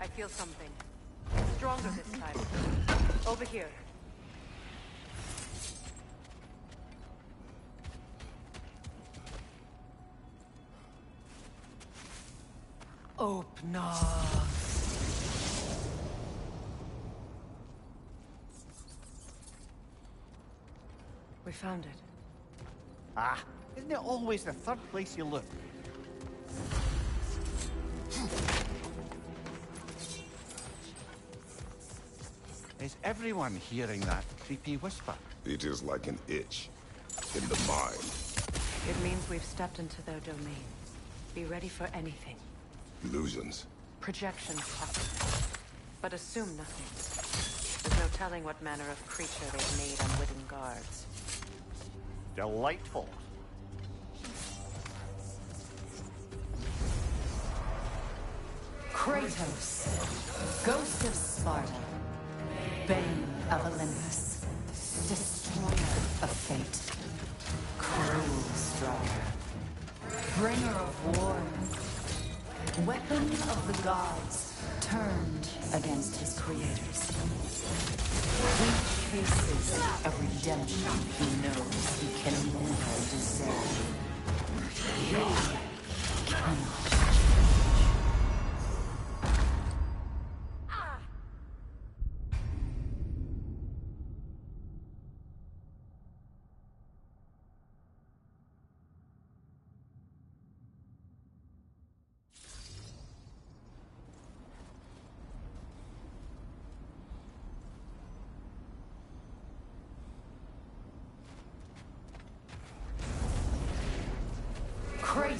I feel something. Stronger this time. Over here. Open up. We found it. Ah, isn't it always the third place you look? Is everyone hearing that creepy whisper? It is like an itch in the mind. It means we've stepped into their domain. Be ready for anything. Illusions. Projections possible. But assume nothing. There's no telling what manner of creature they've made unwitting guards. Delightful. Kratos, Ghost of Sparta, Bane of Olympus, Destroyer of Fate, Cruel Striker, Bringer of War, Weapon of the Gods, turned against his creators. He chases a redemption he knows he can never deserve. He cannot.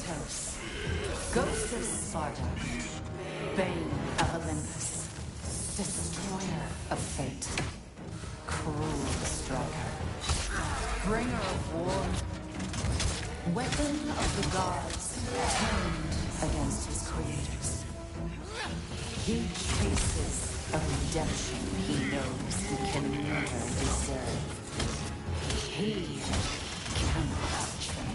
Kratos, Ghost of Sparta, Bane of Olympus, Destroyer of Fate, Cruel Striker, Bringer of War, Weapon of the Gods, turned against his creators. He chases a redemption he knows he can never deserve. He cannot change.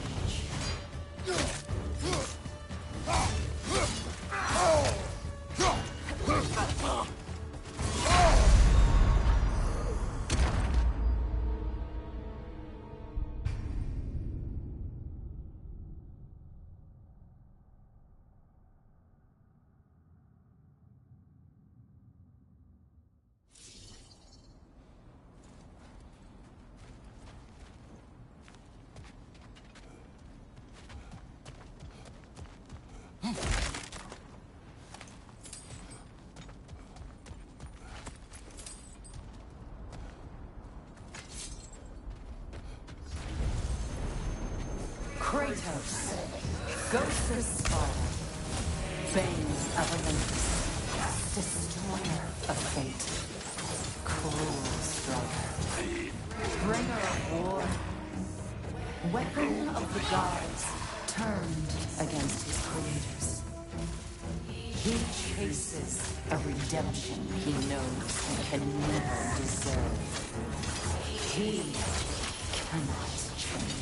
Kratos, Ghost of Sparta, Bane of Olympus, Destroyer of Fate, Cruel Striker, Bringer of War, Weapon of the Gods, turned against his creators. He chases a redemption he knows he can never deserve. He cannot change.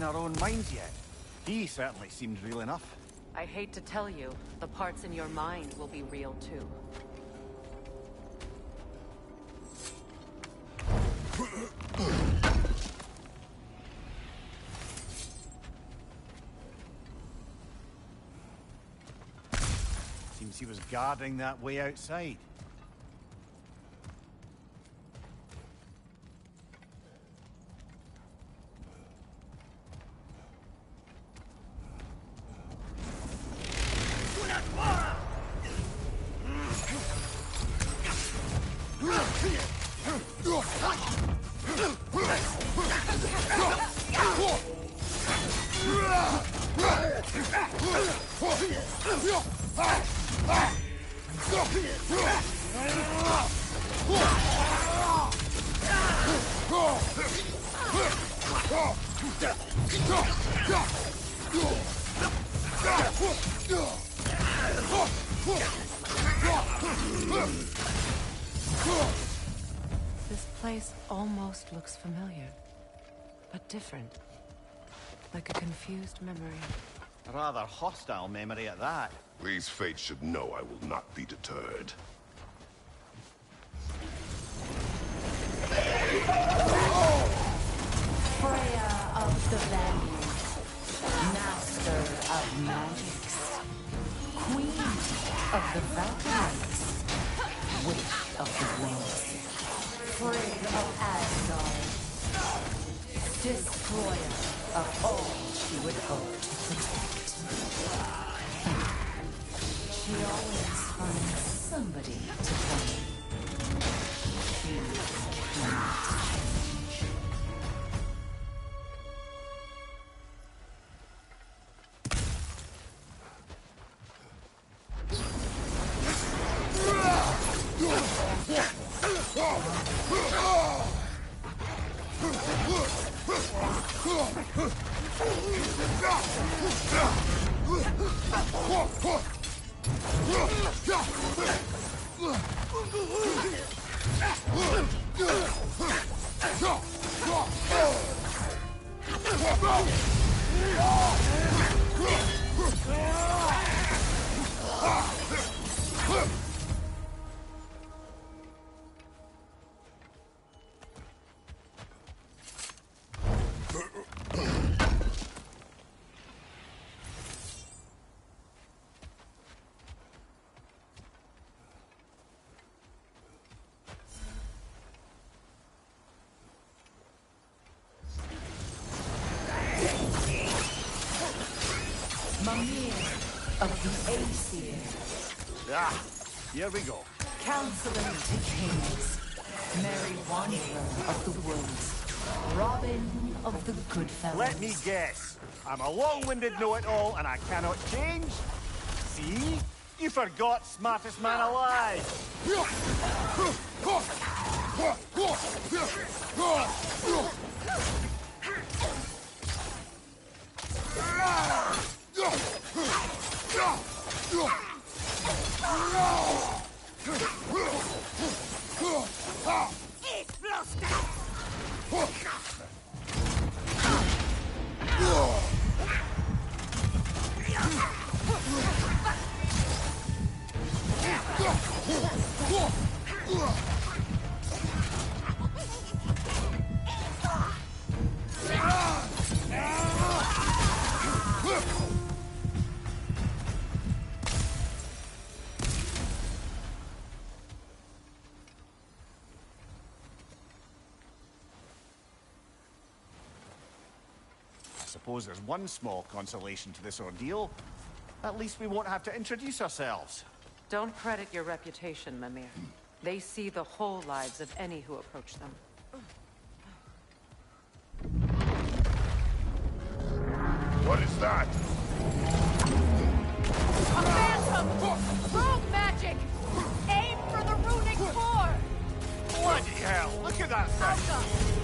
Our own minds yet? He certainly seemed real enough. I hate to tell you, the parts in your mind will be real too. Seems he was guarding that way outside. This place almost looks familiar, but different. Like a confused memory. A rather hostile memory at that. These fates should know I will not be deterred. Freya of the Vanguard, Master of Magics, Queen of the Valkyries, Witch of the Winds, Frigg of Asgard, Destroyer of all she would hope to protect. She always finds somebody to blame. She cannot change. Of the Aesir. Ah, here we go. Counselor to kings. Merry wanderer of the woods. Robin of the good fellows. Let me guess. I'm a long-winded know-it-all and I cannot change? See? You forgot smartest man alive. Suppose there's one small consolation to this ordeal. At least we won't have to introduce ourselves. Don't credit your reputation, Mimir. They see the whole lives of any who approach them. What is that? A phantom! Rogue magic! Aim for the runic core! Bloody hell, look at that thing!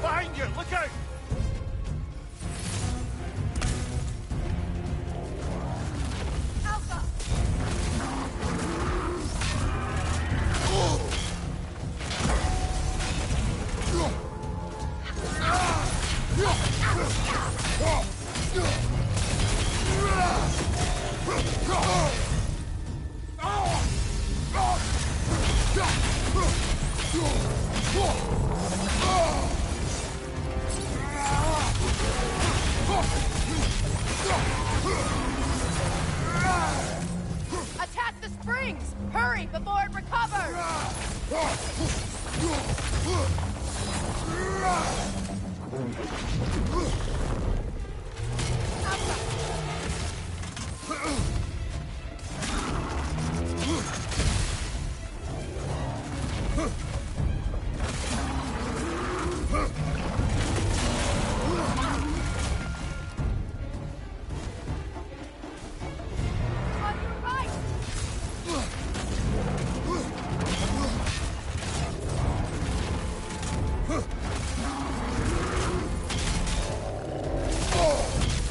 Behind you! Look out! Attack the springs! Hurry before it recovers!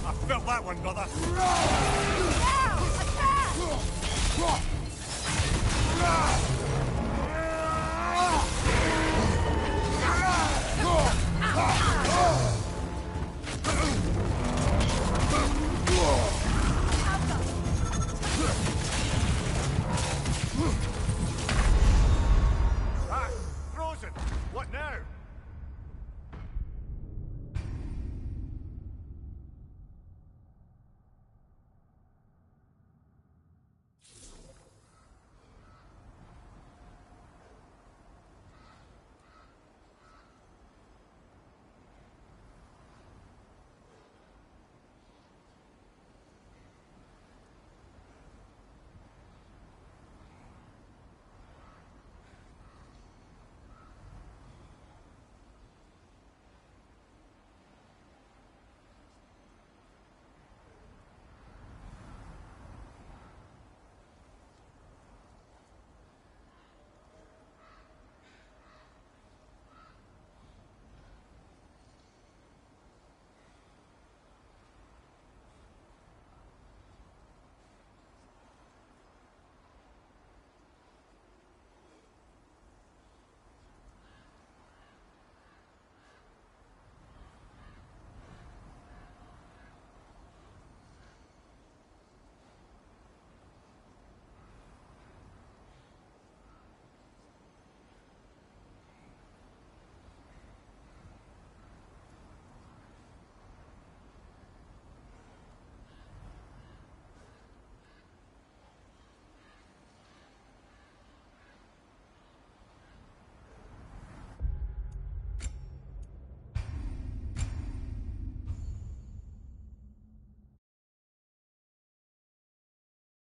I felt that one, brother.